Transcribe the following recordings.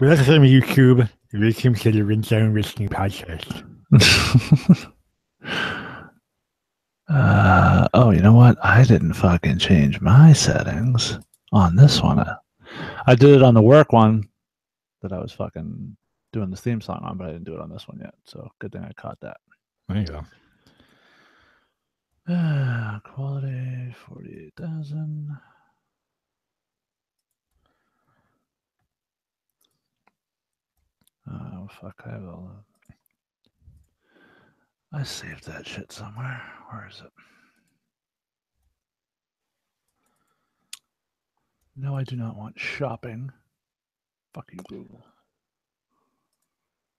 Welcome to YouTube. Welcome to the Rinzone Wrestling Podcast. Oh, you know what? I didn't fucking change my settings on this one. I did it on the work one that I was fucking doing the theme song on, but I didn't do it on this one yet. So good thing I caught that. There you go. Quality 48,000. Oh fuck! I have all of. I saved that shit somewhere. Where is it? No, I do not want shopping. Fuck you, Google.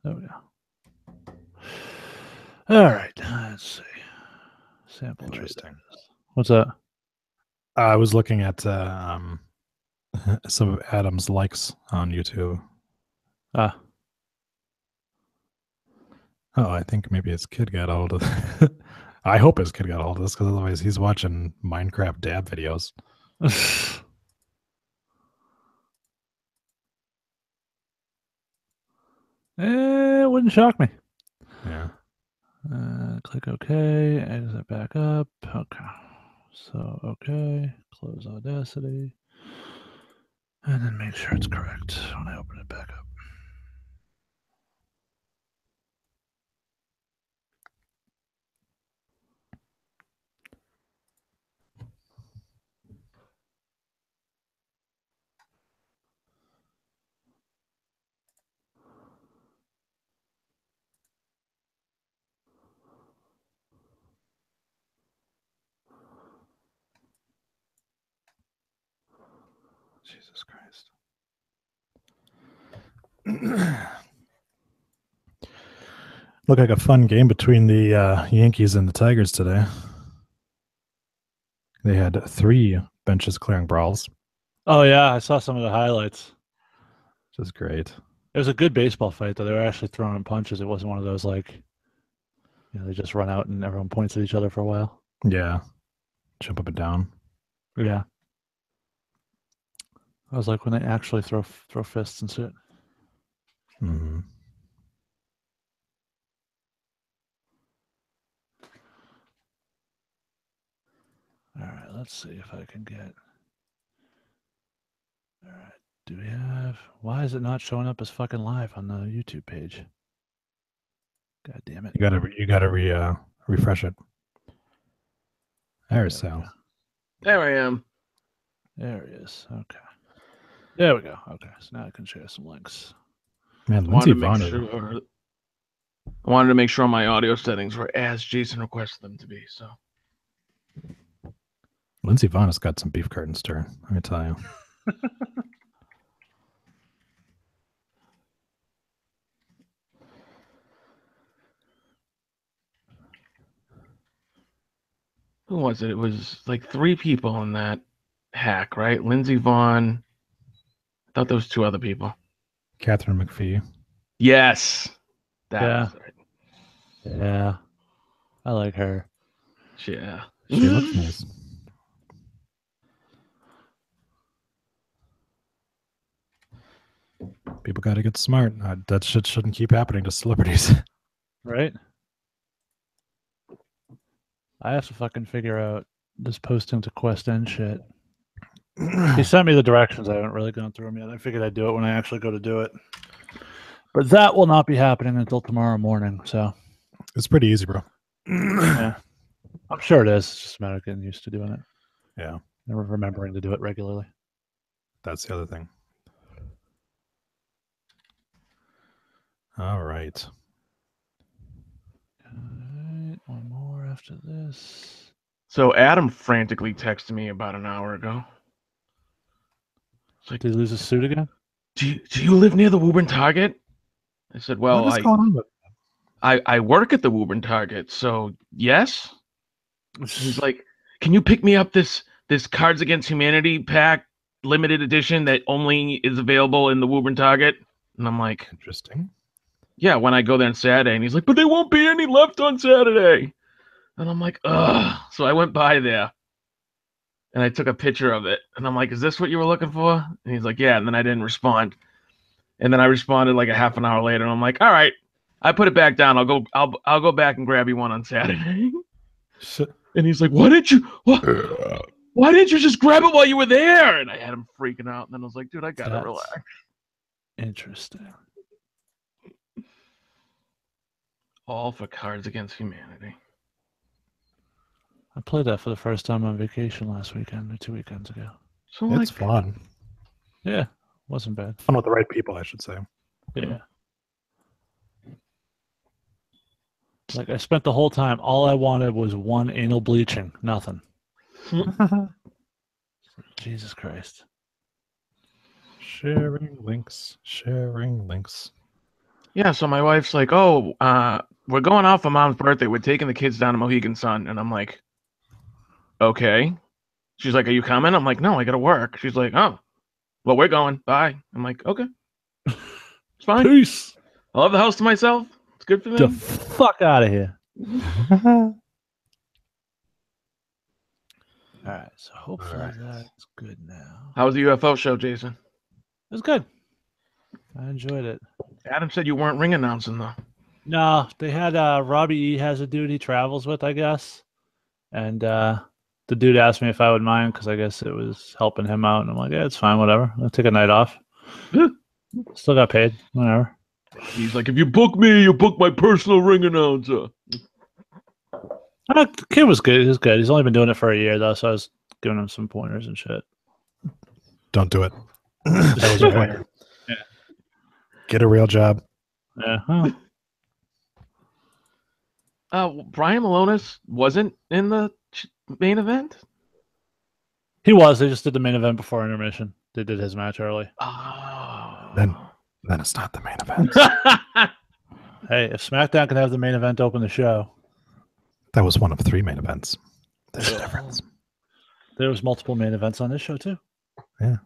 There we go. All right, let's see. Sample. Interesting. What's that? I was looking at some of Adam's likes on YouTube. Ah. Oh, I think maybe his kid got a hold of it. I hope his kid got a hold of this because otherwise he's watching Minecraft dab videos. It wouldn't shock me. Yeah. Click OK, exit back up. Okay. So, okay, close Audacity. And then make sure it's correct when I open it back up. Jesus Christ. Looked like a fun game between the Yankees and the Tigers today. They had 3 benches clearing brawls. Oh, yeah, I saw some of the highlights. Which is great. It was a good baseball fight, though. They were actually throwing punches. It wasn't one of those, like, you know, they just run out and everyone points at each other for a while. Yeah. Jump up and down. Yeah. I was like when they actually throw fists and shit. Mm-hmm. All right, let's see if I can get. All right, do we have? Why is it not showing up as fucking live on the YouTube page? God damn it! You gotta refresh it. There's Sal. There I am. There he is. Okay. There we go. Okay, so now I can share some links. Man, I wanted to make sure my audio settings were as Jason requested them to be. So Lindsey Vonn has got some beef curtain stir. Let me tell you. who was it? It was like 3 people in that hack, right? Lindsey Vonn. I thought there was 2 other people. Catherine McPhee. Yes. Yeah. Was right. Yeah. I like her. Yeah. She looks nice. People got to get smart. That shit shouldn't keep happening to celebrities. Right? I have to fucking figure out this posting to Quest End shit. He sent me the directions. I haven't really gone through them yet. I figured I'd do it when I actually go to do it. But that will not be happening until tomorrow morning. So it's pretty easy, bro. Yeah. I'm sure it is. It's just a matter of getting used to doing it. Yeah. Never remembering to do it regularly. That's the other thing. All right. One more after this. So Adam frantically texted me about an hour ago. It's like, did he lose his suit again? Do you live near the Woburn Target? I said, well, what is going on with I work at the Woburn Target, so yes. He's like, can you pick me up this Cards Against Humanity pack, limited edition that only is available in the Woburn Target? And I'm like, interesting. Yeah, when I go there on Saturday. And he's like, but there won't be any left on Saturday. And I'm like, ugh. So I went by there and I took a picture of it. And I'm like, is this what you were looking for? And he's like, yeah. And then I didn't respond. And then I responded like a half an hour later, and I'm like, all right, I put it back down. I'll go back and grab you one on Saturday. And he's like, why didn't you just grab it while you were there? And I had him freaking out. And then I was like, dude, I gotta relax. Interesting. All for Cards Against Humanity. I played that for the first time on vacation last weekend or 2 weekends ago. So It's fun. Yeah, wasn't bad. Fun with the right people, I should say. Yeah. Like I spent the whole time, all I wanted was one anal bleaching. Nothing. Jesus Christ. Sharing links. Yeah, so my wife's like, oh, we're going out for Mom's birthday. We're taking the kids down to Mohegan Sun. And I'm like, okay. She's like, are you coming? I'm like, no, I got to work. She's like, oh, well, we're going. Bye. I'm like, okay. It's fine. Peace. I'll have the house to myself. It's good for The them. fuck out of here. All right, so hopefully that's good now. How was the UFO show, Jason? It was good. I enjoyed it. Adam said you weren't ring announcing, though. No, they had Robbie E has a dude he travels with, I guess. And the dude asked me if I would mind because I guess it was helping him out. And I'm like, yeah, it's fine, whatever. I'll take a night off. Still got paid, whatever. He's like, if you book me, you book my personal ring announcer. The kid was good. He was good. He's only been doing it for a year, though, so I was giving him some pointers and shit. Don't do it. That was your pointer. Yeah. Get a real job. Yeah. Brian Malonis wasn't in the main event? He was. They just did the main event before intermission. They did his match early. Oh. Then it's not the main event. Hey, if SmackDown can have the main event open the show. That was one of 3 main events. There's a difference. There was multiple main events on this show, too. Yeah.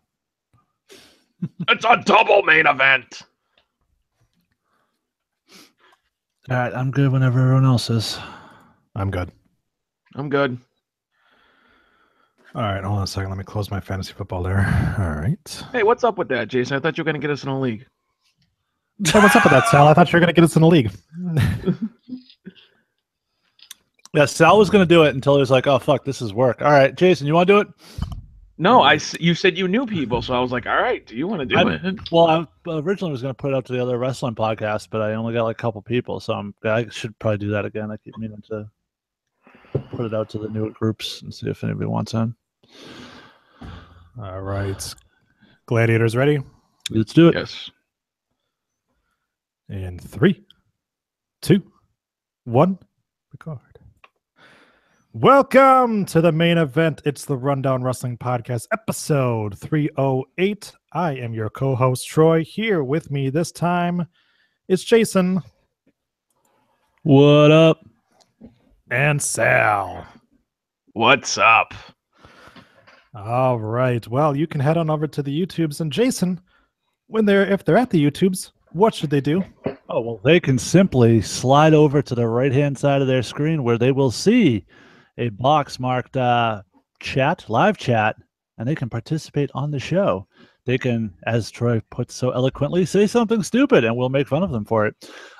It's a double main event. All right, I'm good whenever everyone else is. I'm good. I'm good. All right, hold on a second. Let me close my fantasy football there. All right. Hey, what's up with that, Jason? I thought you were going to get us in a league. Hey, what's up with that, Sal? I thought you were going to get us in the league. Yeah, Sal was going to do it until he was like, oh, fuck, this is work. All right, Jason, you want to do it? No, you said you knew people, so I was like, all right, do you want to do it? Well, I originally was going to put it up to the other wrestling podcast, but I only got like a couple people, so I should probably do that again. I keep meaning to put it out to the newer groups and see if anybody wants in. All right. Gladiators ready? Let's do it. Yes. In 3, 2, 1, record. Welcome to the main event. It's the Rundown Wrestling Podcast, episode 308. I am your co-host, Troy. Here with me this time is Jason. What up? And Sal. What's up? All right. Well, you can head on over to the YouTubes. And Jason, if they're at the YouTubes, what should they do? Oh, well, they can simply slide over to the right-hand side of their screen where they will see a box marked live chat, and they can participate on the show. They can, as Troy puts so eloquently, say something stupid, and we'll make fun of them for it.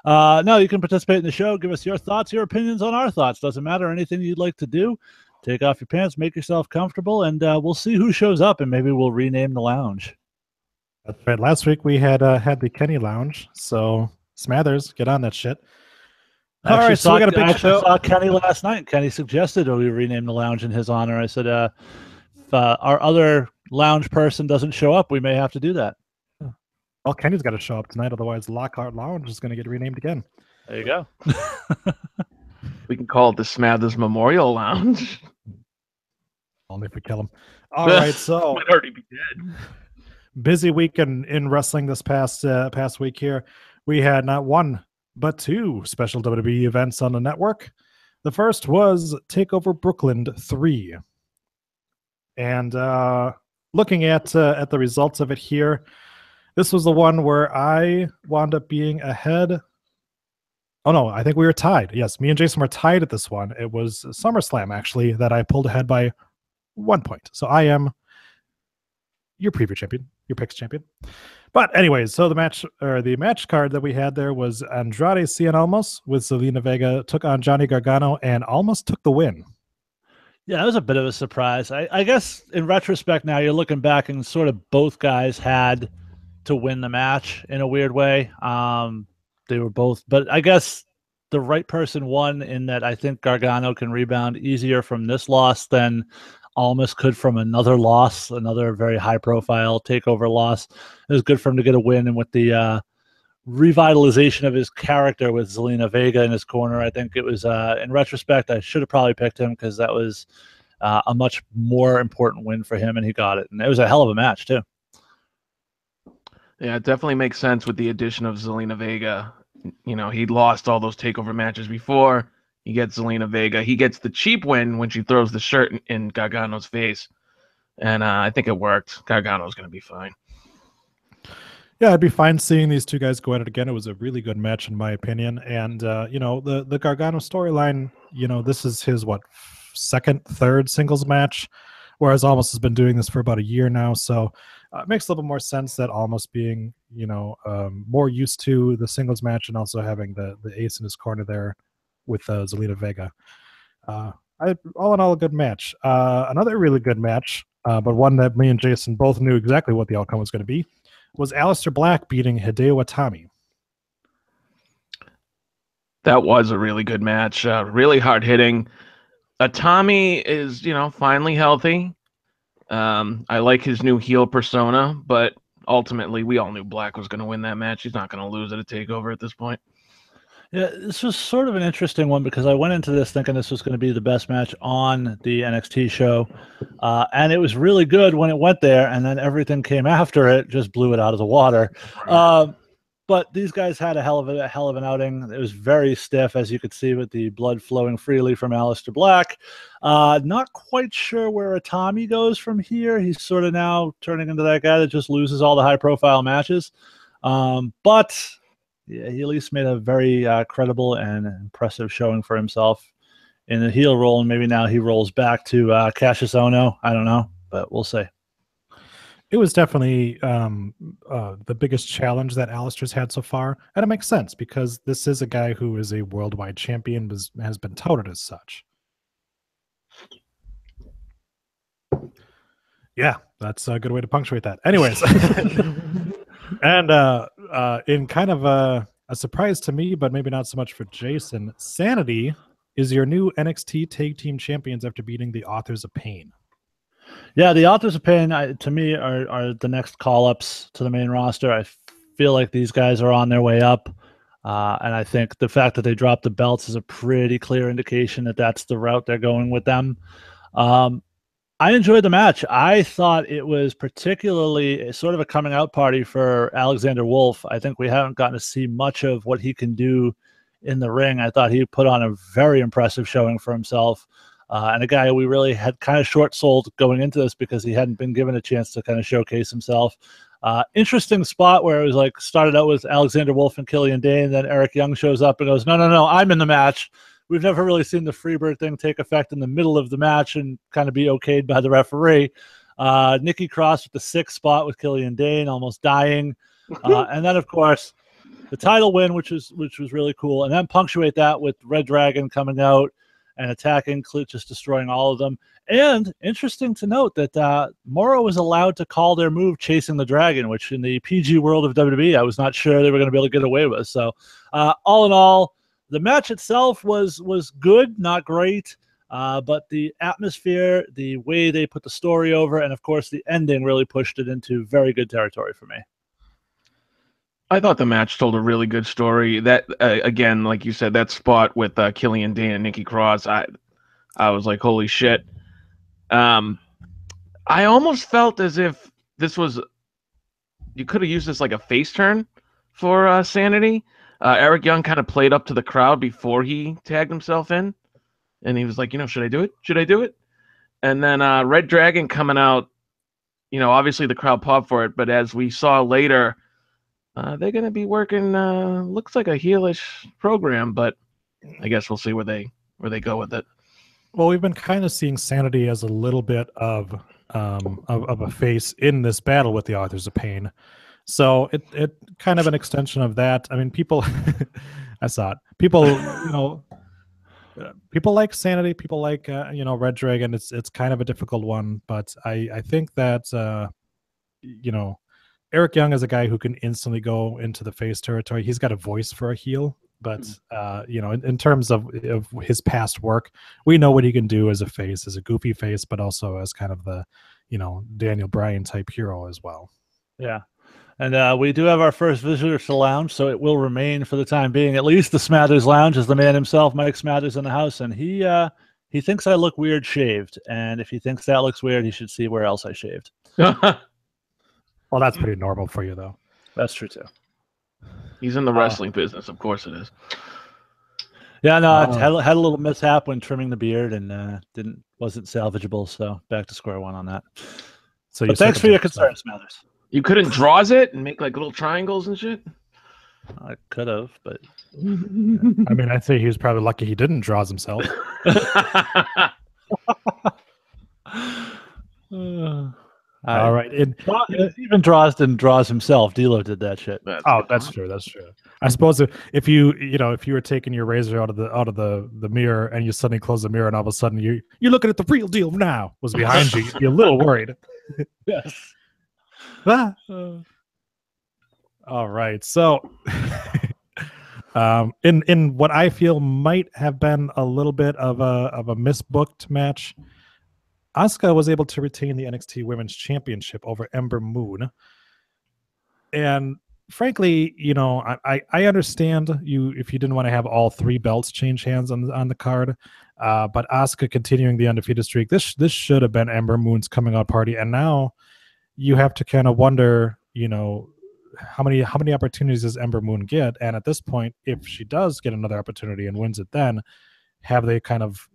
No, you can participate in the show. Give us your thoughts, your opinions on our thoughts. Doesn't matter. Anything you'd like to do. Take off your pants, make yourself comfortable, and we'll see who shows up, and maybe we'll rename the lounge. That's right. Last week we had the Kenny Lounge, so Smathers, get on that shit. All right, so we got a big show. I saw Kenny last night. Kenny suggested that we rename the lounge in his honor. I said, if our other lounge person doesn't show up, we may have to do that. Well, Kenny's got to show up tonight, otherwise Lockhart Lounge is going to get renamed again. There you go. We can call it the Smathers Memorial Lounge. Only if we kill him. All right, so might already be dead. Busy week in wrestling this past week here. We had not one but 2 special WWE events on the network. The first was TakeOver Brooklyn 3. And looking at the results of it here, this was the one where I wound up being ahead. Oh, no, I think we were tied. Yes, me and Jason were tied at this one. It was SummerSlam, actually, that I pulled ahead by 1 point. So I am your preview champion, your picks champion. But anyways, so the match card that we had there was Andrade Cien Almas with Zelina Vega took on Johnny Gargano and almost took the win. Yeah, that was a bit of a surprise. I guess in retrospect now, you're looking back and sort of both guys had to win the match in a weird way. They were both, but I guess the right person won in that I think Gargano can rebound easier from this loss than Almas could from another loss, another very high-profile takeover loss. It was good for him to get a win, and with the revitalization of his character with Zelina Vega in his corner, I think it was, in retrospect, I should have probably picked him because that was a much more important win for him, and he got it. And it was a hell of a match, too. Yeah, it definitely makes sense with the addition of Zelina Vega. You know, he lost all those takeover matches before. He gets Zelina Vega. He gets the cheap win when she throws the shirt in Gargano's face. And I think it worked. Gargano's going to be fine. Yeah, I'd be fine seeing these two guys go at it again. It was a really good match, in my opinion. And, you know, the Gargano storyline, you know, this is his, second, third singles match, whereas Almas has been doing this for about a year now. So it makes a little more sense that Almas being, you know, more used to the singles match and also having the ace in his corner there with Zelina Vega. All in all, a good match. Another really good match, but one that me and Jason both knew exactly what the outcome was going to be, was Aleister Black beating Hideo Itami. That was a really good match. Really hard hitting. Itami is, you know, finally healthy. I like his new heel persona, but ultimately we all knew Black was going to win that match. He's not going to lose at a takeover at this point. Yeah, this was sort of an interesting one because I went into this thinking this was going to be the best match on the NXT show, and it was really good when it went there, and then everything came after it just blew it out of the water. Right. But these guys had a hell of an outing. It was very stiff, as you could see, with the blood flowing freely from Aleister Black. Not quite sure where Itami goes from here. He's sort of now turning into that guy that just loses all the high-profile matches. But yeah, he at least made a very credible and impressive showing for himself in the heel role, and maybe now he rolls back to Cassius Ohno. I don't know, but we'll see. It was definitely the biggest challenge that Aleister's had so far, and it makes sense because this is a guy who is a worldwide champion, has been touted as such. Yeah, that's a good way to punctuate that. Anyways, and in kind of a surprise to me, but maybe not so much for Jason, Sanity is your new NXT Tag Team Champions after beating the Authors of Pain. Yeah, the Authors of Pain, to me, are the next call-ups to the main roster. I feel like these guys are on their way up, and I think the fact that they dropped the belts is a pretty clear indication that that's the route they're going with them. I enjoyed the match. I thought it was particularly sort of a coming-out party for Alexander Wolf. I think we haven't gotten to see much of what he can do in the ring. I thought he put on a very impressive showing for himself. And a guy we really had kind of short-sold going into this because he hadn't been given a chance to kind of showcase himself. Interesting spot where it was like started out with Alexander Wolf and Killian Dane, and then Eric Young shows up and goes, no, I'm in the match. We've never really seen the Freebird thing take effect in the middle of the match and kind of be okayed by the referee. Nikki Cross with the 6th spot with Killian Dane almost dying. And then, of course, the title win, which was really cool. And then punctuate that with Red Dragon coming out and attacking, just destroying all of them. And interesting to note that Moro was allowed to call their move Chasing the Dragon, which in the PG world of WWE, I was not sure they were going to be able to get away with. So all in all, the match itself was good, not great, but the atmosphere, the way they put the story over, and of course the ending really pushed it into very good territory for me. I thought the match told a really good story. That again, like you said, that spot with Killian Dane and Nikki Cross, I was like, holy shit. I almost felt as if this was, you could have used this like a face turn for Sanity. Eric Young kind of played up to the crowd before he tagged himself in, and he was like, should I do it? Should I do it? And then Red Dragon coming out, obviously the crowd popped for it, but as we saw later, they're going to be working, looks like a heelish program, but I guess we'll see where they go with it. Well, we've been kind of seeing Sanity as a little bit of of a face in this battle with the Authors of Pain. So it kind of an extension of that. I mean, people, I saw it. People, people like Sanity. People like Red Dragon. It's kind of a difficult one, but I think that Eric Young is a guy who can instantly go into the face territory. He's got a voice for a heel, but in terms of his past work, we know what he can do as a face, as a goofy face, but also as kind of the Daniel Bryan type hero as well. Yeah. And we do have our first visitor to the lounge, so it will remain for the time being. At least the Smathers Lounge is the man himself, Mike Smathers, in the house, and he thinks I look weird shaved. And if he thinks that looks weird, he should see where else I shaved. Well, that's pretty normal for you, though. That's true too. He's in the wrestling business, of course it is. Yeah, no, I had a little mishap when trimming the beard, and wasn't salvageable. So back to square one on that. So, thanks for your concern, Smathers. You couldn't draws it and make like little triangles and shit? I could have, but I mean, I'd say he was probably lucky he didn't draws himself. All right. Even Droz draws himself. D'Lo did that shit. That's true. That's true. I suppose if you were taking your razor out of the mirror and you suddenly close the mirror and all of a sudden you're looking at the real deal now was behind you, you'd be a little worried. Yes. All right. So in what I feel might have been a little bit of a misbooked match, Asuka was able to retain the NXT Women's Championship over Ember Moon. And frankly, I understand you if you didn't want to have all three belts change hands on the card. But Asuka continuing the undefeated streak, this should have been Ember Moon's coming out party. And now you have to kind of wonder, how many opportunities does Ember Moon get? And at this point, if she does get another opportunity and wins it, then have they kind of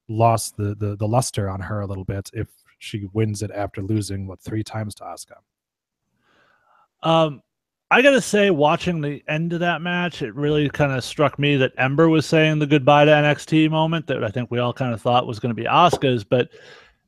lost the luster on her a little bit if she wins it after losing 3 times to Asuka? I gotta say, watching the end of that match, it really kind of struck me that Ember was saying the goodbye to NXT moment that I think we all kind of thought was going to be Asuka's, but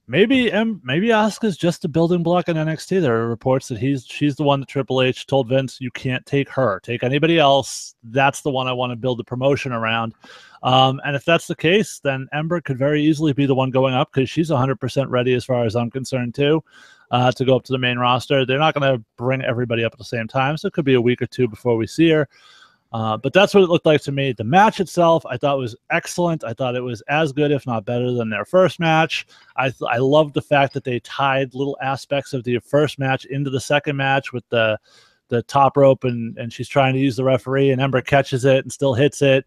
maybe Asuka's just a building block in NXT. There are reports that she's the one that Triple H told Vince, you can't take her, take anybody else. That's the one I want to build the promotion around. And if that's the case, then Ember could very easily be the one going up because she's 100% ready as far as I'm concerned too, to go up to the main roster. They're not going to bring everybody up at the same time, so it could be a week or two before we see her. But that's what it looked like to me. The match itself, I thought was excellent. I thought it was as good, if not better, than their first match. I loved the fact that they tied little aspects of the first match into the second match with the top rope, and she's trying to use the referee, and Ember catches it and still hits it.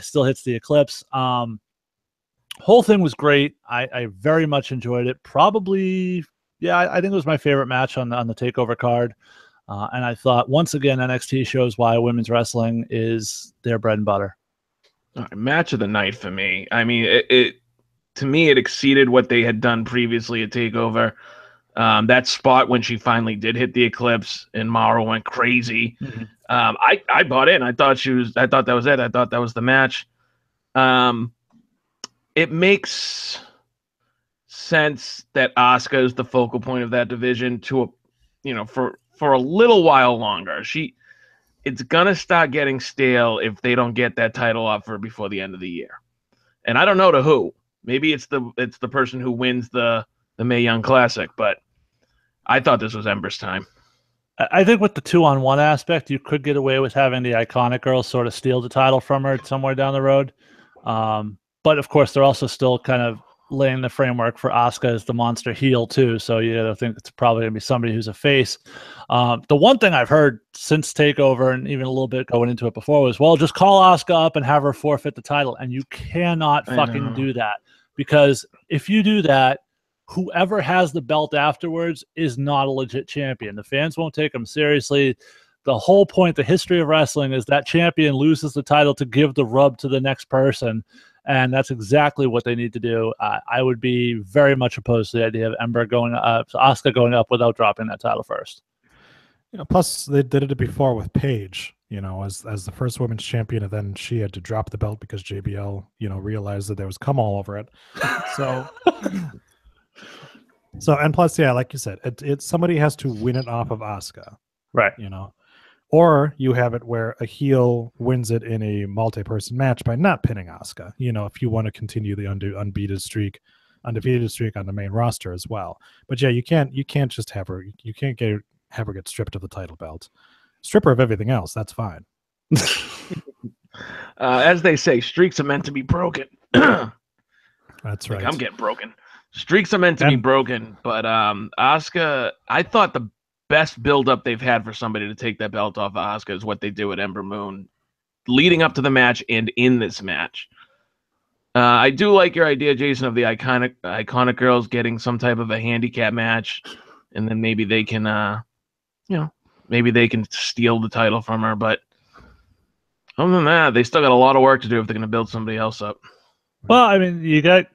Still hits the Eclipse. Whole thing was great. I very much enjoyed it. Probably, I think it was my favorite match on the TakeOver card. And I thought, once again, NXT shows why women's wrestling is their bread and butter. Match of the night for me. I mean, to me, it exceeded what they had done previously at TakeOver. That spot when she finally did hit the Eclipse and Mara went crazy. Mm-hmm. I bought in. I thought that was it. I thought that was the match. It makes sense that Asuka is the focal point of that division for a little while longer. It's gonna start getting stale if they don't get that title off her before the end of the year. And I don't know to who. Maybe it's the person who wins the Mae Young Classic, but I thought this was Ember's time. I think with the 2-on-1 aspect, you could get away with having the Iconic Girl sort of steal the title from her somewhere down the road. But of course, they're also still kind of laying the framework for Asuka as the monster heel too. So I think it's probably gonna be somebody who's a face. The one thing I've heard since TakeOver and even a little bit going into it before was, well, just call Asuka up and have her forfeit the title. And you cannot fucking do that, because if you do that, whoever has the belt afterwards is not a legit champion. The fans won't take them seriously. The whole point, the history of wrestling, is that champion loses the title to give the rub to the next person. And that's exactly what they need to do. I would be very much opposed to the idea of Asuka going up without dropping that title first. Plus, they did it before with Paige, as the first women's champion, and then she had to drop the belt because JBL, realized that there was cum all over it. So, So, and plus, yeah, like you said, it somebody has to win it off of Asuka, Right. you know, or you have it where a heel wins it in a multi-person match by not pinning Asuka. You know, if you want to continue the undefeated streak on the main roster as well. But yeah, you can't just have her. You can't have her get stripped of the title belt. Strip her of everything else. That's fine. As they say, streaks are meant to be broken. That's right. I'm getting broken. Streaks are meant to be broken, but Asuka, I thought the best build-up they've had for somebody to take that belt off of Asuka is what they do at Ember Moon, leading up to the match and in this match. I do like your idea, Jason, of the iconic girls getting some type of a handicap match, and then maybe they can, maybe they can steal the title from her. But other than that, they still got a lot of work to do if they're going to build somebody else up. Well, I mean, you got.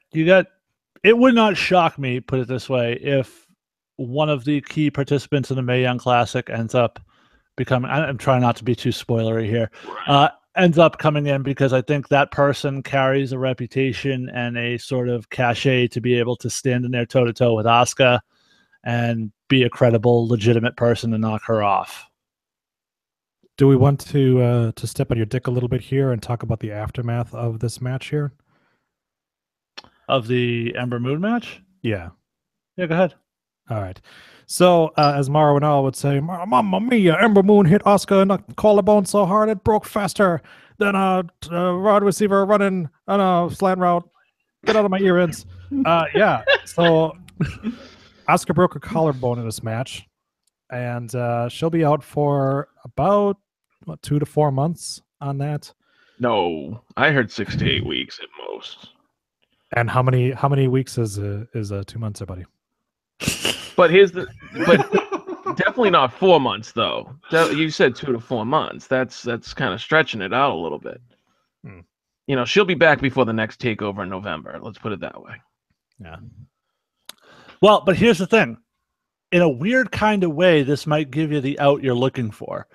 It would not shock me, put it this way, if one of the key participants in the Mae Young Classic ends up becoming. I'm trying not to be too spoilery here. Ends up coming in because I think that person carries a reputation and a sort of cachet to be able to stand in there toe to toe with Asuka and be a credible, legitimate person to knock her off. Do we want to step on your dick a little bit here and talk about the aftermath of this match here? Of the Ember Moon match? Yeah. Yeah, go ahead. All right. So, as Mara Winall would say, Mamma mia, Ember Moon hit Asuka in the collarbone so hard it broke faster than a rod receiver running on a slant route. Get out of my earrings. Yeah. So, Asuka broke her collarbone in this match, and she'll be out for about 2 to 4 months on that. No, I heard 6 to 8 weeks at most. And how many weeks is 2 months, buddy? But definitely not 4 months though. You said 2 to 4 months. That's kind of stretching it out a little bit. You know, she'll be back before the next takeover in November. Let's put it that way. Yeah. Well, but here's the thing. In a weird kind of way, this might give you the out you're looking for.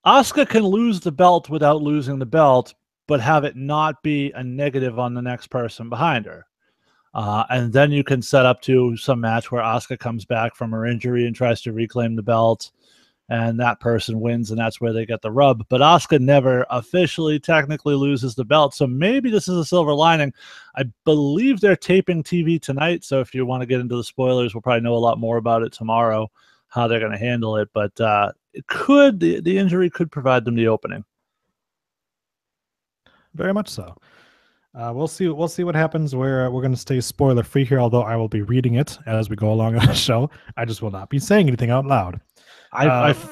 Asuka can lose the belt without losing the belt, but have it not be a negative on the next person behind her. And then you can set up to some match where Asuka comes back from her injury and tries to reclaim the belt, and that person wins, and that's where they get the rub. But Asuka never officially, technically loses the belt, so maybe this is a silver lining. I believe they're taping TV tonight, so if you want to get into the spoilers, we'll probably know a lot more about it tomorrow, how they're going to handle it. But the injury could provide them the opening. Very much so. We'll see what happens. We're going to stay spoiler free here, although I will be reading it as we go along on the show. I just will not be saying anything out loud.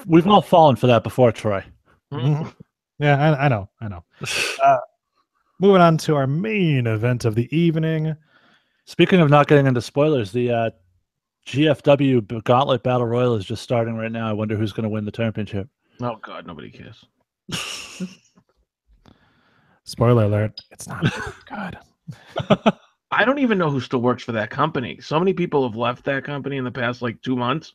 We've all fallen for that before, Troy. Mm-hmm. Yeah, I know. Moving on to our main event of the evening. Speaking of not getting into spoilers, the GFW Gauntlet Battle Royal is just starting right now. I wonder who's going to win the championship. Oh God, nobody cares. Spoiler alert, it's not good. I don't even know who still works for that company. So many people have left that company in the past 2 months.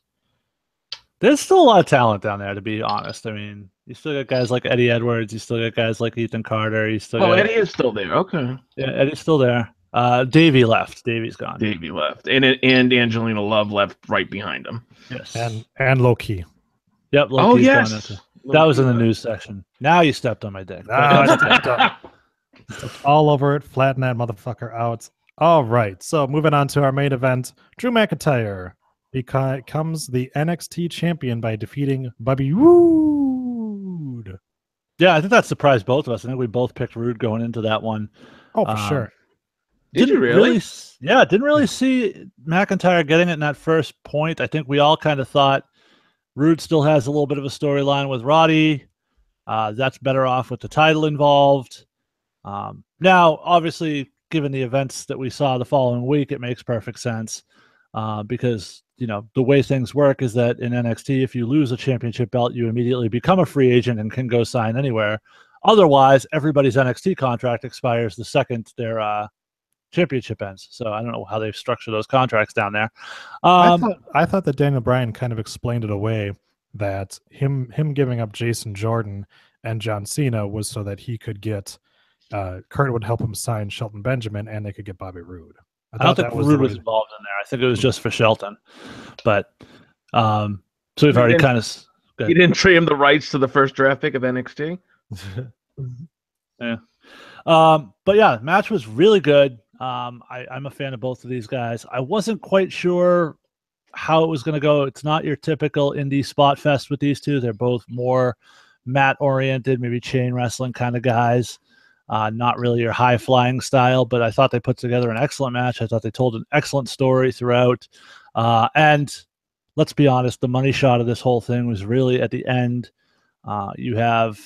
There's still a lot of talent down there, to be honest. I mean, you still got guys like Eddie Edwards. You still got guys like Ethan Carter. Eddie is still there. Okay. Yeah, Eddie's still there. Davey left. Davey's gone. Davey left. And Angelina Love left right behind him. Yes. And Low-Key. Yep. Low-Key's yes. Gone. That was in the news section. Now you stepped on my dick. It's all over it. Flatten that motherfucker out. All right. So moving on to our main event, Drew McIntyre becomes the NXT champion by defeating Bobby Roode. Yeah, I think that surprised both of us. I think we both picked Roode going into that one. Oh, for sure. Did you really? Didn't really see McIntyre getting it in that first point. I think we all kind of thought Roode still has a little bit of a storyline with Roddy. That's better off with the title involved. Now, obviously, given the events that we saw the following week, it makes perfect sense because, the way things work is that in NXT, if you lose a championship belt, you immediately become a free agent and can go sign anywhere. Otherwise, everybody's NXT contract expires the second their championship ends. So I don't know how they structure those contracts down there. I thought that Daniel Bryan kind of explained it away, that him giving up Jason Jordan and John Cena was so that he could get Kurt would help him sign Shelton Benjamin and they could get Bobby Roode. I don't think Rude was involved in there. I think it was just for Shelton. But so we've already kind of. You didn't trade him the rights to the first draft pick of NXT. Yeah. But yeah, the match was really good. I'm a fan of both of these guys. I wasn't quite sure how it was going to go. It's not your typical indie spot fest with these two. They're both more mat oriented, maybe chain wrestling kind of guys. Not really your high flying style, but I thought they put together an excellent match. I thought they told an excellent story throughout. And let's be honest, the money shot of this whole thing was really at the end. You have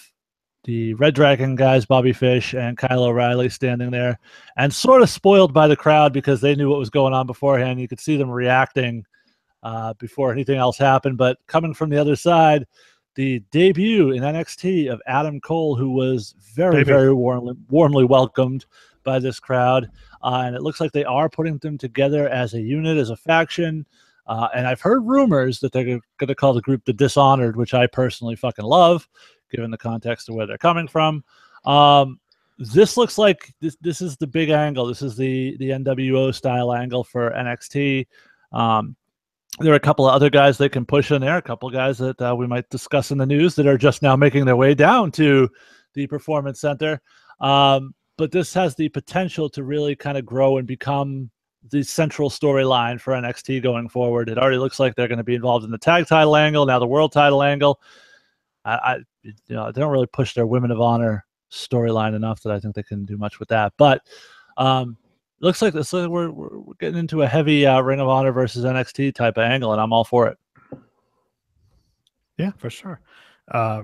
the Red Dragon guys, Bobby Fish and Kyle O'Reilly, standing there and sort of spoiled by the crowd because they knew what was going on beforehand. You could see them reacting before anything else happened. But coming from the other side, the debut in NXT of Adam Cole, who was very warmly welcomed by this crowd. And it looks like they are putting them together as a unit, as a faction. And I've heard rumors that they're going to call the group the Dishonored, which I personally fucking love, given the context of where they're coming from. This looks like this is the big angle. This is the NWO style angle for NXT. There are a couple of other guys that can push in there, a couple of guys that we might discuss in the news that are just now making their way down to the Performance Center. But this has the potential to really kind of grow and become the central storyline for NXT going forward. It already looks like they're going to be involved in the tag title angle, now the world title angle. They don't really push their Women of Honor storyline enough that I think they can do much with that. But looks like this. We're getting into a heavy Ring of Honor versus NXT type of angle, and I'm all for it. Yeah, for sure.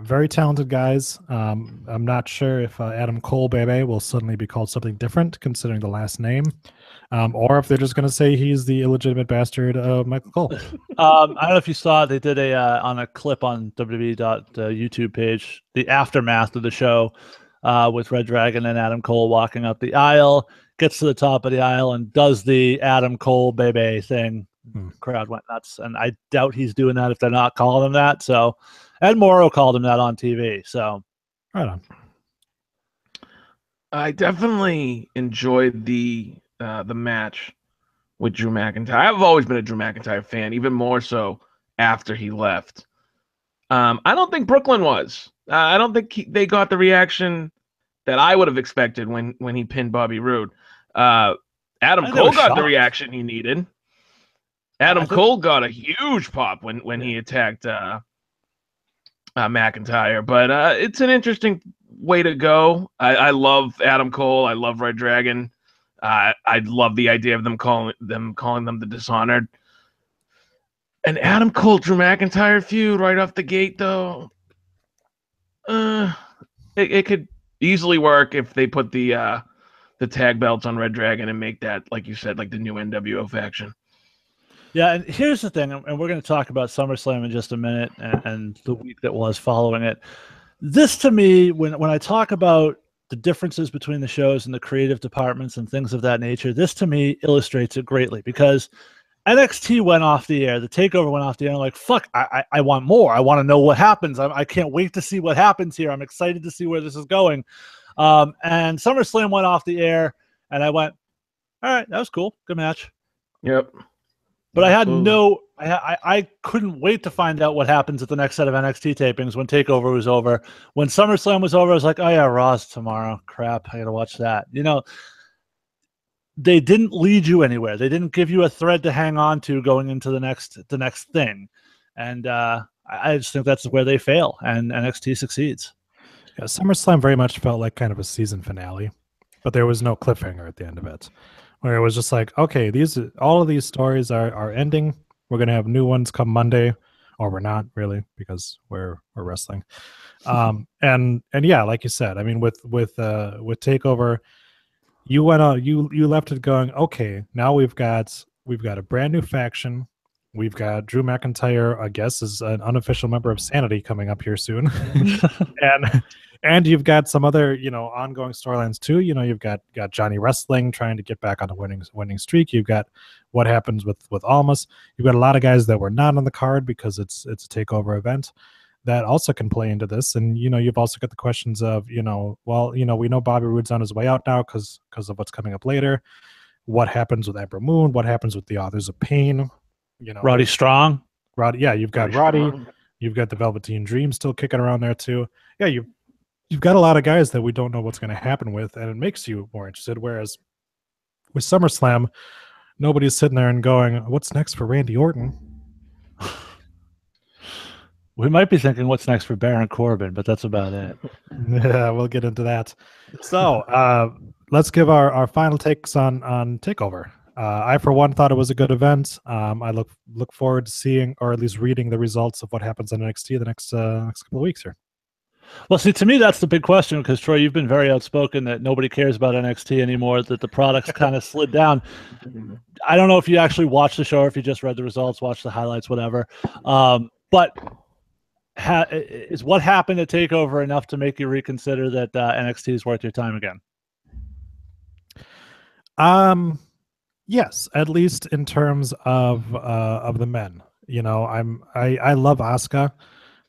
Very talented guys. I'm not sure if Adam Cole Bebe will suddenly be called something different considering the last name, or if they're just going to say he's the illegitimate bastard of Michael Cole. I don't know if you saw it. They did on a clip on WWE.YouTube page, the aftermath of the show with Red Dragon and Adam Cole walking up the aisle, gets to the top of the aisle and does the Adam Cole Bebe thing. Crowd went nuts, and I doubt he's doing that if they're not calling him that. So, Ed Morrow called him that on TV. So, right on. I definitely enjoyed the match with Drew McIntyre. I've always been a Drew McIntyre fan, even more so after he left. I don't think Brooklyn was. I don't think they got the reaction that I would have expected when he pinned Bobby Roode. Adam Cole got the reaction he needed. Adam Cole got a huge pop when he attacked McIntyre, but it's an interesting way to go. I love Adam Cole. I love Red Dragon. I love the idea of them calling them the Dishonored. An Adam Cole Drew McIntyre feud right off the gate, though. It could easily work if they put the tag belts on Red Dragon and make that, like you said, like the new NWO faction. Yeah, and here's the thing, and we're going to talk about SummerSlam in just a minute and the week that was following it. This, to me, when I talk about the differences between the shows and the creative departments and things of that nature, this, to me, illustrates it greatly because NXT went off the air. The TakeOver went off the air. I'm like, fuck, I want more. I want to know what happens. I can't wait to see what happens here. I'm excited to see where this is going. And SummerSlam went off the air, and I went, all right, that was cool. Good match. Yep. But I had I couldn't wait to find out what happens at the next set of NXT tapings when TakeOver was over. When SummerSlam was over, I was like, oh yeah, Raw's tomorrow. Crap, I got to watch that. You know, they didn't lead you anywhere. They didn't give you a thread to hang on to going into the next thing. And I just think that's where they fail, and NXT succeeds. Yeah, SummerSlam very much felt like kind of a season finale, but there was no cliffhanger at the end of it. Where it was just like, okay, all of these stories are ending. We're gonna have new ones come Monday, or we're not really because we're wrestling. And yeah, like you said, I mean, with TakeOver, you went on, you left it going, okay, now we've got a brand new faction. We've got Drew McIntyre, I guess, is an unofficial member of Sanity coming up here soon, and you've got some other, ongoing storylines too. You've got Johnny Wrestling trying to get back on a winning streak. You've got what happens with Almas. You've got a lot of guys that were not on the card because it's a TakeOver event that also can play into this. And you've also got the questions of we know Bobby Roode's on his way out now because of what's coming up later. what happens with Ember Moon, what happens with the Authors of Pain. You know, Roddy Strong. Roddy, yeah, you've got Roddy, you've got the Velveteen Dream still kicking around there too. Yeah, you've got a lot of guys that we don't know what's going to happen with, and it makes you more interested. Whereas with SummerSlam, nobody's sitting there and going, "What's next for Randy Orton?" We might be thinking, "What's next for Baron Corbin?" But that's about it. Yeah, we'll get into that. So let's give our final takes on Takeover. I, for one, thought it was a good event. I look forward to seeing, or at least reading, the results of what happens on NXT the next couple of weeks here. Well, see, to me, that's the big question, because, Troy, you've been very outspoken that nobody cares about NXT anymore, that the product's kind of slid down. I don't know if you actually watched the show or if you just read the results, watched the highlights, whatever. But is what happened at TakeOver enough to make you reconsider that NXT is worth your time again? Yes, at least in terms of the men. You know, I love Asuka,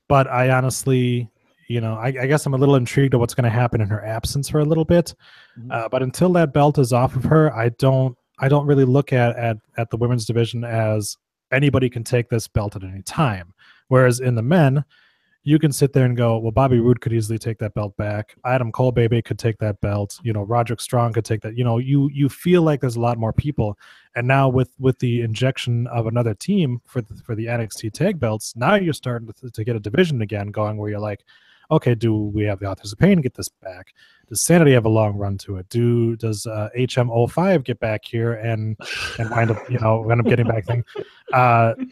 but I honestly, you know, I guess I'm a little intrigued at what's going to happen in her absence for a little bit. But until that belt is off of her, I don't really look at the women's division as anybody can take this belt at any time. Whereas in the men, you can sit there and go, well, Bobby Roode could easily take that belt back. Adam Cole Baby could take that belt. You know, Roderick Strong could take that. You know, you feel like there's a lot more people. And now with the injection of another team for the NXT tag belts, now you're starting to get a division again going, where you're like, okay, do we have the Authors of Pain get this back? Does Sanity have a long run to it? Does HM05 get back here and wind up getting back thing?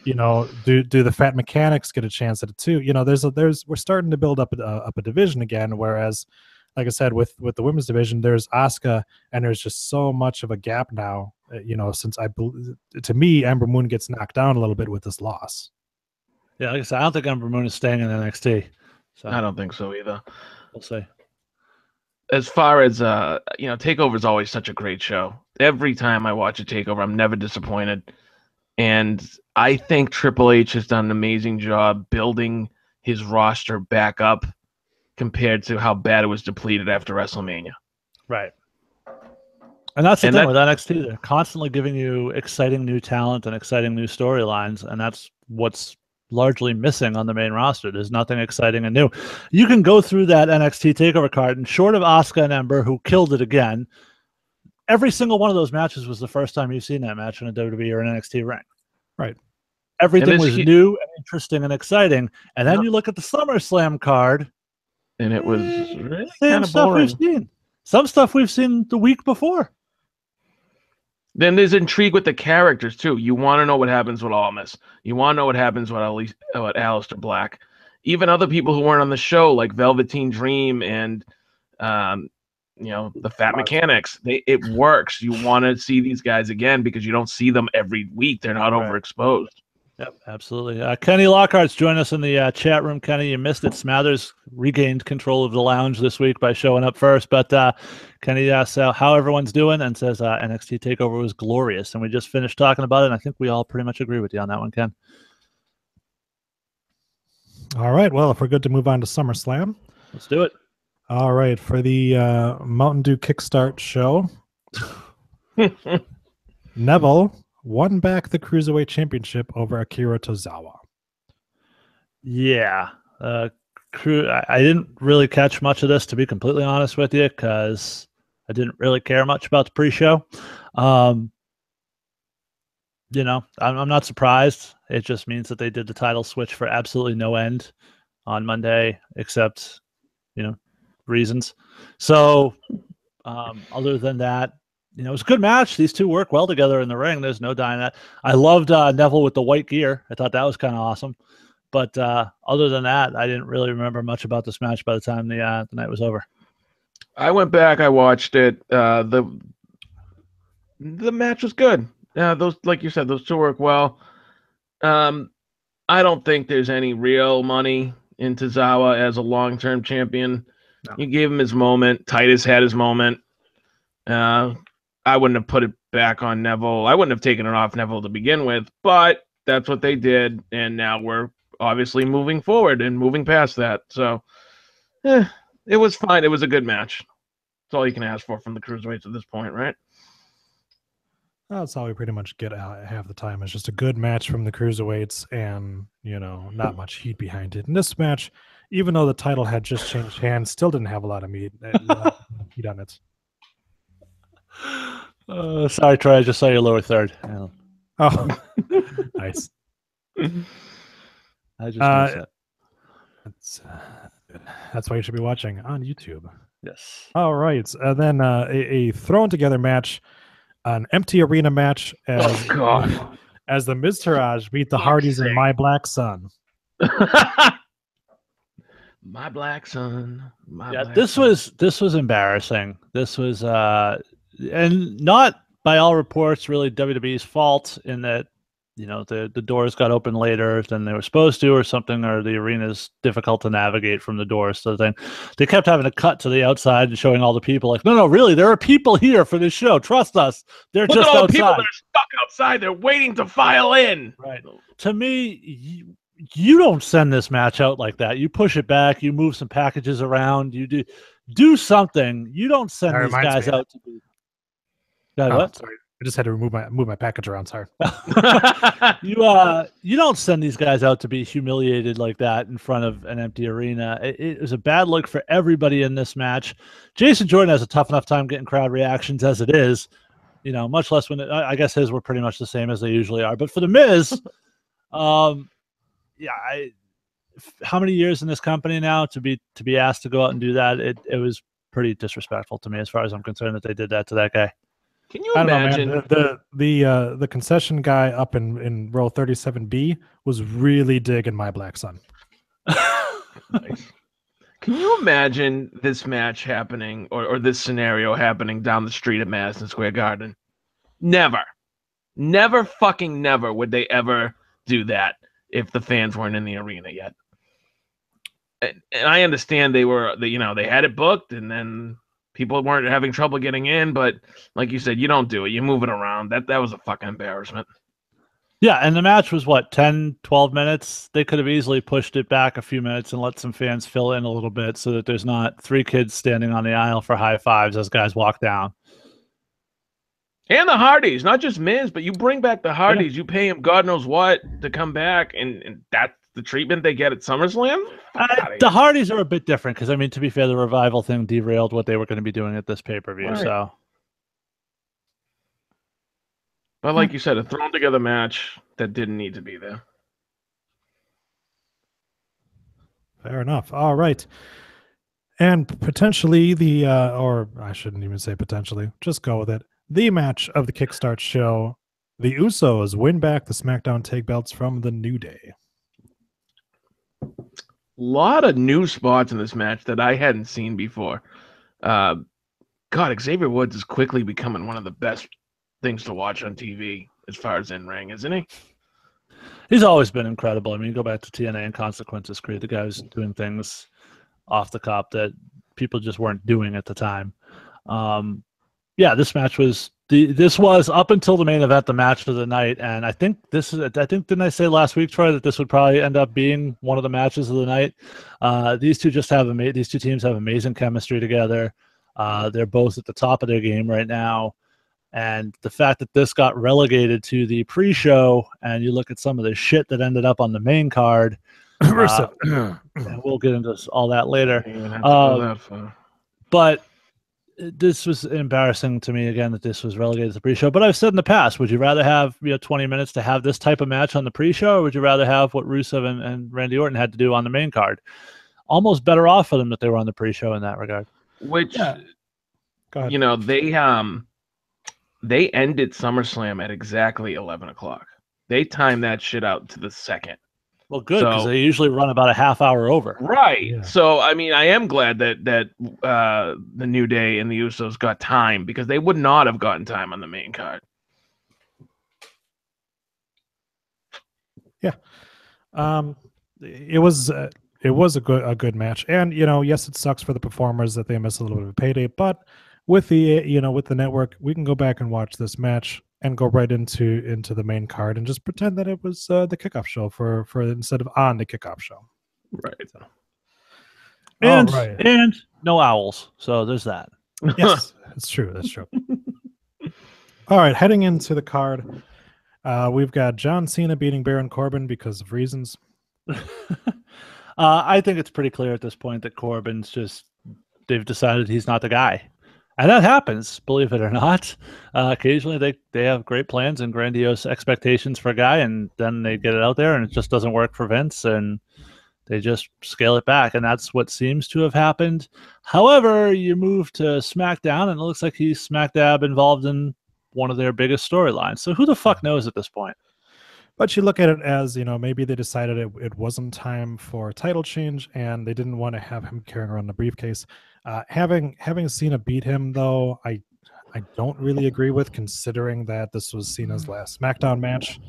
You know, do the Fat Mechanics get a chance at it too? You know, we're starting to build up a division again. Whereas, like I said, with the women's division, there's Asuka, and there's just so much of a gap now. You know, since to me, Ember Moon gets knocked down a little bit with this loss. Yeah, like I said, I don't think Ember Moon is staying in NXT. So I don't think so either. We'll see. As far as TakeOver is always such a great show. Every time I watch a TakeOver, I'm never disappointed. And I think Triple H has done an amazing job building his roster back up compared to how bad it was depleted after WrestleMania. Right. And that's the thing with NXT. They're constantly giving you exciting new talent and exciting new storylines, and that's what's largely missing on the main roster. There's nothing exciting and new. You can go through that NXT TakeOver card, and short of Asuka and Ember, who killed it again, every single one of those matches was the first time you've seen that match in a WWE or an NXT ring. Right. Everything was new and interesting and exciting. And then you look at the SummerSlam card, and it was really same stuff boring. We've seen. Some stuff we've seen the week before. Then there's intrigue with the characters too. You want to know what happens with Almas. You want to know what happens with Aleister Black. Even other people who weren't on the show, like Velveteen Dream and the Fat Mechanics. It works. You want to see these guys again because you don't see them every week. They're not overexposed. Yep, absolutely. Kenny Lockhart's joined us in the chat room. Kenny, you missed it. Smathers regained control of the lounge this week by showing up first. But Kenny asks how everyone's doing and says NXT TakeOver was glorious. And we just finished talking about it, and I think we all pretty much agree with you on that one, Ken. All right. Well, if we're good to move on to SummerSlam. Let's do it. All right. For the Mountain Dew Kickstart show, Neville won back the Cruiserweight Championship over Akira Tozawa. Yeah. I didn't really catch much of this, to be completely honest with you, because I didn't really care much about the pre-show. I'm not surprised. It just means that they did the title switch for absolutely no end on Monday, except, reasons. So other than that, it was a good match. These two work well together in the ring. There's no denying that. I loved Neville with the white gear. I thought that was kind of awesome. But other than that, I didn't really remember much about this match by the time the night was over. I went back. I watched it. The match was good. Those, like you said, those two work well. I don't think there's any real money in Tozawa as a long-term champion. No. You gave him his moment. Titus had his moment. I wouldn't have put it back on Neville. I wouldn't have taken it off Neville to begin with, but that's what they did, and now we're obviously moving forward and moving past that. So, it was fine. It was a good match. That's all you can ask for from the Cruiserweights at this point, right? That's how we pretty much get out half the time. It's just a good match from the cruiserweights, and not much heat behind it. And this match, even though the title had just changed hands, still didn't have a lot of heat on it. Sorry, Troy. I just saw your lower third. Oh, nice. I just missed it. That's why you should be watching on YouTube. Yes. All right. Then a thrown together match, an empty arena match as the Miz Taraj beat the Hardys and My Black Son. My Black Son. This was embarrassing. This was and not by all reports really WWE's fault in that the doors got open later than they were supposed to or something, or the arena's difficult to navigate from the doors. So they kept having to cut to the outside and showing all the people like, no, really, there are people here for this show. Trust us. They're just outside. People that are stuck outside. They're waiting to file in. Right. To me, you don't send this match out like that. You push it back. You move some packages around. You do something. You don't send these guys out to be. What? Sorry. I just had to move my package around. Sorry. You don't send these guys out to be humiliated like that in front of an empty arena. It was a bad look for everybody in this match. Jason Jordan has a tough enough time getting crowd reactions as it is. Much less when I guess his were pretty much the same as they usually are. But for the Miz, how many years in this company now to be asked to go out and do that? It was pretty disrespectful to me as far as I'm concerned that they did that to that guy. Can you imagine the concession guy up in row 37B was really digging My Black Son. Nice. Can you imagine this match happening or this scenario happening down the street at Madison Square Garden? Never fucking never would they ever do that if the fans weren't in the arena yet. And I understand they had it booked and then people weren't having trouble getting in, but like you said, you don't do it. You move it around. That was a fucking embarrassment. Yeah, and the match was, 10, 12 minutes? They could have easily pushed it back a few minutes and let some fans fill in a little bit so that there's not 3 kids standing on the aisle for high fives as guys walk down. And the Hardys, not just Miz, but you bring back the Hardys. Yeah. You pay them God knows what to come back, and that's the treatment they get at SummerSlam? The Hardys are a bit different because, to be fair, the Revival thing derailed what they were going to be doing at this pay-per-view. Right. So, but like you said, a thrown-together match that didn't need to be there. Fair enough. All right. And potentially or I shouldn't even say potentially, just go with it. The match of the Kickstart show, the Usos win back the SmackDown tag belts from the New Day. Lot of new spots in this match that I hadn't seen before. Xavier Woods is quickly becoming one of the best things to watch on TV as far as in-ring, isn't he? He's always been incredible. Go back to TNA and Consequences Creed. The guy was doing things off the cup that people just weren't doing at the time. This match was this was up until the main event, the match of the night, and I think didn't I say last week, Troy, that this would probably end up being one of the matches of the night? These two teams have amazing chemistry together. They're both at the top of their game right now, and the fact that this got relegated to the pre-show, and you look at some of the shit that ended up on the main card, and we'll get into all that later. But this was embarrassing to me again that this was relegated to the pre-show. But I've said in the past, would you rather have 20 minutes to have this type of match on the pre-show, or would you rather have what Rusev and Randy Orton had to do on the main card? Almost better off for them that they were on the pre-show in that regard. Which, they ended SummerSlam at exactly 11 o'clock. They timed that shit out to the second. Well, good, because they usually run about a half hour over. Right. Yeah. So, I am glad that the New Day and the Usos got time, because they would not have gotten time on the main card. Yeah. It was a good match. And, yes, it sucks for the performers that they miss a little bit of a payday, but with the with the network, we can go back and watch this match and go right into the main card and just pretend that it was the kickoff show for instead of on the kickoff show. Right. So. And no owls. So there's that. Yes, it's true. That's true. All right, heading into the card, we've got John Cena beating Baron Corbin because of reasons. I think it's pretty clear at this point that Corbin's they've decided he's not the guy. And that happens, believe it or not. Occasionally they have great plans and grandiose expectations for a guy, and then they get it out there and it just doesn't work for Vince, and they just scale it back. And that's what seems to have happened. However, you move to SmackDown and it looks like he's smack dab involved in one of their biggest storylines. So who the fuck knows at this point? But you look at it as, maybe they decided it wasn't time for a title change and they didn't want to have him carrying around the briefcase. Having Cena beat him, though, I don't really agree with, considering that this was Cena's last SmackDown match.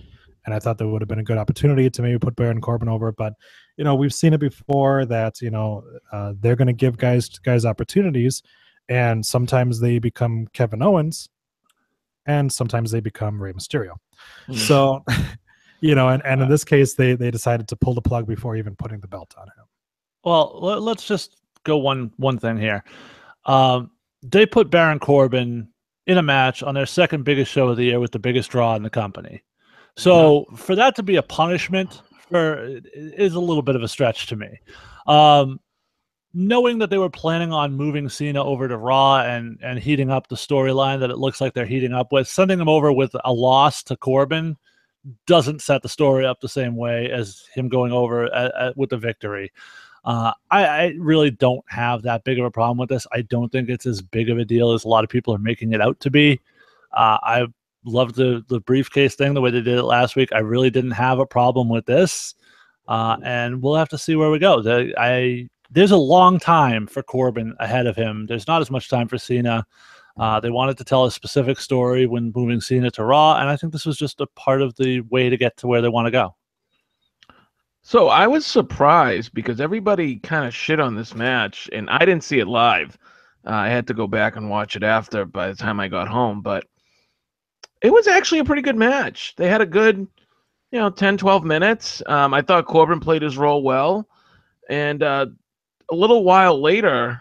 And I thought that would have been a good opportunity to maybe put Baron Corbin over. But, we've seen it before that, they're going to give guys opportunities. And sometimes they become Kevin Owens and sometimes they become Rey Mysterio. So... and in this case, they decided to pull the plug before even putting the belt on him. Well, let's just go one thing here. They put Baron Corbin in a match on their second biggest show of the year with the biggest draw in the company. So for that to be a punishment is a little bit of a stretch to me. Knowing that they were planning on moving Cena over to Raw and heating up the storyline that it looks like they're heating up with, sending him over with a loss to Corbin doesn't set the story up the same way as him going over with the victory. I really don't have that big of a problem with this. I don't think it's as big of a deal as a lot of people are making it out to be. I love the briefcase thing, the way they did it last week. I really didn't have a problem with this. And we'll have to see where we go. There's a long time for Corbin ahead of him. There's not as much time for Cena. They wanted to tell a specific story when moving Cena to Raw, and I think this was just a part of the way to get to where they want to go. So I was surprised because everybody kind of shit on this match, and I didn't see it live. I had to go back and watch it after by the time I got home, but it was actually a pretty good match. They had a good, 10, 12 minutes. I thought Corbin played his role well, and a little while later,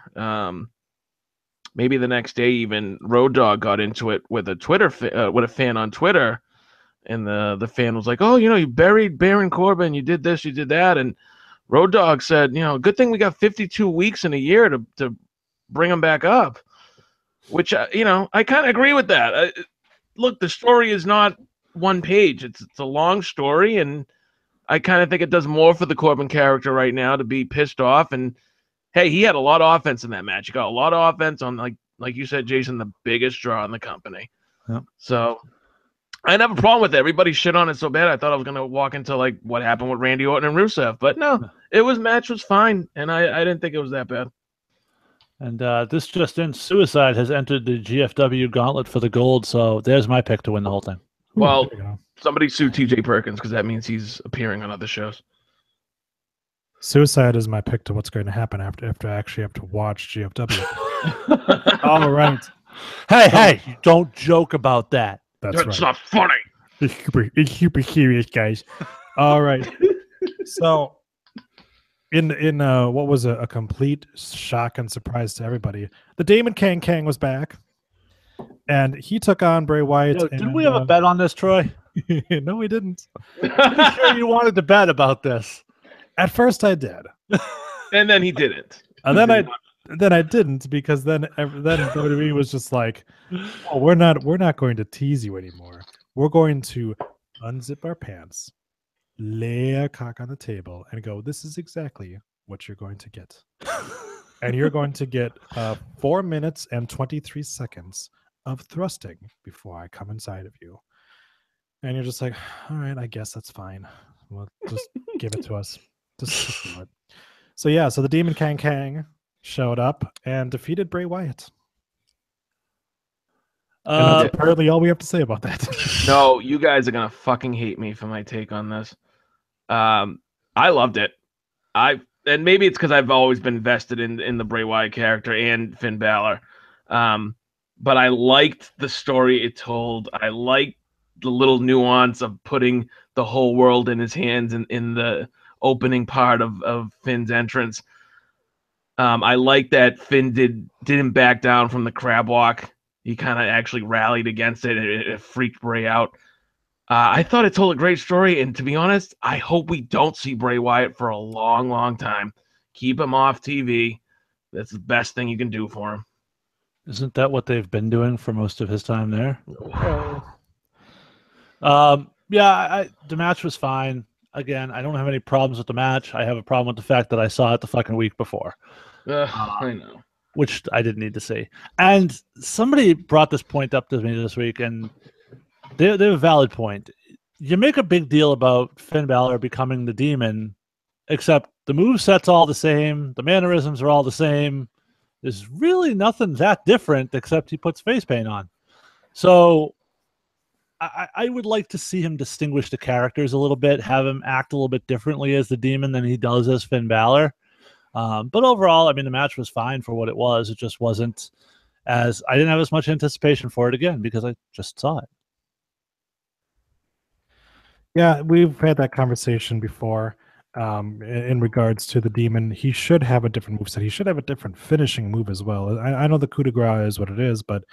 maybe the next day, even Road Dogg got into it with a fan on Twitter, and the fan was like, "Oh, you buried Baron Corbin. You did this, you did that." And Road Dogg said, "Good thing we got 52 weeks in a year to bring him back up," which I kind of agree with that. Look, the story is not one page; it's a long story, and I kind of think it does more for the Corbin character right now to be pissed off. And hey, he had a lot of offense in that match. He got a lot of offense on, like you said, Jason, the biggest draw in the company. Yep. So I didn't have a problem with it. Everybody shit on it so bad. I thought I was going to walk into what happened with Randy Orton and Rusev. But no, match was fine, and I didn't think it was that bad. And this just in, Suicide has entered the GFW gauntlet for the gold, so there's my pick to win the whole thing. Well, somebody sue TJ Perkins because that means he's appearing on other shows. Suicide is my pick to what's going to happen after I actually have to watch GFW. All right. Hey, don't joke about that. That's right. not funny. It's super serious, guys. All right. So, in what was a complete shock and surprise to everybody, the Damon Kang was back, and he took on Bray Wyatt. Didn't we have a bet on this, Troy? No, we didn't. I'm sure you wanted to bet about this. At first, I did, and then he didn't. And then I didn't, because then WWE was just like, "Oh, we're not going to tease you anymore. We're going to unzip our pants, lay a cock on the table, and go, this is exactly what you're going to get. And you're going to get 4 minutes and 23 seconds of thrusting before I come inside of you." And you're just like, all right, I guess that's fine. Well, just give it to us. Just do it. So yeah, so the Demon Kang showed up and defeated Bray Wyatt. And that's apparently all we have to say about that. No, you guys are gonna fucking hate me for my take on this. I loved it. And maybe it's because I've always been vested in the Bray Wyatt character and Finn Balor. But I liked the story it told. I liked the little nuance of putting the whole world in his hands in the opening part of Finn's entrance. I like that Finn didn't back down from the crab walk. he kind of actually rallied against it, and it freaked Bray out. I thought it told a great story, and to be honest, I hope we don't see Bray Wyatt for a long, long time. Keep him off TV. That's the best thing you can do for him. Isn't that what they've been doing for most of his time there? Yeah, the match was fine. Again, I don't have any problems with the match. I have a problem with the fact that I saw it the fucking week before. I know. Which I didn't need to see. And somebody brought this point up to me this week, and they have a valid point. You make a big deal about Finn Balor becoming the Demon, except the moveset's all the same, the mannerisms are all the same. There's really nothing that different except he puts face paint on. So I would like to see him distinguish the characters a little bit, have him act a little bit differently as the Demon than he does as Finn Balor. But overall, I mean, the match was fine for what it was. It just wasn't I didn't have as much anticipation for it again because I just saw it. Yeah, we've had that conversation before. In regards to the Demon, he should have a different moveset. He should have a different finishing move as well. I know the coup de grace is what it is, but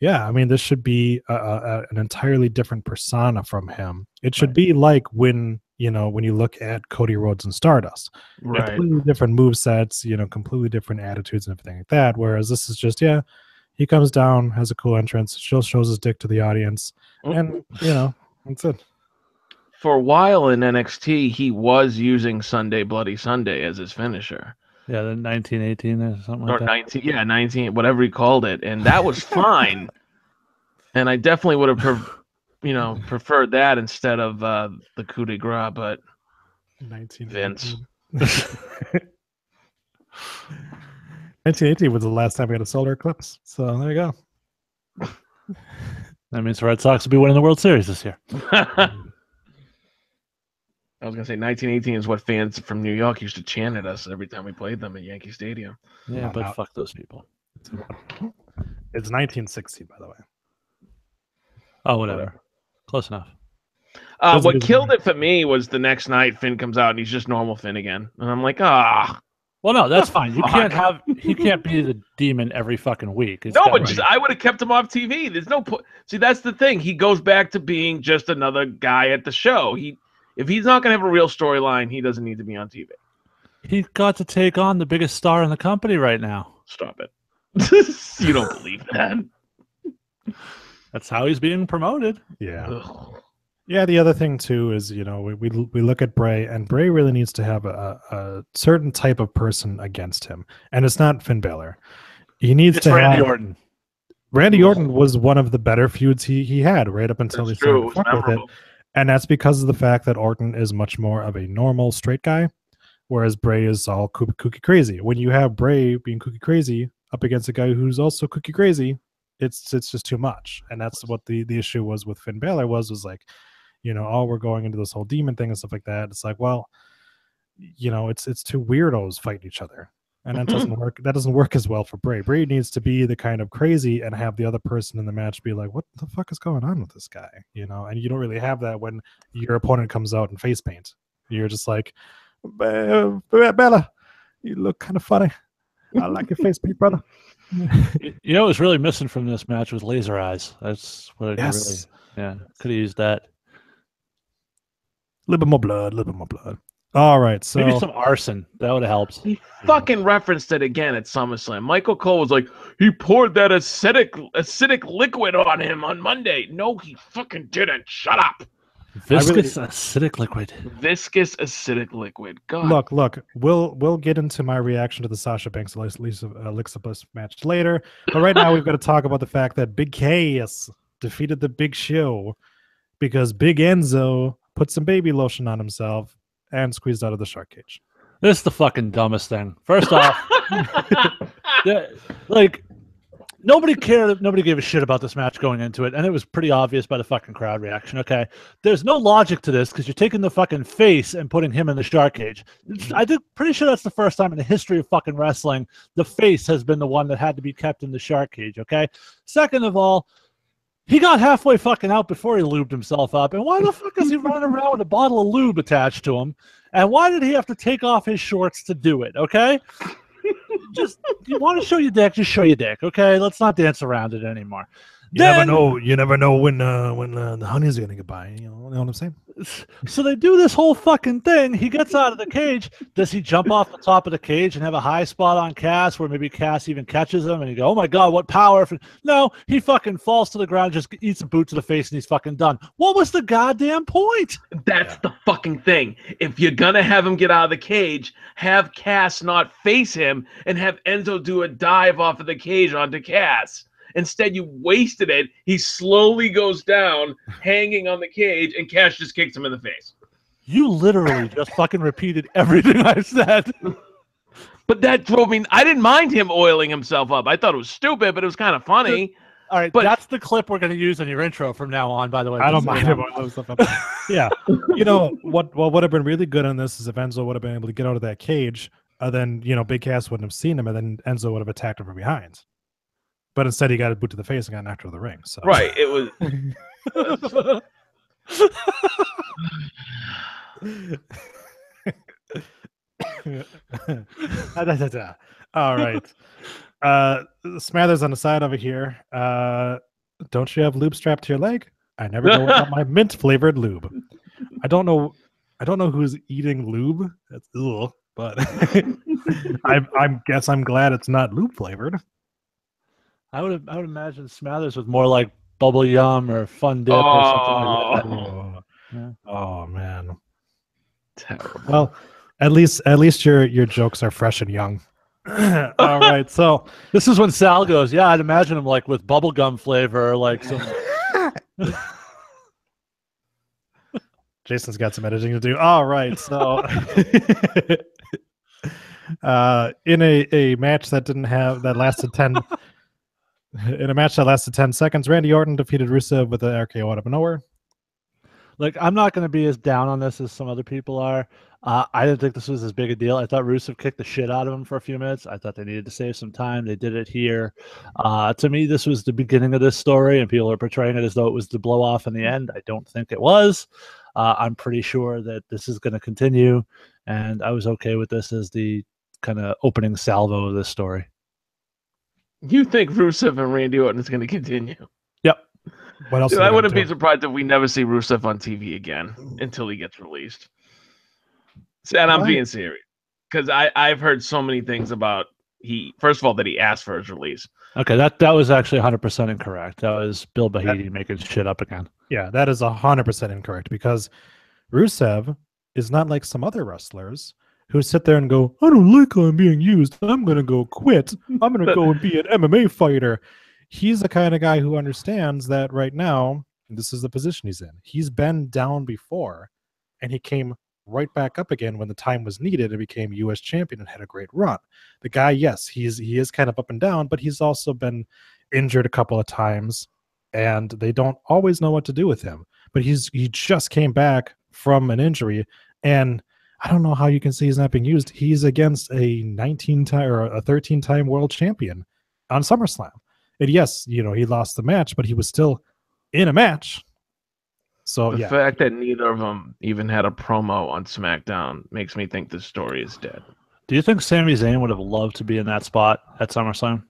yeah, I mean, this should be an entirely different persona from him. It should be like when you look at Cody Rhodes and Stardust, Right. completely different movesets, completely different attitudes and everything like that. Whereas this is just, he comes down, has a cool entrance, shows his dick to the audience, and that's it. For a while in NXT, he was using Sunday Bloody Sunday as his finisher. Yeah, the 1918 or something like Or that. 19, whatever he called it. And that was fine. And I definitely would have preferred that instead of the coup de grace, but 1918. Vince. 1918 was the last time we had a solar eclipse. So there you go. That means the Red Sox will be winning the World Series this year. I was going to say 1918 is what fans from New York used to chant at us every time we played them at Yankee Stadium. Yeah, but fuck those people. It's 1960, by the way. Oh, whatever. Close enough. What killed it for me was the next night Finn comes out and he's just normal Finn again. And I'm like, Well, no, that's fine. He can't be the Demon every fucking week. No, but I would have kept him off TV. There's no point. See, that's the thing. He goes back to being just another guy at the show. If he's not going to have a real storyline, he doesn't need to be on TV. He got to take on the biggest star in the company right now. Stop it. You don't believe that. That's how he's being promoted. Yeah. Ugh. Yeah, the other thing too is, we look at Bray, and Bray really needs to have a certain type of person against him. And it's not Finn Balor. He needs to Randy have Orton. Randy Orton was one of the better feuds he had right up until That's he started true. to fuck with it. And that's because of the fact that Orton is much more of a normal straight guy, whereas Bray is all kooky crazy. When you have Bray being kooky crazy up against a guy who's also kooky crazy, it's just too much. And that's what the issue was with Finn Balor was like, we're going into this whole demon thing and stuff like that. It's like, well, it's two weirdos fighting each other. And that doesn't work. That doesn't work as well for Bray. Bray needs to be the kind of crazy and have the other person in the match be like, what the fuck is going on with this guy? And you don't really have that when your opponent comes out in face paint. You're just like, Bella, you look kind of funny. I like your face paint, brother. What was really missing from this match was laser eyes. That's what it really, could have used that. A little bit more blood. All right, so maybe some arson. That would have helped. He fucking referenced it again at SummerSlam. Michael Cole was like, he poured that acidic liquid on him on Monday. No, he fucking didn't. Shut up. Viscous acidic liquid. Viscous acidic liquid. God. Look. We'll get into my reaction to the Sasha Banks Alexa Bliss match later, but right now we've got to talk about the fact that Big Cass defeated the Big Show because Big Enzo put some baby lotion on himself and squeezed out of the shark cage. This is the fucking dumbest thing. First off, nobody cared. Nobody gave a shit about this match going into it, and it was pretty obvious by the fucking crowd reaction. Okay, there's no logic to this because you're taking the fucking face and putting him in the shark cage. Pretty sure that's the first time in the history of fucking wrestling the face has been the one that had to be kept in the shark cage. Okay. Second of all, he got halfway fucking out before he lubed himself up. And why the fuck is he running around with a bottle of lube attached to him? And why did he have to take off his shorts to do it? Okay? just you want to show your dick, just show your dick, okay? Let's not dance around it anymore. You never know. You never know when the honey's gonna get by. You know what I'm saying? So they do this whole fucking thing. He gets out of the cage. Does he jump off the top of the cage and have a high spot on Cass where maybe Cass even catches him and you go, oh my God, what power? No, he fucking falls to the ground, just eats a boot to the face and he's fucking done. What was the goddamn point? That's the fucking thing. If you're gonna have him get out of the cage, have Cass not face him and have Enzo do a dive off of the cage onto Cass. Instead, you wasted it. He slowly goes down, hanging on the cage, and Cass just kicks him in the face. You literally just fucking repeated everything I said. But that drove me. I didn't mind him oiling himself up. I thought it was stupid, but it was kind of funny. All right, but that's the clip we're going to use in your intro from now on, by the way. I don't mind him oiling himself up. Yeah. You know, what would have been really good on this is if Enzo would have been able to get out of that cage, then, you know, Big Cass wouldn't have seen him, and then Enzo would have attacked him from behind. But instead, he got a boot to the face and got knocked out of the ring. So. Right. It was. All right. Smathers on the side over here. Don't you have lube strapped to your leg? I never go without my mint flavored lube. I don't know who's eating lube. That's but I guess I'm glad it's not lube flavored. I would imagine Smathers with more like bubble yum or fun dip or something like that. Yeah. Oh man. Terrible. Well, at least your jokes are fresh and young. All right, so this is when Sal goes, yeah, I'd imagine him like with bubblegum flavor or like some Jason's got some editing to do. All right, so in a match that lasted 10 in a match that lasted 10 seconds, Randy Orton defeated Rusev with an RKO out of nowhere. Like, I'm not going to be as down on this as some other people are. I didn't think this was as big a deal. I thought Rusev kicked the shit out of him for a few minutes. I thought they needed to save some time. They did it here. To me, this was the beginning of this story, and people are portraying it as though it was the blow off in the end. I don't think it was. I'm pretty sure that this is going to continue, and I was okay with this as the kind of opening salvo of this story. You think Rusev and Randy Orton is going to continue? Yep. What else? Dude, I wouldn't be surprised if we never see Rusev on TV again until he gets released. And I'm being serious because I've heard so many things about first of all that he asked for his release. Okay, that was actually 100% incorrect. That was Bill Bahidi making shit up again. Yeah, that is 100% incorrect because Rusev is not like some other wrestlers who sit there and go, I don't like how I'm being used. I'm going to go quit. I'm going to go and be an MMA fighter. He's the kind of guy who understands that right now, this is the position he's in. He's been down before, and he came right back up again when the time was needed and became U.S. champion and had a great run. The guy, yes, he is kind of up and down, but he's also been injured a couple of times, and they don't always know what to do with him. But he just came back from an injury, and I don't know how you can say he's not being used. He's against a 19-time or a 13-time world champion on SummerSlam. And yes, you know, he lost the match, but he was still in a match. So the fact that neither of them even had a promo on SmackDown makes me think this story is dead. Do you think Sami Zayn would have loved to be in that spot at SummerSlam?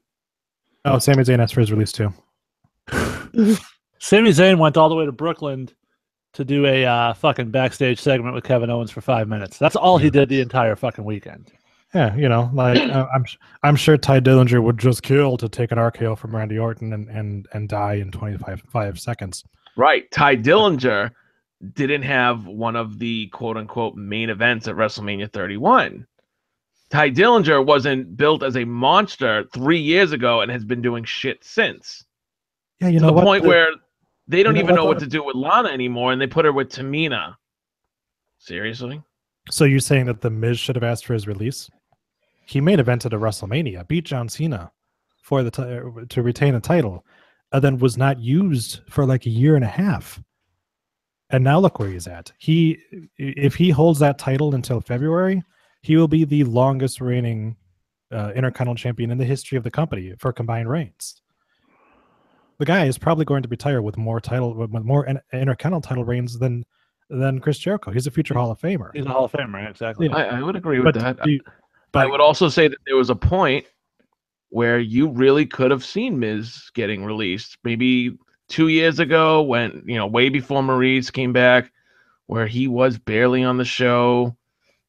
Oh, Sami Zayn asked for his release too. Sami Zayn went all the way to Brooklyn to do a fucking backstage segment with Kevin Owens for 5 minutes. That's all he did the entire fucking weekend. Yeah, you know, like I'm sure Ty Dillinger would just kill to take an RKO from Randy Orton and die in 25 seconds. Right. Ty Dillinger didn't have one of the quote-unquote main events at WrestleMania 31. Ty Dillinger wasn't built as a monster 3 years ago and has been doing shit since. Yeah, you to know the what? point where they don't even know what though? to do with Lana anymore, and they put her with Tamina. Seriously? So you're saying that The Miz should have asked for his release? He main evented a WrestleMania, beat John Cena for to retain a title, and then was not used for like a year and a half. And now look where he's at. If he holds that title until February, he will be the longest reigning Intercontinental Champion in the history of the company for combined reigns. The guy is probably going to retire with more Intercontinental title reigns than Chris Jericho. He's a future Hall of Famer. He's a Hall of Famer, exactly. I would agree with that. I would also say that there was a point where you really could have seen Miz getting released. Maybe 2 years ago when, way before Maurice came back, where he was barely on the show.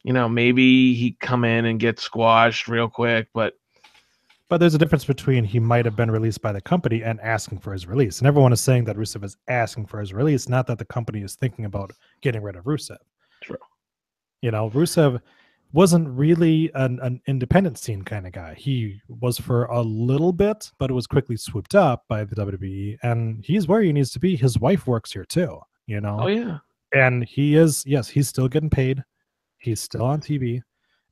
Maybe he'd come in and get squashed real quick, but there's a difference between he might have been released by the company and asking for his release. And everyone is saying that Rusev is asking for his release, not that the company is thinking about getting rid of Rusev. True. Rusev wasn't really an independent scene kind of guy. He was for a little bit, but it was quickly swooped up by the WWE, and he's where he needs to be. His wife works here too, Oh, yeah. And he's still getting paid. He's still on TV.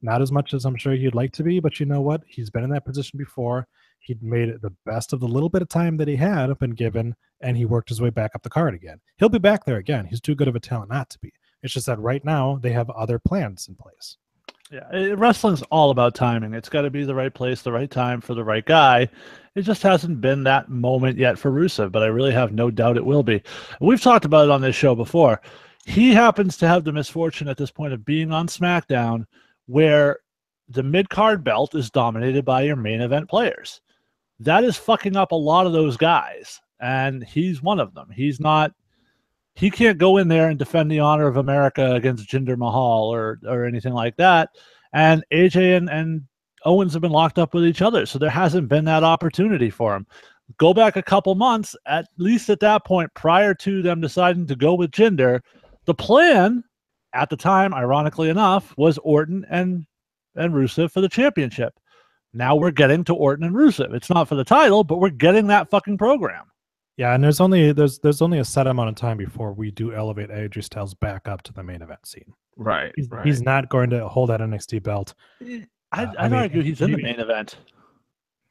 Not as much as I'm sure he'd like to be, but you know what? He's been in that position before. He'd made it the best of the little bit of time that he had been given, and he worked his way back up the card again. He'll be back there again. He's too good of a talent not to be. It's just that right now they have other plans in place. Yeah, wrestling's all about timing. It's got to be the right place, the right time for the right guy. It just hasn't been that moment yet for Rusev, but I really have no doubt it will be. We've talked about it on this show before. He happens to have the misfortune at this point of being on SmackDown where the mid-card belt is dominated by your main event players. That is fucking up a lot of those guys, and he's one of them. He can't go in there and defend the honor of America against Jinder Mahal or anything like that. And AJ and Owens have been locked up with each other, so there hasn't been that opportunity for him. Go back a couple months, at least at that point, prior to them deciding to go with Jinder, the plan at the time, ironically enough, was Orton and Rusev for the championship. Now we're getting to Orton and Rusev. It's not for the title, but we're getting that fucking program. Yeah, and there's only a set amount of time before we do elevate AJ Styles back up to the main event scene. Right. He's not going to hold that NXT belt. I'd argue he's in the main event.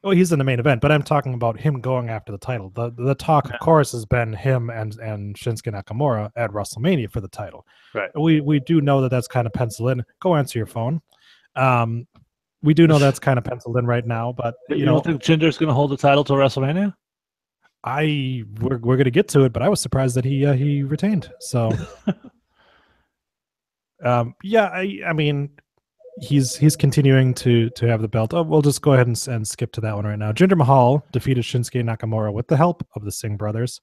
Well, he's in the main event, but I'm talking about him going after the title. The talk, of course, has been him and Shinsuke Nakamura at WrestleMania for the title. Right. We do know that that's kind of penciled in. Go answer your phone. We do know that's kind of penciled in right now, but you don't think Jinder's going to hold the title till WrestleMania? We're going to get to it, but I was surprised that he retained. So, yeah, I mean, he's continuing to have the belt. Oh, we'll just go ahead and skip to that one right now. Jinder Mahal defeated Shinsuke Nakamura with the help of the Singh brothers,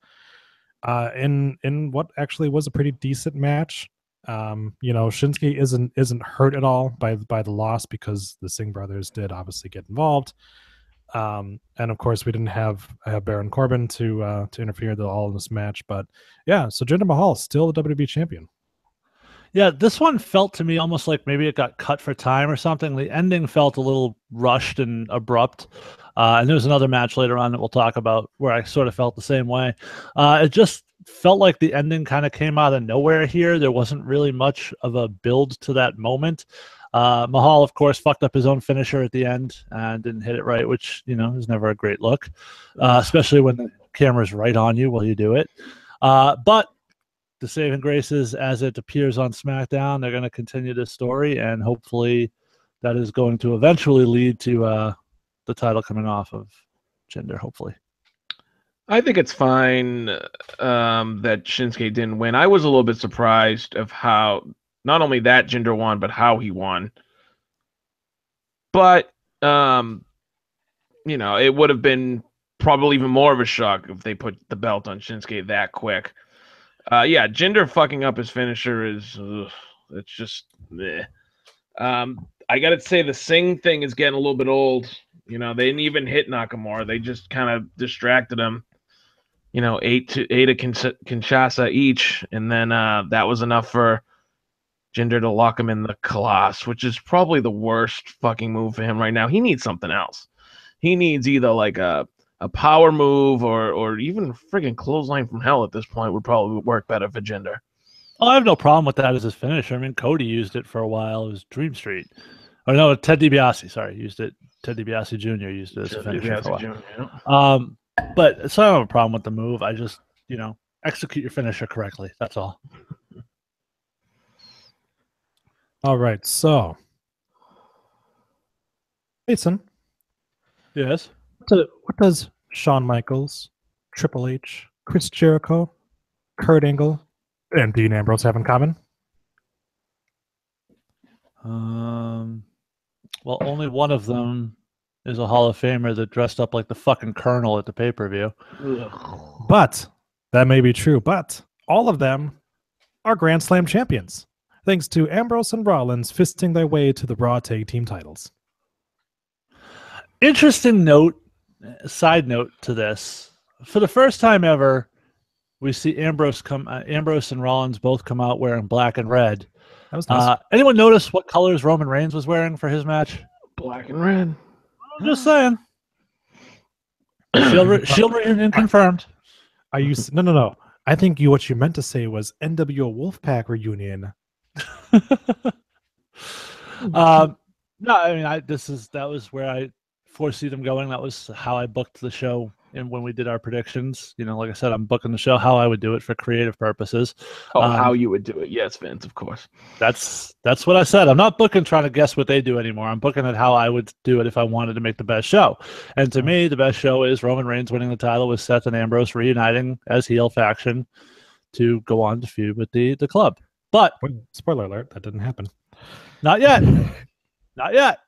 in what actually was a pretty decent match. Shinsuke isn't hurt at all by the loss because the Singh brothers did obviously get involved. And of course we didn't have Baron Corbin to interfere at all in this match, but yeah, so Jinder Mahal is still the WWE champion. Yeah, this one felt to me almost like maybe it got cut for time or something. The ending felt a little rushed and abrupt. And there's another match later on that we'll talk about where I sort of felt the same way. It just felt like the ending kind of came out of nowhere here. There wasn't really much of a build to that moment. Mahal, of course, fucked up his own finisher at the end and didn't hit it right, which, is never a great look, especially when the camera's right on you while you do it. But the saving grace is, as it appears on SmackDown, they're going to continue this story, and hopefully that is going to eventually lead to the title coming off of Jinder, hopefully. I think it's fine that Shinsuke didn't win. I was a little bit surprised of how not only that Jinder won, but how he won. But, it would have been probably even more of a shock if they put the belt on Shinsuke that quick. Yeah, Jinder fucking up his finisher is, it's just, meh. I got to say the Singh thing is getting a little bit old. They didn't even hit Nakamura. They just kind of distracted him. 8 of Kinshasa each, and then that was enough for Jinder to lock him in the Colossus, which is probably the worst fucking move for him right now. He needs something else. He needs either like a power move or even a friggin' clothesline from hell at this point would probably work better for Jinder. Oh, I have no problem with that as his finisher. I mean, Cody used it for a while. It was Dream Street. Oh, no, Ted DiBiase, sorry, used it. Ted DiBiase Jr. used it as a finisher for a while. Jr., yeah. But so I don't have a problem with the move. I just, execute your finisher correctly. That's all. All right, so Jason. Yes. What does Shawn Michaels, Triple H, Chris Jericho, Kurt Angle, and Dean Ambrose have in common? Well, only one of them is a Hall of Famer that dressed up like the fucking Colonel at the pay-per-view. But that may be true. But all of them are Grand Slam champions, thanks to Ambrose and Rollins fisting their way to the Raw Tag Team titles. Interesting side note to this. For the first time ever, we see Ambrose and Rollins both come out wearing black and red. That was nice. Anyone notice what colors Roman Reigns was wearing for his match? Black and red. I'm just saying. Shield reunion confirmed. Are you? No. I think what you meant to say was NWO Wolfpack reunion. No, I mean, that was where I foresee them going. That was how I booked the show, and when we did our predictions, like I said, I'm booking the show how I would do it for creative purposes. How you would do it? Yes, Vince, of course. That's what I said. I'm not booking trying to guess what they do anymore. I'm booking it how I would do it if I wanted to make the best show. And to me, the best show is Roman Reigns winning the title with Seth and Ambrose reuniting as heel faction to go on to feud with the club. But spoiler alert, that didn't happen. Not yet. Not yet.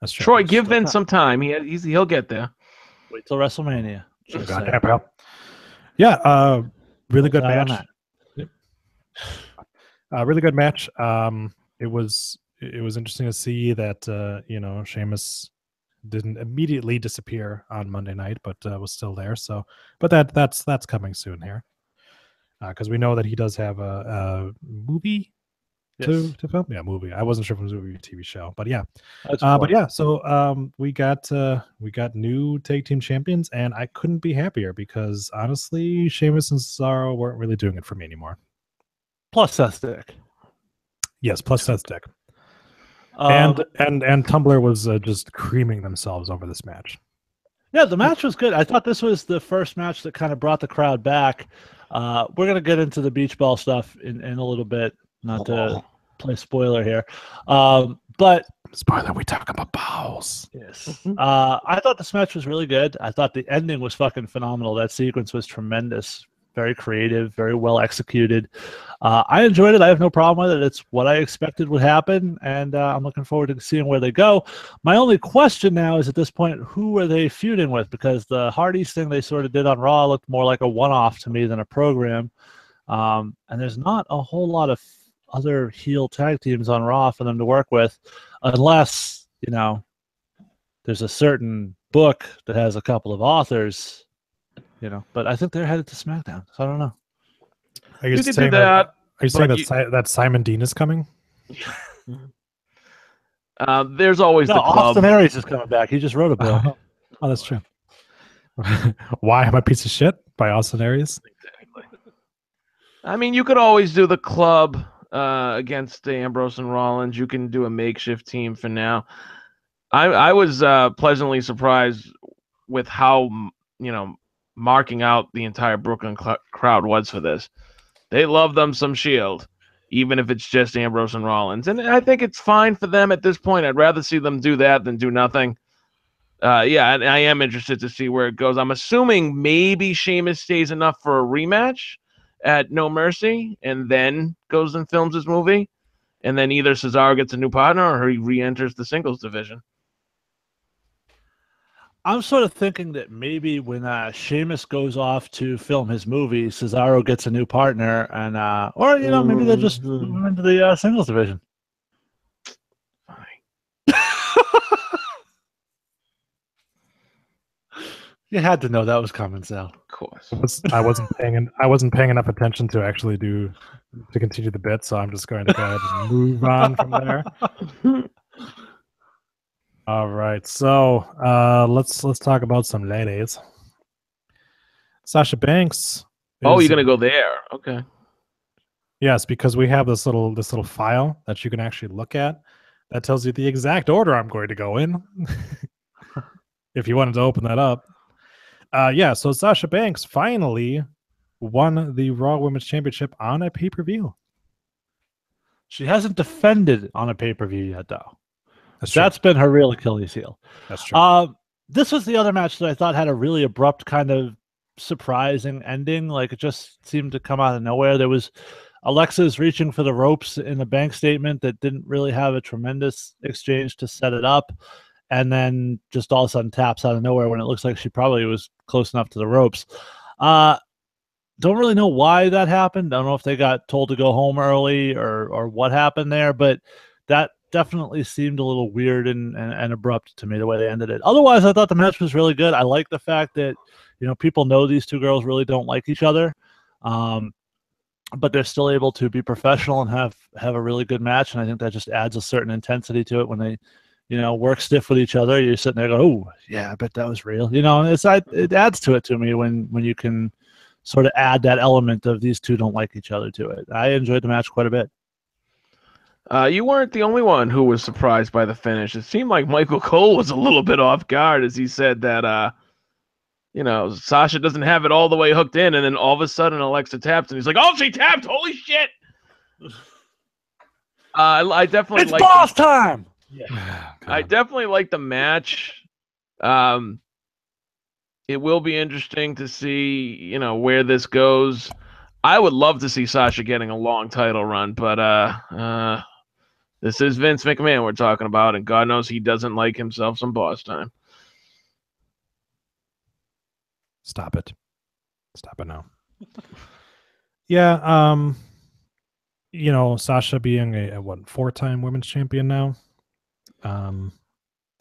That's true. Troy, give Vince some time. He'll get there. Wait till WrestleMania. Goddamn, bro. Yeah, really good match. Yep. Really good match. It was interesting to see that Sheamus didn't immediately disappear on Monday night, but was still there. So, but that's coming soon here, because we know that he does have a movie. Yes. To film, movie. I wasn't sure if it was a movie or TV show, but yeah. But yeah, so we got new tag team champions, and I couldn't be happier because honestly, Sheamus and Cesaro weren't really doing it for me anymore. Plus Seth's dick. Yes, plus Seth's dick. And Tumblr was just creaming themselves over this match. Yeah, the match was good. I thought this was the first match that kind of brought the crowd back. We're gonna get into the beach ball stuff in a little bit. Not to play spoiler here, but spoiler, we talk about balls. Yes. I thought this match was really good. I thought the ending was fucking phenomenal. That sequence was tremendous, very creative, very well executed. I enjoyed it. I have no problem with it. It's what I expected would happen, and I'm looking forward to seeing where they go. My only question now is, at this point, who are they feuding with? Because the Hardys thing they sort of did on Raw looked more like a one-off to me than a program, and there's not a whole lot of other heel tag teams on Raw for them to work with, unless there's a certain book that has a couple of authors, but I think they're headed to SmackDown, so I don't know. Are you saying that? Are you saying that Simon Dean is coming? There's always the club. Austin Aries is coming back. He just wrote a book. Oh, that's true. Why am I a piece of shit by Austin Aries? Exactly. I mean, you could always do the club against Ambrose and Rollins. You can do a makeshift team for now. I was pleasantly surprised with how marking out the entire Brooklyn crowd was for this. They love them some Shield, even if it's just Ambrose and Rollins, and I think it's fine for them at this point. I'd rather see them do that than do nothing. Yeah, and I am interested to see where it goes. I'm assuming maybe Sheamus stays enough for a rematch at No Mercy, and then goes and films his movie, and then either Cesaro gets a new partner or he re-enters the singles division. I'm sort of thinking that maybe when Sheamus goes off to film his movie, Cesaro gets a new partner, and or maybe they'll just move into the singles division. Fine. You had to know that was coming, Sal. Of course. I wasn't paying enough attention to actually to continue the bit, so I'm just going to go ahead and move on from there. All right, so let's talk about some ladies. Sasha Banks. Oh, you're gonna go there? Okay. Yes, because we have this little file that you can actually look at that tells you the exact order I'm going to go in. If you wanted to open that up. So Sasha Banks finally won the Raw Women's Championship on a pay-per-view. She hasn't defended on a pay-per-view yet, though. That's been her real Achilles heel. That's true. This was the other match that I thought had a really abrupt kind of surprising ending. Like, it just seemed to come out of nowhere. There was Alexa's reaching for the ropes in the bank statement that didn't really have a tremendous exchange to set it up, and then just all of a sudden taps out of nowhere when it looks like she probably was close enough to the ropes. Don't really know why that happened. I don't know if they got told to go home early or what happened there, but that definitely seemed a little weird and abrupt to me the way they ended it. Otherwise, I thought the match was really good. I like the fact that, you know, people know these two girls really don't like each other, but they're still able to be professional and have a really good match. And I think that just adds a certain intensity to it when they, you know, work stiff with each other. You're sitting there going, "Oh, yeah, I bet that was real." You know, it adds to it to me when you can sort of add that element of these two don't like each other to it. I enjoyed the match quite a bit. You weren't the only one who was surprised by the finish. It seemed like Michael Cole was a little bit off guard as he said that, you know, Sasha doesn't have it all the way hooked in, and then all of a sudden Alexa taps, and he's like, "Oh, she tapped! Holy shit!" I definitely it's boss time. Yeah, I definitely like the match. It will be interesting to see, you know, where this goes. I would love to see Sasha getting a long title run, but this is Vince McMahon we're talking about, and God knows he doesn't like himself some boss time. Stop it now. Yeah, you know, Sasha being a 4-time women's champion now.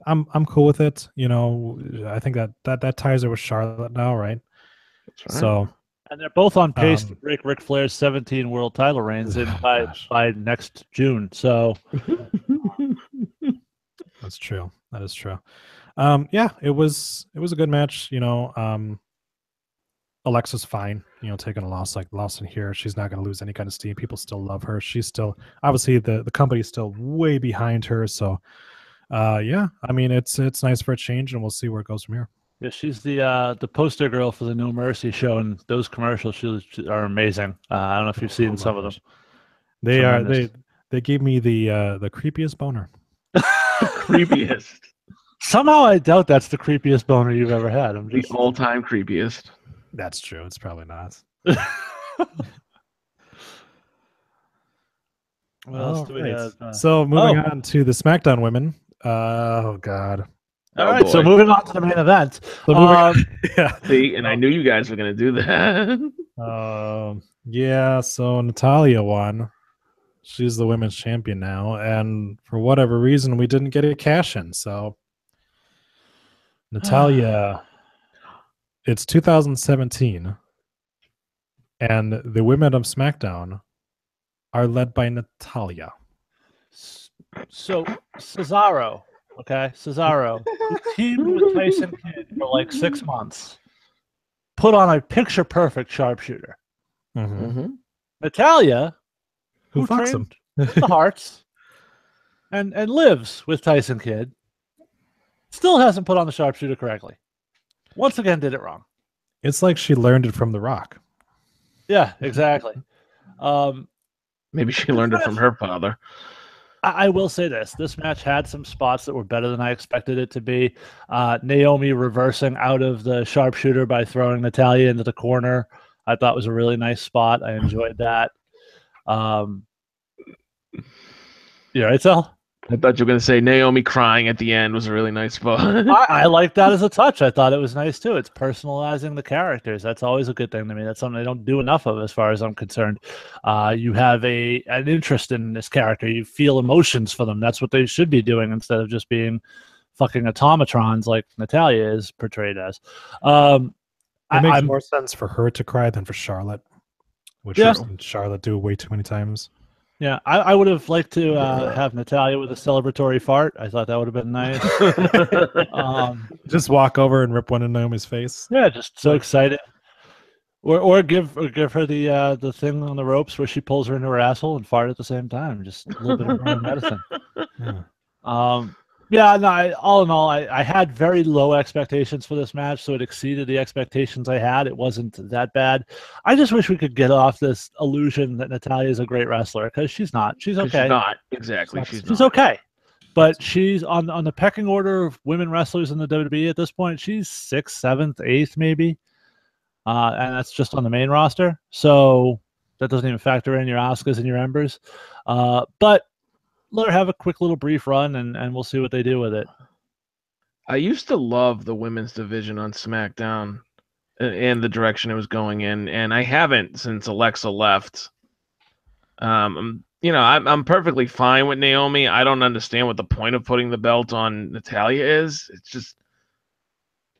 I'm cool with it. You know, I think that ties her with Charlotte now, right? That's right. So, and they're both on pace to break Ric Flair's 17 world title reigns by next June. So that's true. That is true. Yeah, it was a good match. You know, Alexa's fine. You know, taking a loss like Lawson here, she's not going to lose any kind of steam. People still love her. She's still obviously the company's still way behind her. So. Yeah, I mean it's nice for a change, and we'll see where it goes from here. Yeah, she's the poster girl for the No Mercy show, and those commercials are amazing. I don't know if you've seen some of them. They Tremendous. They gave me the creepiest boner. Creepiest. Somehow I doubt that's the creepiest boner you've ever had. The all-time creepiest. That's true. It's probably not. What else do we have? So moving on to the SmackDown women. Oh God! All right, so moving on to the main event. Yeah. See, and I knew you guys were going to do that. Yeah. So Natalya won. She's the women's champion now, and for whatever reason, we didn't get a cash in. So Natalya, it's 2017, and the women of SmackDown are led by Natalya. So Cesaro, who teamed with Tyson Kidd for like 6 months, put on a picture-perfect sharpshooter. Mm-hmm. Natalya, who fucks trained him with the Hearts and lives with Tyson Kidd, still hasn't put on the sharpshooter correctly. Once again, did it wrong. It's like she learned it from The Rock. Yeah, exactly. Maybe she learned it from her father. I will say this match had some spots that were better than I expected it to be. Naomi reversing out of the sharpshooter by throwing Natalya into the corner, I thought was a really nice spot. I enjoyed that. You all right, Sal? I thought you were going to say Naomi crying at the end was a really nice spot. I like that as a touch. I thought it was nice too. It's personalizing the characters. That's always a good thing to me. That's something they don't do enough of as far as I'm concerned. You have an interest in this character. You feel emotions for them. That's what they should be doing instead of just being fucking automatrons like Natalya is portrayed as. It makes more sense for her to cry than for Charlotte, which Charlotte do way too many times. Yeah, I would have liked to have Natalya with a celebratory fart. I thought that would have been nice. Just walk over and rip one in Naomi's face. Yeah, just so excited. Or give her the thing on the ropes where she pulls her into her asshole and fart at the same time. Just a little bit of her own medicine. Yeah. Yeah, no. All in all, I had very low expectations for this match, so it exceeded the expectations I had. It wasn't that bad. I just wish we could get off this illusion that Natalya is a great wrestler, because she's not. She's okay. She's not. Exactly. She's okay. But she's on the pecking order of women wrestlers in the WWE at this point. She's 6th, 7th, 8th, maybe. And that's just on the main roster. So That doesn't even factor in your Asukas and your Embers. But let her have a quick little brief run, and we'll see what they do with it. I used to love the women's division on SmackDown and the direction it was going in, and I haven't since Alexa left. I'm perfectly fine with Naomi. I don't understand what the point of putting the belt on Natalya is. It's just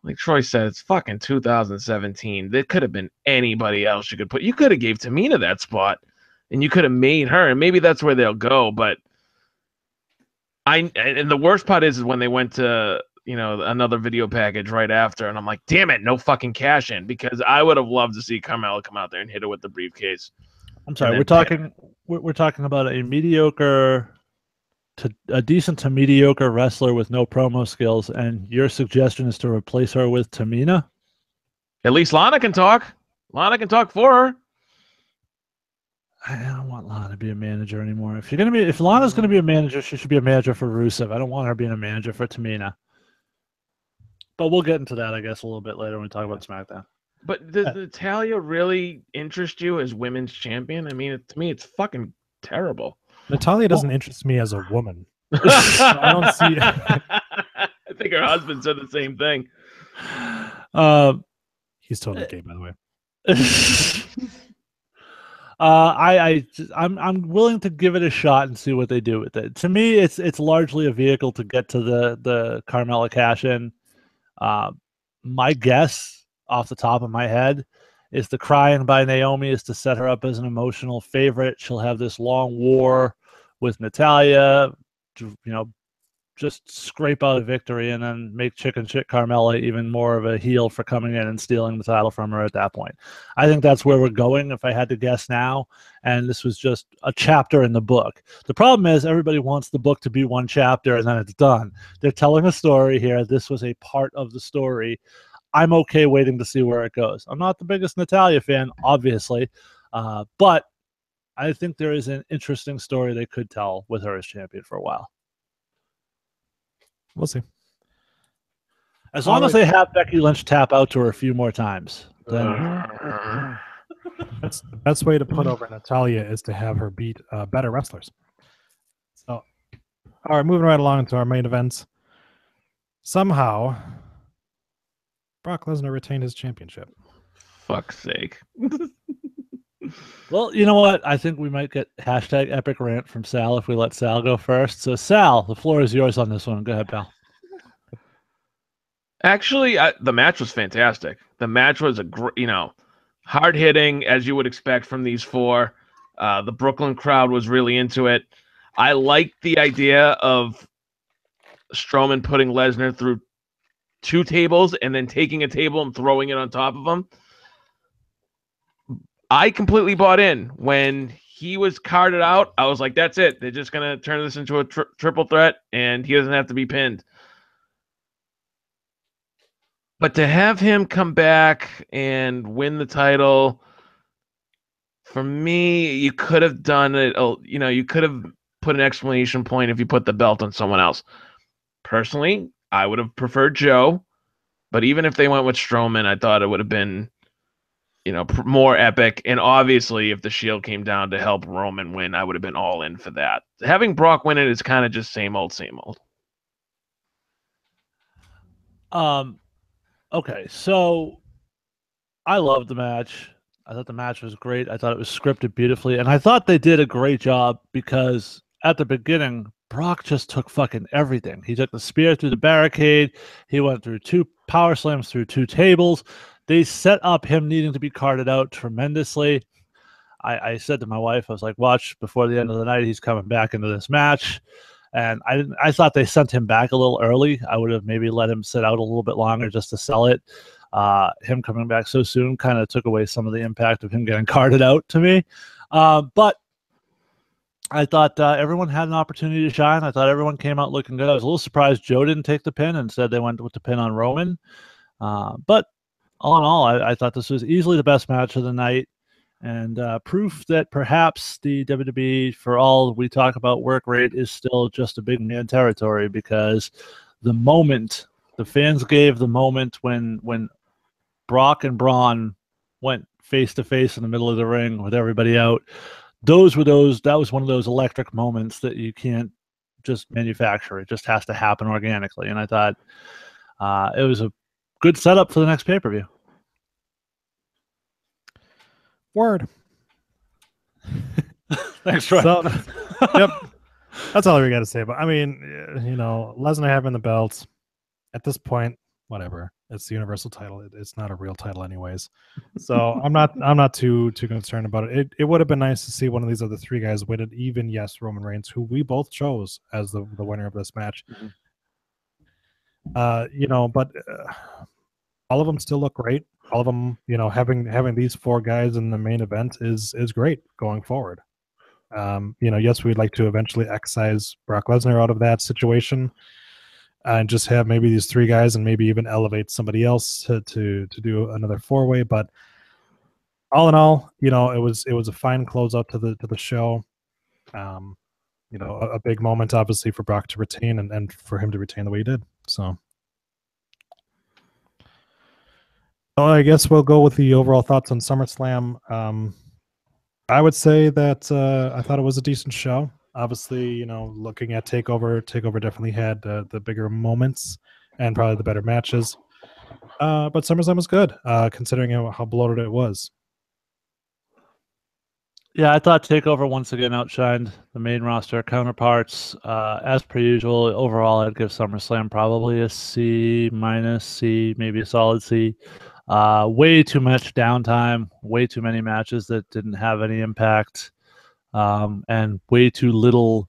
like Troy said, it's fucking 2017. There could have been anybody else you could put. You could have gave Tamina that spot, and you could have made her, and maybe that's where they'll go. But and the worst part is when they went to another video package right after, and I'm like, damn it, no fucking cash in, because I would have loved to see Carmella come out there and hit her with the briefcase. I'm sorry, we're talking about a mediocre to a decent to mediocre wrestler with no promo skills, and your suggestion is to replace her with Tamina? At least Lana can talk. Lana can talk for her. I don't want Lana to be a manager anymore. If Lana's gonna be a manager, she should be a manager for Rusev. I don't want her being a manager for Tamina. But we'll get into that, I guess, a little bit later when we talk about SmackDown. But does Natalya really interest you as women's champion? I mean, to me, it's fucking terrible. Natalya doesn't interest me as a woman. I don't see. I think her husband said the same thing. He's totally gay, by the way. I'm willing to give it a shot and see what they do with it. To me, it's largely a vehicle to get to the Carmella cash in. My guess, off the top of my head, is the crying by Naomi is to set her up as an emotional favorite. She'll have this long war with Natalya, just scrape out a victory and then make chicken shit Carmella even more of a heel for coming in and stealing the title from her at that point. I think that's where we're going if I had to guess now, and this was just a chapter in the book. The problem is everybody wants the book to be one chapter and then it's done. They're telling a story here. This was a part of the story. I'm okay waiting to see where it goes. I'm not the biggest Natalya fan, obviously, but I think there is an interesting story they could tell with her as champion for a while. We'll see. As long as they have Becky Lynch tap out to her a few more times. Then... That's the best way to put over Natalya is to have her beat better wrestlers. So, all right, moving right along to our main events. Somehow, Brock Lesnar retained his championship. Fuck's sake. Well, you know what? I think we might get hashtag epic rant from Sal if we let Sal go first. So, Sal, the floor is yours on this one. Go ahead, pal. Actually, the match was fantastic. The match was hard hitting, as you would expect from these four. The Brooklyn crowd was really into it. I liked the idea of Strowman putting Lesnar through 2 tables and then taking a table and throwing it on top of him. I completely bought in. When he was carded out, I was like, that's it. They're just going to turn this into a triple threat, and he doesn't have to be pinned. But to have him come back and win the title, for me, you could have done it. You could have put an exclamation point if you put the belt on someone else. Personally, I would have preferred Joe. But even if they went with Strowman, I thought it would have been more epic. And obviously, if the Shield came down to help Roman win, I would have been all in for that. Having Brock win it is kind of just same old, same old. Okay, so I loved the match. I thought the match was great. I thought it was scripted beautifully. And I thought they did a great job because at the beginning, Brock just took fucking everything. He took the spear through the barricade. He went through 2 power slams through 2 tables. They set up him needing to be carted out tremendously. I said to my wife, I was like, watch, before the end of the night, he's coming back into this match. And I thought they sent him back a little early. I would have maybe let him sit out a little bit longer just to sell it. Him coming back so soon kind of took away some of the impact of him getting carted out to me. But I thought everyone had an opportunity to shine. I thought everyone came out looking good. I was a little surprised Joe didn't take the pin and said they went with the pin on Roman. But all in all, I thought this was easily the best match of the night, and proof that perhaps the WWE, for all we talk about work rate, is still just a big man territory, because the fans gave the moment when Brock and Braun went face to face in the middle of the ring with everybody out. That was one of those electric moments that you can't just manufacture. It just has to happen organically. And I thought it was a good setup for the next pay-per-view. Word. Thanks, Troy. So, yep. That's all we got to say. But I mean, Lesnar having the belts at this point, whatever. It's the Universal title. It's not a real title, anyways. So I'm not too concerned about it. It would have been nice to see one of these other three guys win it. Even Roman Reigns, who we both chose as the winner of this match. Mm-hmm. But all of them still look great. All of them, having these four guys in the main event is great going forward. Yes, we'd like to eventually excise Brock Lesnar out of that situation and just have maybe these three guys and maybe even elevate somebody else to do another four-way. But all in all, it was a fine closeout to the show. A big moment, obviously, for Brock to retain and for him to retain the way he did. So. Well, I guess we'll go with the overall thoughts on SummerSlam. I would say that I thought it was a decent show. Obviously, looking at TakeOver definitely had the bigger moments and probably the better matches. But SummerSlam was good, considering how bloated it was. Yeah, I thought TakeOver once again outshined the main roster counterparts. As per usual, overall, I'd give SummerSlam probably a C-, C, maybe a solid C. Way too much downtime, way too many matches that didn't have any impact, and way too little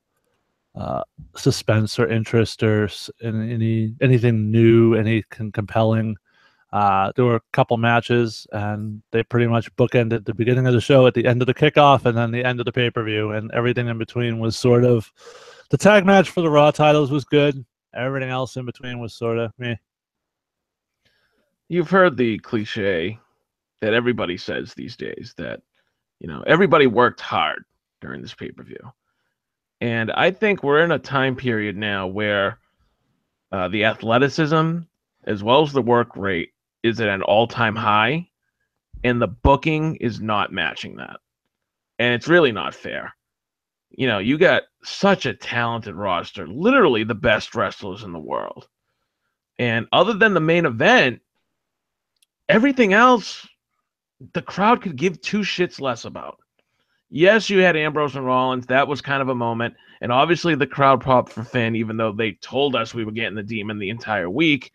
suspense or interest or anything new, anything compelling. There were a couple matches, and they pretty much bookended the beginning of the show at the end of the kickoff and then the end of the pay-per-view, and everything in between was sort of... The tag match for the Raw titles was good. Everything else in between was sort of meh. You've heard the cliche that everybody says these days that, everybody worked hard during this pay-per-view. And I think we're in a time period now where the athleticism as well as the work rate is at an all-time high, and the booking is not matching that. And it's really not fair. You got such a talented roster, literally the best wrestlers in the world. And other than the main event, everything else, the crowd could give two shits less about. Yes, you had Ambrose and Rollins. That was kind of a moment. And obviously the crowd popped for Finn, even though they told us we were getting the Demon the entire week.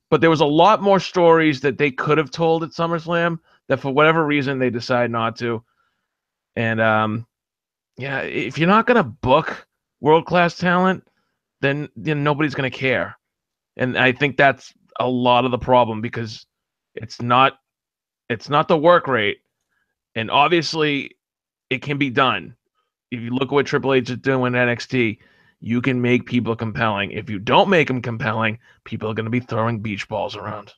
But there was a lot more stories that they could have told at SummerSlam that for whatever reason they decide not to. And, if you're not going to book world-class talent, then nobody's going to care. And I think that's a lot of the problem, because it's not the work rate, and obviously it can be done. If you look at what Triple H is doing in NXT, you can make people compelling. If you don't make them compelling, people are going to be throwing beach balls around.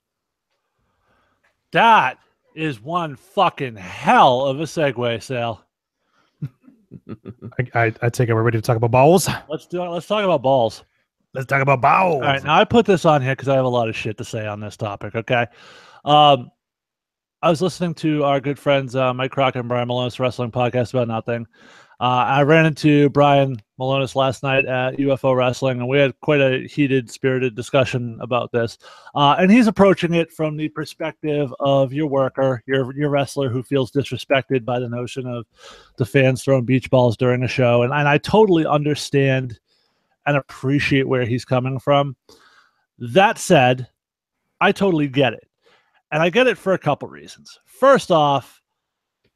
That is one fucking hell of a segue, Sal. I take it we're ready to talk about balls. Let's talk about balls. Let's talk about balls. All right, now I put this on here because I have a lot of shit to say on this topic. Okay, I was listening to our good friends Mike Crockett and Brian Malonis Wrestling Podcast About Nothing. I ran into Brian Malonis last night at UFO Wrestling, and we had quite a heated, spirited discussion about this. And he's approaching it from the perspective of your worker, your wrestler who feels disrespected by the notion of the fans throwing beach balls during a show. And I totally understand and appreciate where he's coming from. That said, I totally get it. And I get it for a couple reasons. First off,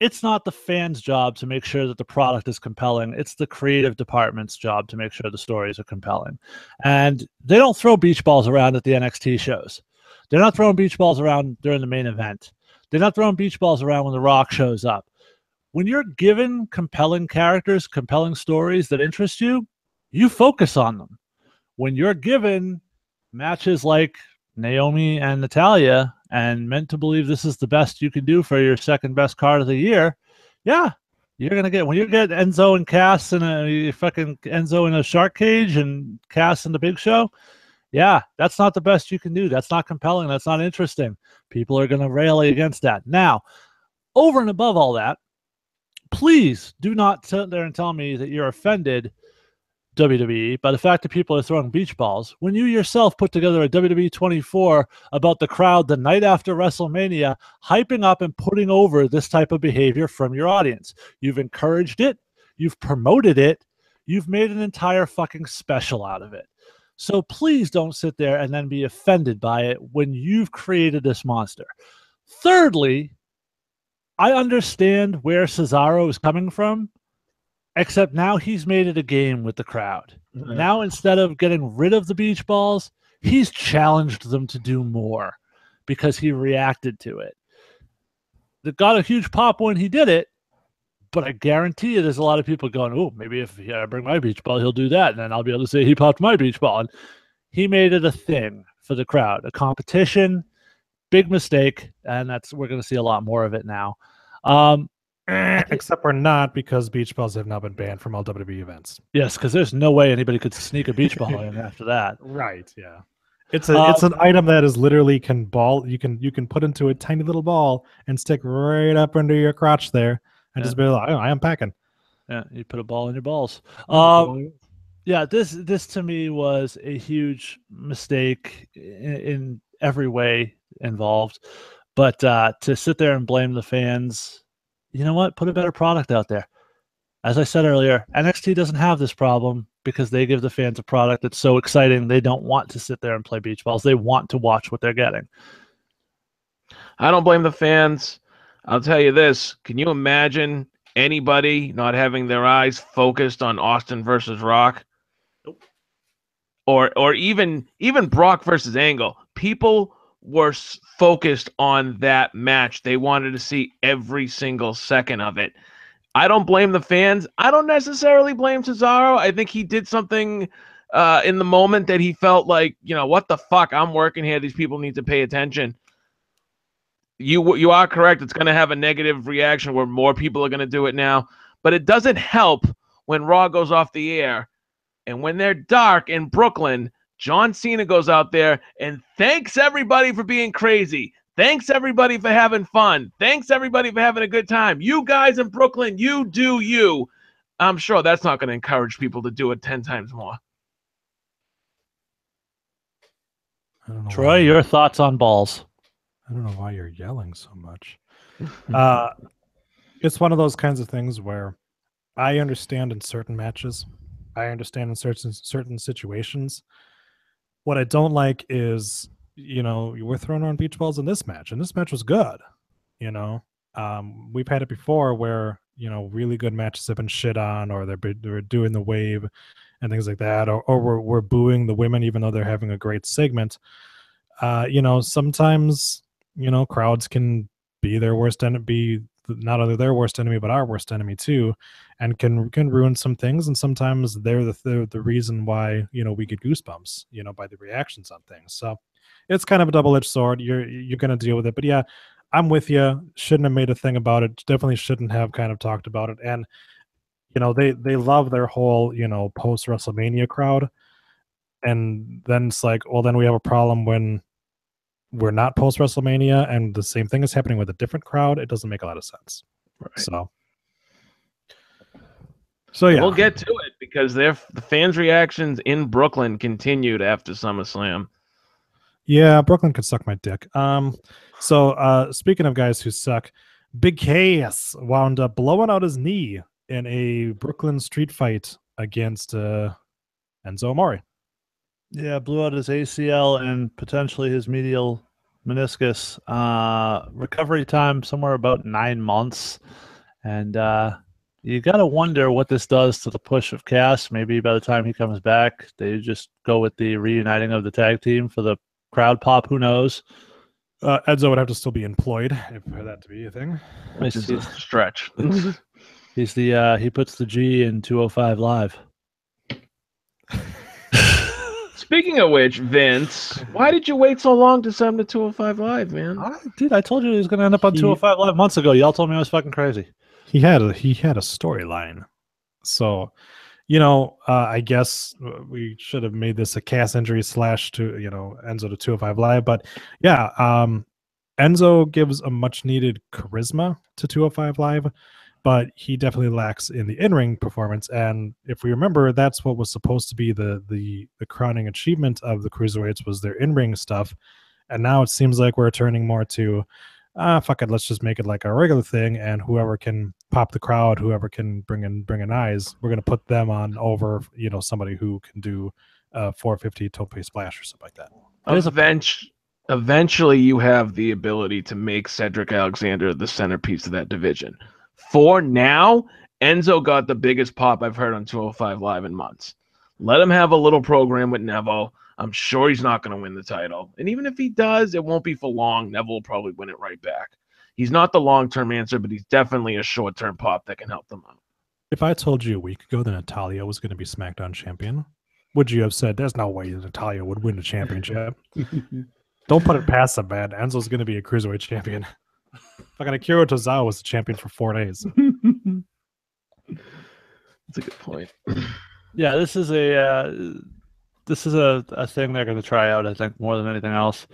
it's not the fans' job to make sure that the product is compelling. It's the creative department's job to make sure the stories are compelling. And they don't throw beach balls around at the NXT shows. They're not throwing beach balls around during the main event. They're not throwing beach balls around when The Rock shows up. When you're given compelling characters, compelling stories that interest you, you focus on them. When you're given matches like Naomi and Natalya and meant to believe this is the best you can do for your second best card of the year, yeah, you're going to get, when you get Enzo and Cass in a fucking Enzo in a shark cage and Cass in the Big Show, yeah, that's not the best you can do. That's not compelling. That's not interesting. People are going to rally against that. Now, over and above all that, please do not sit there and tell me that you're offended, WWE, by the fact that people are throwing beach balls when you yourself put together a WWE 24 about the crowd the night after WrestleMania, hyping up and putting over this type of behavior from your audience. You've encouraged it. You've promoted it. You've made an entire fucking special out of it. So please don't sit there and then be offended by it when you've created this monster. Thirdly, I understand where Cesaro is coming from, except now he's made it a game with the crowd. Mm-hmm. Now, instead of getting rid of the beach balls, he's challenged them to do more because he reacted to it. It got a huge pop when he did it, but I guarantee you there's a lot of people going, oh, maybe if I bring my beach ball, he'll do that, and then I'll be able to say he popped my beach ball. And he made it a thing for the crowd, a competition. Big mistake, and we're going to see a lot more of it now. Except for not, because beach balls have now been banned from all WWE events. Yes, because there's no way anybody could sneak a beach ball in after that. Right? Yeah. It's an item that is literally you can put into a tiny little ball and stick right up under your crotch there, and just be like, I am packing. Yeah, you put a ball in your balls. Yeah, this to me was a huge mistake in every way involved, but to sit there and blame the fans, you know what? Put a better product out there. As I said earlier, NXT doesn't have this problem because they give the fans a product that's so exciting they don't want to sit there and play beach balls. They want to watch what they're getting. I don't blame the fans. I'll tell you this. Can you imagine anybody not having their eyes focused on Austin versus Rock? Nope. Or even Brock versus Angle? People were focused on that match. They wanted to see every single second of it. I don't blame the fans. I don't necessarily blame Cesaro. I think he did something in the moment that he felt like, what the fuck? I'm working here. These people need to pay attention. You are correct. It's going to have a negative reaction where more people are going to do it now. But it doesn't help when Raw goes off the air. And when they're dark in Brooklyn, John Cena goes out there and thanks everybody for being crazy. Thanks everybody for having fun. Thanks everybody for having a good time. You guys in Brooklyn, you do you. I'm sure that's not going to encourage people to do it 10 times more. Troy, your thoughts on balls? I don't know why you're yelling so much. It's one of those kinds of things where I understand in certain matches. I understand in certain situations. What I don't like is, we're throwing around beach balls in this match, and this match was good. We've had it before where, really good matches have been shit on, or they're doing the wave and things like that, or we're booing the women even though they're having a great segment. Sometimes, crowds can be their worst enemy, be not only their worst enemy, but our worst enemy too, and can ruin some things. And sometimes they're the reason why, we get goosebumps, by the reactions on things. So it's kind of a double-edged sword. You're going to deal with it. But yeah, I'm with you. Shouldn't have made a thing about it. Definitely shouldn't have kind of talked about it. And, they love their whole, post-WrestleMania crowd. And then it's like, well, then we have a problem when we're not post-WrestleMania and the same thing is happening with a different crowd. It doesn't make a lot of sense. Right. So yeah. We'll get to it because the fans' reactions in Brooklyn continued after SummerSlam. Yeah, Brooklyn could suck my dick. So speaking of guys who suck, Big Cass wound up blowing out his knee in a Brooklyn street fight against Enzo Amore. Yeah, blew out his ACL and potentially his medial meniscus. Recovery time somewhere about 9 months. And you got to wonder what this does to the push of Cass. Maybe by the time he comes back, they just go with the reuniting of the tag team for the crowd pop. Who knows? Enzo would have to still be employed for that to be a thing. Which is a stretch. He's he puts the G in 205 Live. Speaking of which, Vince, why did you wait so long to send him to 205 Live, man? Dude, I told you he was going to end up on 205 Live months ago. Y'all told me I was fucking crazy. He had a storyline. So, I guess we should have made this a Cass injury / to, Enzo to 205 Live. But yeah, Enzo gives a much needed charisma to 205 Live, but he definitely lacks in the in-ring performance. And if we remember, that's what was supposed to be the crowning achievement of the Cruiserweights, was their in-ring stuff. And now it seems like we're turning more to, fuck it, let's just make it like a regular thing, and whoever can pop the crowd, whoever can bring in eyes, we're going to put them on over, somebody who can do 450 tope splash or something like that. Eventually, you have the ability to make Cedric Alexander the centerpiece of that division. For now, Enzo got the biggest pop I've heard on 205 Live in months. Let him have a little program with Neville. I'm sure he's not going to win the title. And even if he does, it won't be for long. Neville will probably win it right back. He's not the long-term answer, but he's definitely a short-term pop that can help them out. If I told you a week ago that Natalya was going to be SmackDown champion, would you have said, there's no way Natalya would win the championship? Don't put it past him, man. Enzo's going to be a Cruiserweight champion. Fucking Akira Tozawa was the champion for 4 days. That's a good point. Yeah, this is a thing they're going to try out, I think, more than anything else.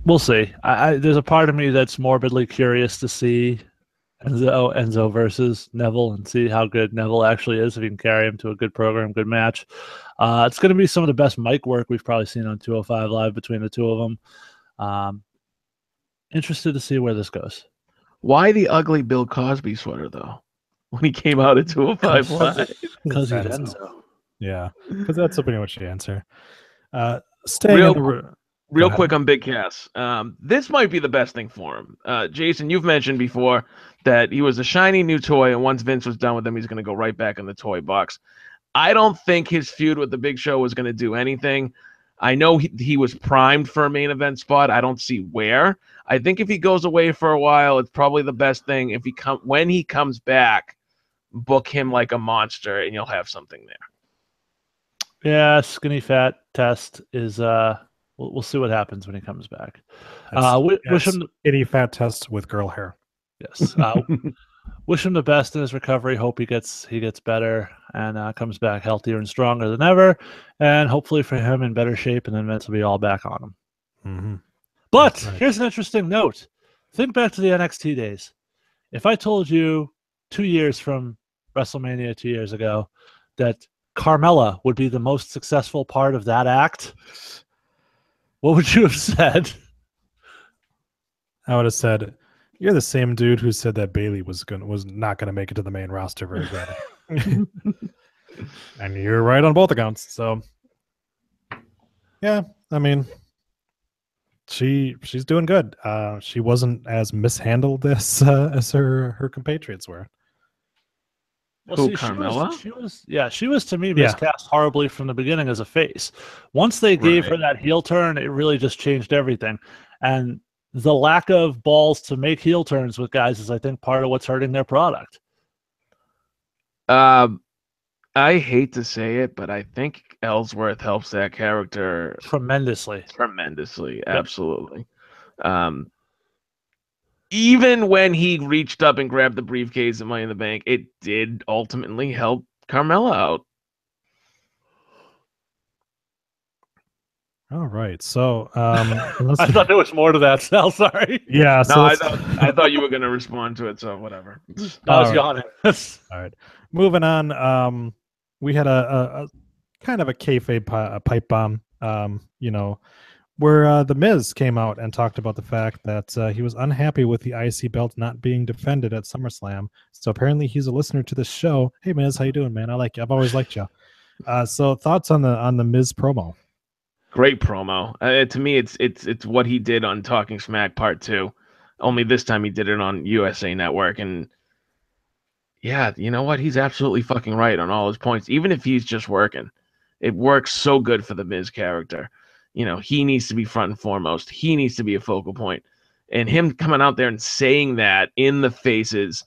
We'll see. There's a part of me that's morbidly curious to see Enzo versus Neville and see how good Neville actually is, if he can carry him to a good program, good match. It's going to be some of the best mic work we've probably seen on 205 Live between the two of them. Interested to see where this goes. Why the ugly Bill Cosby sweater, though, when he came out at 205 Live? Because he's Enzo. Yeah, because that's pretty much the answer. Staying Real quick on Big Cass. This might be the best thing for him. Jason, you've mentioned before that he was a shiny new toy, and once Vince was done with him, he's going to go right back in the toy box. I don't think his feud with the Big Show was going to do anything. I know he was primed for a main event spot. I don't see where. I think if he goes away for a while, it's probably the best thing. If when he comes back, book him like a monster, and you'll have something there. Yeah, skinny fat test is we'll see what happens when he comes back. Wish him skinny fat test with girl hair. Yes. Wish him the best in his recovery. Hope he gets better and comes back healthier and stronger than ever, and hopefully for him in better shape. And then Vince will be all back on him. Mm-hmm. But here's an interesting note. Think back to the NXT days. If I told you 2 years from WrestleMania 2 years ago that Carmella would be the most successful part of that act, what would you have said? I would have said, "You're the same dude who said that Bayley was not gonna make it to the main roster very good," and you're right on both accounts. So, yeah, I mean, she's doing good. She wasn't as mishandled as her compatriots were. Well, Carmella? She was to me miscast horribly from the beginning as a face. Once they gave her that heel turn, it really just changed everything. And the lack of balls to make heel turns with guys is, I think, part of what's hurting their product. I hate to say it, but I think Ellsworth helps that character tremendously. Yep. Absolutely. Even when he reached up and grabbed the briefcase at Money in the Bank, it did ultimately help Carmella out. All right. So I thought there was more to that, Sal. Sorry. Yeah. So I thought you were going to respond to it, so whatever. I was yawning. All right. Moving on. We had a kind of a kayfabe pipe bomb, where The Miz came out and talked about the fact that he was unhappy with the IC belt not being defended at SummerSlam. So apparently he's a listener to this show. Hey, Miz, how you doing, man? I like you. I've always liked you. So thoughts on the Miz promo? Great promo. To me, it's what he did on Talking Smack Part 2. Only this time he did it on USA Network. And yeah, you know what? He's absolutely fucking right on all his points. Even if he's just working, it works so good for the Miz character. He needs to be front and foremost. He needs to be a focal point. And him coming out there and saying that in the faces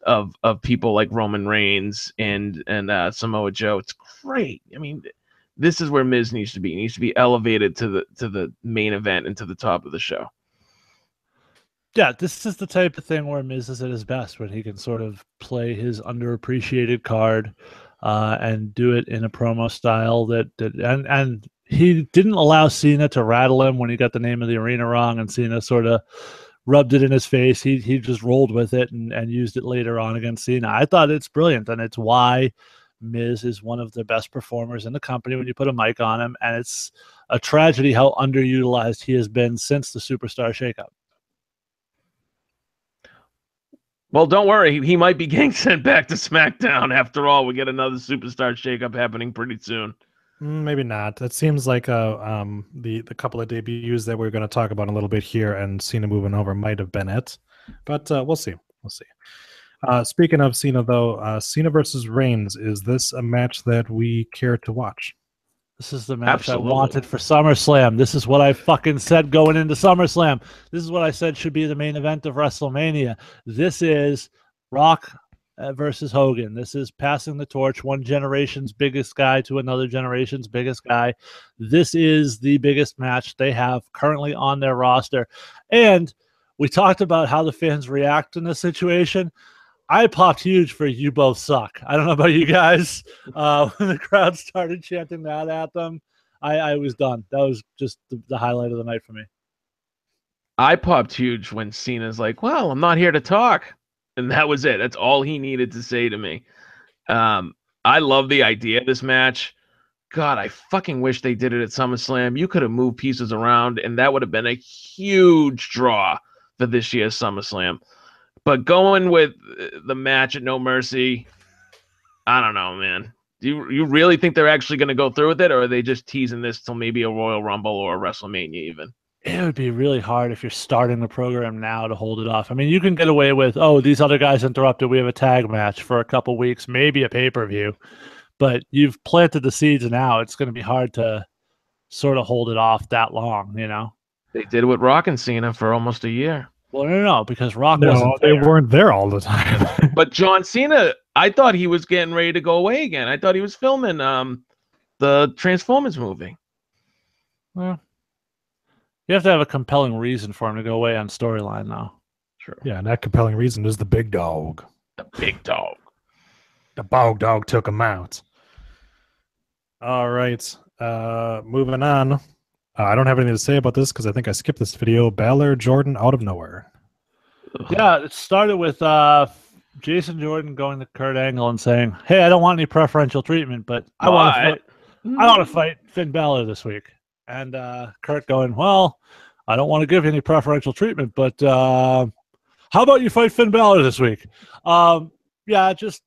of people like Roman Reigns and Samoa Joe, it's great. I mean, this is where Miz needs to be. He needs to be elevated to the main event and to the top of the show. Yeah, this is the type of thing where Miz is at his best, when he can sort of play his underappreciated card and do it in a promo style and he didn't allow Cena to rattle him when he got the name of the arena wrong, and Cena sort of rubbed it in his face. He just rolled with it and used it later on against Cena. I thought it's brilliant, and it's why Miz is one of the best performers in the company when you put a mic on him, and it's a tragedy how underutilized he has been since the Superstar shakeup. Well, don't worry. He might be getting sent back to SmackDown. After all, we get another Superstar shakeup happening pretty soon. Maybe not. It seems like the couple of debuts that we're going to talk about a little bit here and Cena moving over might have been it. But we'll see. We'll see. Speaking of Cena, though, Cena versus Reigns, is this a match that we care to watch? This is the match Absolutely. I wanted for SummerSlam. This is what I fucking said going into SummerSlam. This is what I said should be the main event of WrestleMania. This is Rock versus Hogan. This is passing the torch, one generation's biggest guy to another generation's biggest guy. This is the biggest match they have currently on their roster. And we talked about how the fans react in this situation. I popped huge for "You Both Suck." I don't know about you guys. When the crowd started chanting that at them, I was done. That was just the highlight of the night for me. I popped huge when Cena's like, well, I'm not here to talk. And that was it. That's all he needed to say to me. I love the idea of this match. God, I fucking wish they did it at SummerSlam. You could have moved pieces around, and that would have been a huge draw for this year's SummerSlam. But going with the match at No Mercy, I don't know, man. Do you really think they're actually going to go through with it, or are they just teasing this till maybe a Royal Rumble or a WrestleMania even? It would be really hard if you're starting the program now to hold it off. I mean, you can get away with, oh, these other guys interrupted. We have a tag match for a couple weeks, maybe a pay-per-view. But you've planted the seeds now. It's going to be hard to sort of hold it off that long, you know? They did it with Rock and Cena for almost a year. Well, no, because Rock wasn't they there. weren't there all the time. But John Cena, I thought he was getting ready to go away again. I thought he was filming the Transformers movie. Well, you have to have a compelling reason for him to go away on storyline, though. Sure. Yeah, and that compelling reason is the big dog. The big dog. The bog dog took him out. All right. Moving on. I don't have anything to say about this because I think I skipped this video. Balor Jordan out of nowhere. Yeah, it started with Jason Jordan going to Kurt Angle and saying, "Hey, I don't want any preferential treatment, but I want to fight Finn Balor this week." And Kurt going, "Well, I don't want to give you any preferential treatment, but how about you fight Finn Balor this week?" Yeah, just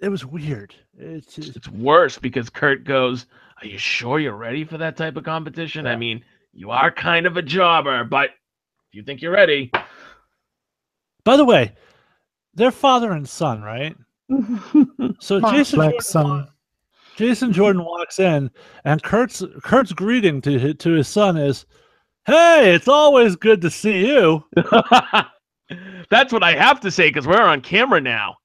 it was weird. It's worse because Kurt goes, "Are you sure you're ready for that type of competition? Yeah. I mean, you are kind of a jobber, but if you think you're ready." By the way, they're father and son, right? So Jason Jordan walks in, and Kurt's greeting to his son is, "Hey, it's always good to see you." That's what I have to say because we're on camera now.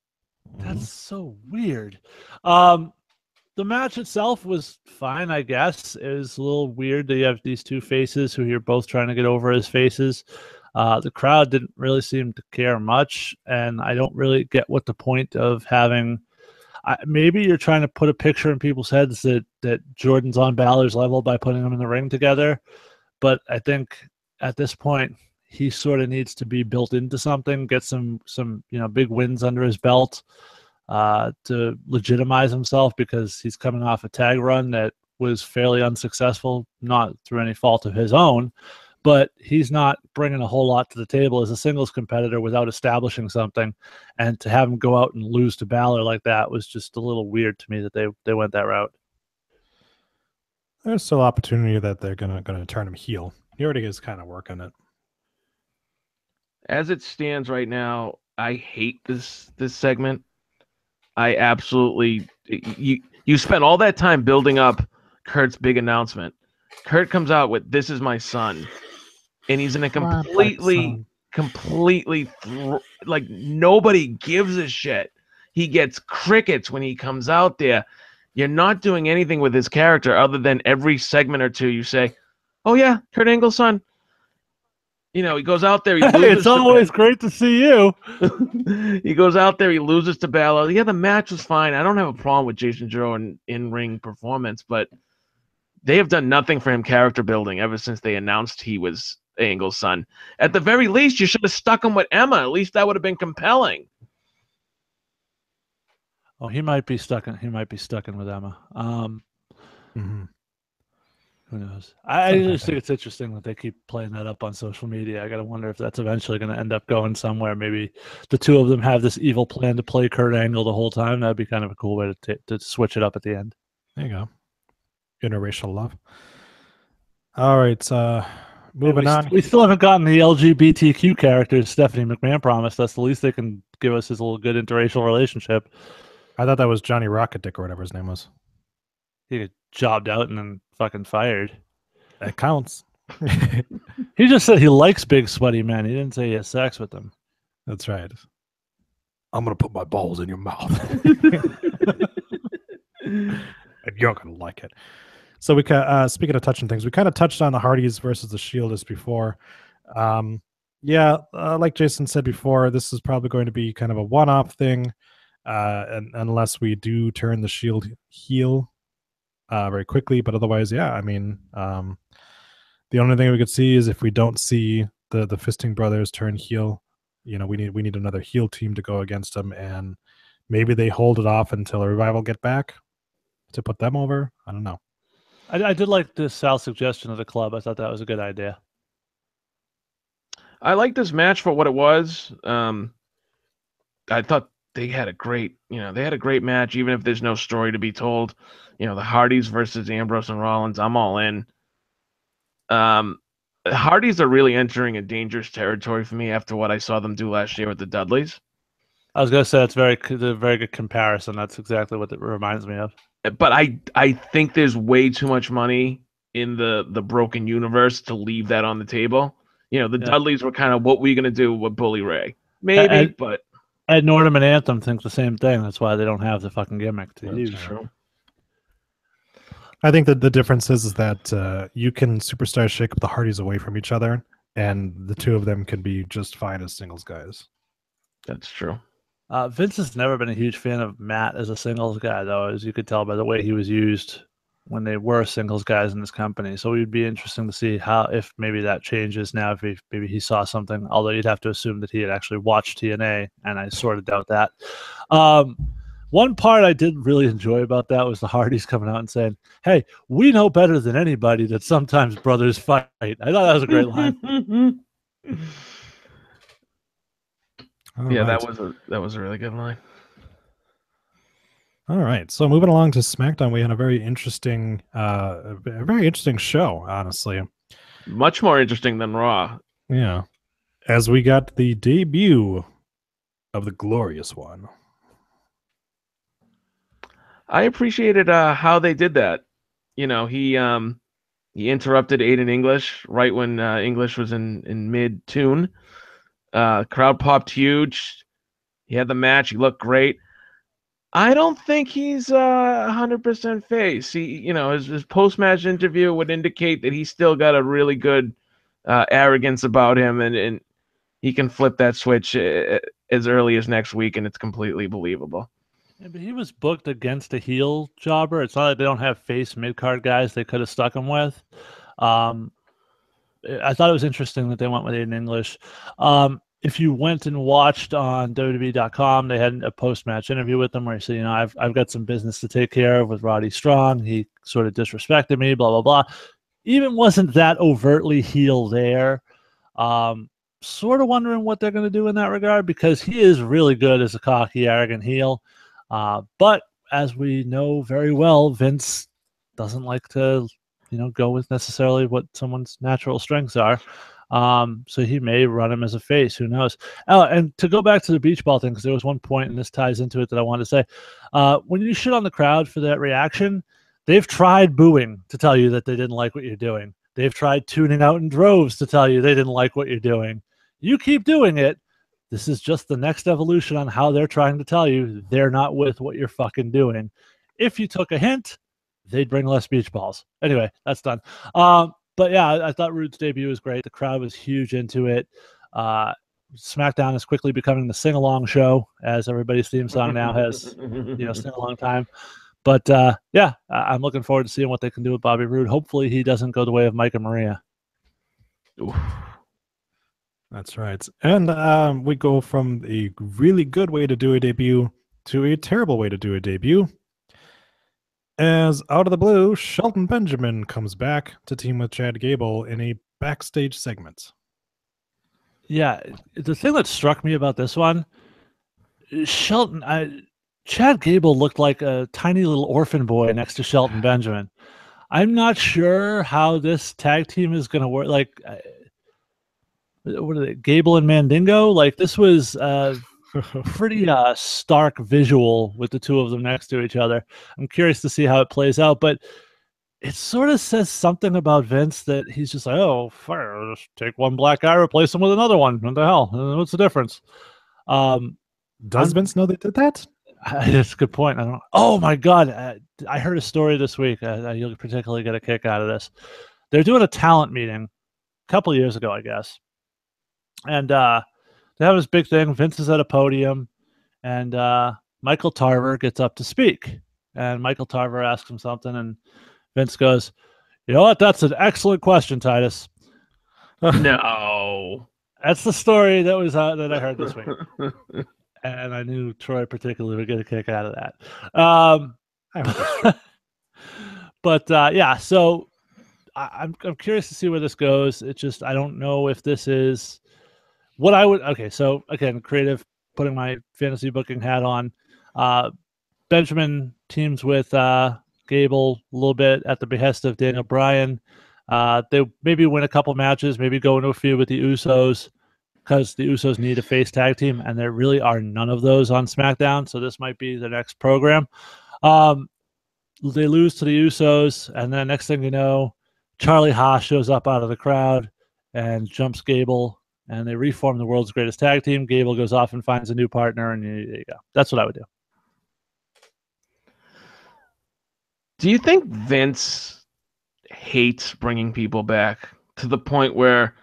That's so weird. The match itself was fine, I guess. It was a little weird that you have these two faces who you're both trying to get over as faces. The crowd didn't really seem to care much, and I don't really get what the point of having. Maybe you're trying to put a picture in people's heads that Jordan's on Balor's level by putting them in the ring together, but I think at this point he sort of needs to be built into something, get some big wins under his belt to legitimize himself, because he's coming off a tag run that was fairly unsuccessful, not through any fault of his own, but he's not bringing a whole lot to the table as a singles competitor without establishing something. And to have him go out and lose to Balor like that was just a little weird to me that they went that route. There's still opportunity that they're gonna turn him heel. He already is kind of working it. As it stands right now, I hate this segment. I absolutely you spent all that time building up Kurt's big announcement. Kurt comes out with "This is my son," and he's in a completely like nobody gives a shit. He gets crickets when he comes out there. You're not doing anything with his character other than every segment or two you say, "Oh yeah, Kurt Angle's son." You know, he goes out there. It's always great to see you. He goes out there. He loses to Balor. Yeah, the match was fine. I don't have a problem with Jason Jordan in-ring performance, but They have done nothing for him character building ever since they announced he was Angle's son. At the very least, you should have stuck him with Emma. At least that would have been compelling. Oh, he might be stuck in with Emma. Who knows? I just think it's interesting that they keep playing that up on social media. I gotta wonder if that's eventually going to end up going somewhere. Maybe the two of them have this evil plan to play Kurt Angle the whole time. That'd be kind of a cool way to switch it up at the end. There you go. Interracial love. All right, moving on. We still haven't gotten the LGBTQ characters Stephanie McMahon promised us. The least they can give us is a little good interracial relationship. I thought that was Johnny Rocket Dick or whatever his name was. He got jobbed out and then fucking fired. That counts. He just said he likes big sweaty men. He didn't say he has sex with them. That's right. I'm gonna put my balls in your mouth. And you're gonna like it. So we speaking of touching things, we kind of touched on the Hardys versus the Shield as before. Like Jason said before, this is probably going to be kind of a one-off thing, and unless we do turn the Shield heel very quickly. But otherwise, yeah, I mean, the only thing we could see is if we don't see the Fisting Brothers turn heel, you know, we need another heel team to go against them, and maybe they hold it off until a Revival get back to put them over. I don't know. I did like the Sal's suggestion of the club. I thought that was a good idea. I like this match for what it was. I thought they had a great match, even if there's no story to be told. You know, the Hardys versus Ambrose and Rollins, I'm all in. The Hardys are really entering a dangerous territory for me after what I saw them do last year with the Dudleys. I was going to say it's a very good comparison. That's exactly what it reminds me of. But I think there's way too much money in the broken universe to leave that on the table. You know, the Dudleys were kind of, what were you going to do with Bully Ray? Maybe, but Ed Norton and Anthem think the same thing. That's why they don't have the fucking gimmick to use. True. I think that the difference is that you can superstar shake up the Hardys away from each other, and the two of them can be just fine as singles guys. That's true. Vince has never been a huge fan of Matt as a singles guy, though, as you could tell by the way he was used when they were singles guys in this company. So it would be interesting to see if maybe that changes now, if maybe he saw something, although you'd have to assume that he had actually watched TNA, and I sort of doubt that. One part I did really enjoy about that was the Hardys coming out and saying, hey, we know better than anybody that sometimes brothers fight. I thought that was a great line. Right. That was a really good line. All right, so moving along to SmackDown, we had a very interesting show, honestly. Much more interesting than Raw. Yeah, as we got the debut of the Glorious One. I appreciated how they did that. You know, he interrupted Aiden English right when English was in mid-tune. Crowd popped huge. He had the match. He looked great. I don't think he's 100% face. His post-match interview would indicate that he's still got a really good arrogance about him, and he can flip that switch as early as next week, and it's completely believable. Yeah, but he was booked against a heel jobber. It's not like they don't have face mid-card guys they could have stuck him with. I thought it was interesting that they went with Aiden English. If you went and watched on WWE.com, they had a post-match interview with him where he said, I've got some business to take care of with Roddy Strong. He sort of disrespected me, blah, blah, blah. Even wasn't that overtly heel there. Sort of wondering what they're going to do in that regard, because he is really good as a cocky, arrogant heel. But as we know very well, Vince doesn't like to, go with necessarily what someone's natural strengths are. So he may run him as a face. Who knows? Oh, and to go back to the beach ball thing, because there was one point, and this ties into it, that I wanted to say. When you shit on the crowd for that reaction, they've tried booing to tell you that they didn't like what you're doing. They've tried tuning out in droves to tell you they didn't like what you're doing. You keep doing it. This is just the next evolution on how they're trying to tell you they're not with what you're fucking doing. If you took a hint, they'd bring less beach balls. Anyway, that's done. But yeah, I thought Rude's debut was great. The crowd was huge into it. SmackDown is quickly becoming the sing-along show, as everybody's theme song now has, sing-along time. But yeah, I'm looking forward to seeing what they can do with Bobby Roode. Hopefully, he doesn't go the way of Mike and Maria. Oof. That's right. And we go from a really good way to do a debut to a terrible way to do a debut. As out of the blue, Shelton Benjamin comes back to team with Chad Gable in a backstage segment. Yeah, the thing that struck me about this one, Chad Gable looked like a tiny little orphan boy next to Shelton Benjamin. I'm not sure how this tag team is going to work. Like, what are they, Gable and Mandingo? Like, this was pretty stark visual with the two of them next to each other. I'm curious to see how it plays out, but it sort of says something about Vince that he's just like, oh, fire, just take one black guy, replace him with another one. What the hell? What's the difference? Does Vince know they did that? That's a good point. I don't know. Oh my God. I heard a story this week. You'll particularly get a kick out of this. They're doing a talent meeting a couple of years ago, I guess. And they have this big thing. Vince is at a podium, and Michael Tarver gets up to speak. And Michael Tarver asks him something, and Vince goes, you know what? That's an excellent question, Titus. No. That's the story that was that I heard this week. And I knew Troy particularly would get a kick out of that. But yeah, so I'm curious to see where this goes. It's just I don't know if this is what I would. Okay, so again, creative, putting my fantasy booking hat on. Benjamin teams with Gable a little bit at the behest of Daniel Bryan. They maybe win a couple matches, maybe go into a feud with the Usos, because the Usos need a face tag team, and there really are none of those on SmackDown, so this might be the next program. They lose to the Usos, and then next thing you know, Charlie Haas shows up out of the crowd and jumps Gable, and they reform the world's greatest tag team. Gable goes off and finds a new partner, and there you go. That's what I would do. Do you think Vince hates bringing people back to the point where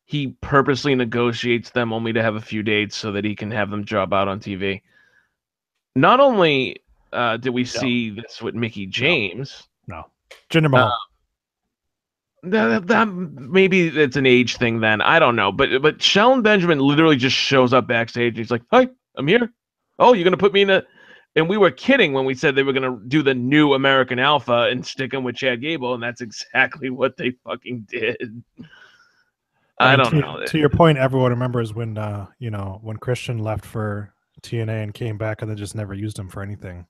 he purposely negotiates them only to have a few dates so that he can have them job out on TV? Not only did we see this with Mickie James. No. Jinder Mahal. That maybe it's an age thing then. I don't know. But Shelton Benjamin literally just shows up backstage. And he's like, hi, I'm here. Oh, you're going to put me in a... And we were kidding when we said they were going to do the new American Alpha and stick him with Chad Gable, and that's exactly what they fucking did. I don't know. To your point, everyone remembers when when Christian left for TNA and came back, and they just never used him for anything.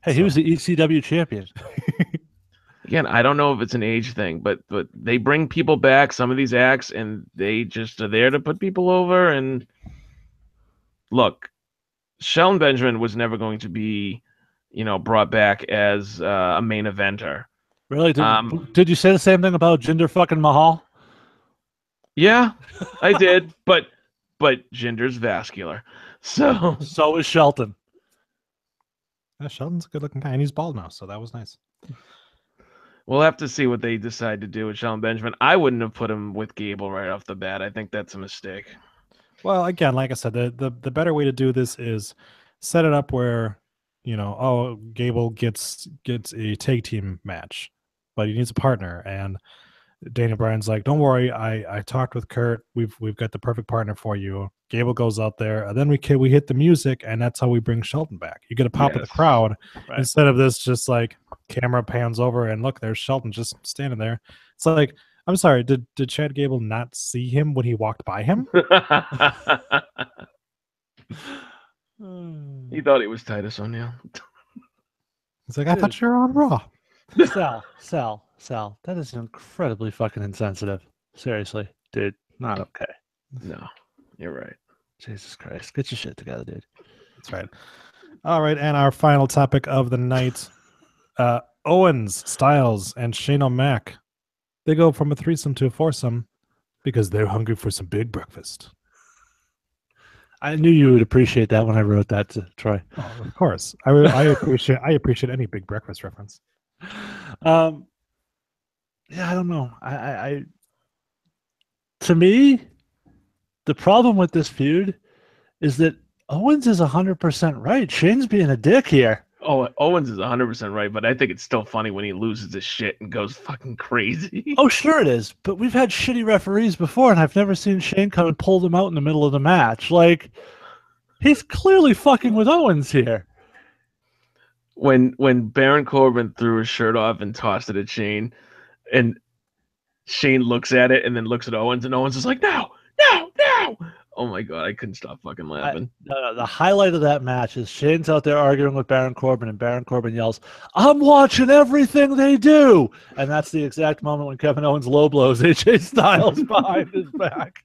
Hey, he was the ECW champion. Again, I don't know if it's an age thing, but they bring people back, some of these acts, and they just are there to put people over. And look, Shelton Benjamin was never going to be, brought back as a main eventer. Really? Did you say the same thing about Jinder fucking Mahal? Yeah, I did, but Jinder's vascular, so is Shelton. Yeah, Shelton's a good-looking guy, and he's bald now, so that was nice. We'll have to see what they decide to do with Shelton Benjamin. I wouldn't have put him with Gable right off the bat. I think that's a mistake. Well, again, like I said, the better way to do this is set it up where, Gable gets a tag team match, but he needs a partner, and Daniel Bryan's like, don't worry, I talked with Kurt. We've got the perfect partner for you. Gable goes out there, and then we hit the music, and that's how we bring Shelton back. You get a pop of the crowd instead of this just like camera pans over and look, there's Shelton just standing there. It's like, I'm sorry, did Chad Gable not see him when he walked by him? He thought he was Titus O'Neil. He's like, I thought you were on Raw. Sal, that is incredibly fucking insensitive. Seriously, dude, not okay. No, you're right. Jesus Christ, get your shit together, dude. That's right. All right, and our final topic of the night, Owens, Styles, and Shane O'Mac. They go from a threesome to a foursome because they're hungry for some big breakfast. I knew you would appreciate that when I wrote that to Troy. Oh, of course, I appreciate any big breakfast reference. Yeah, I don't know. I to me, the problem with this feud is that Owens is 100% right. Shane's being a dick here. Oh, Owens is 100% right, but I think it's still funny when he loses his shit and goes fucking crazy. Oh, sure it is. But we've had shitty referees before, and I've never seen Shane come and pull them out in the middle of the match. Like, he's clearly fucking with Owens here. When Baron Corbin threw his shirt off and tossed it at Shane, and Shane looks at it and then looks at Owens, and Owens is like, no. Oh my god, I couldn't stop fucking laughing. The highlight of that match is Shane's out there arguing with Baron Corbin, and Baron Corbin yells, "I'm watching everything they do!" And that's the exact moment when Kevin Owens low blows AJ Styles behind his back.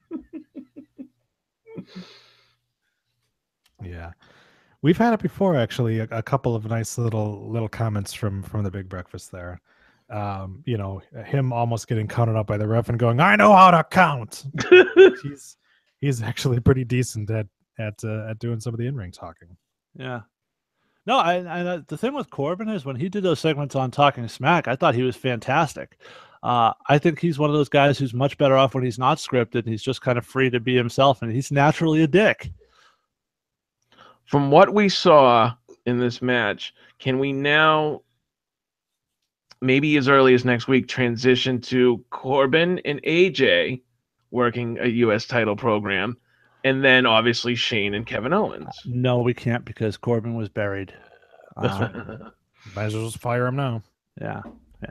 Yeah. We've had it before, actually, a couple of nice little comments from the Big Breakfast there. You know, him almost getting counted up by the ref and going, "I know how to count." He's actually pretty decent at doing some of the in-ring talking. Yeah. No, I the thing with Corbin is when he did those segments on Talking Smack, I thought he was fantastic. I think he's one of those guys who's much better off when he's not scripted. And he's just kind of free to be himself, and he's naturally a dick. From what we saw in this match, can we now, maybe as early as next week, transition to Corbin and AJ working a U.S. title program, and then obviously Shane and Kevin Owens? No, we can't because Corbin was buried. Might as well just fire him now. Yeah,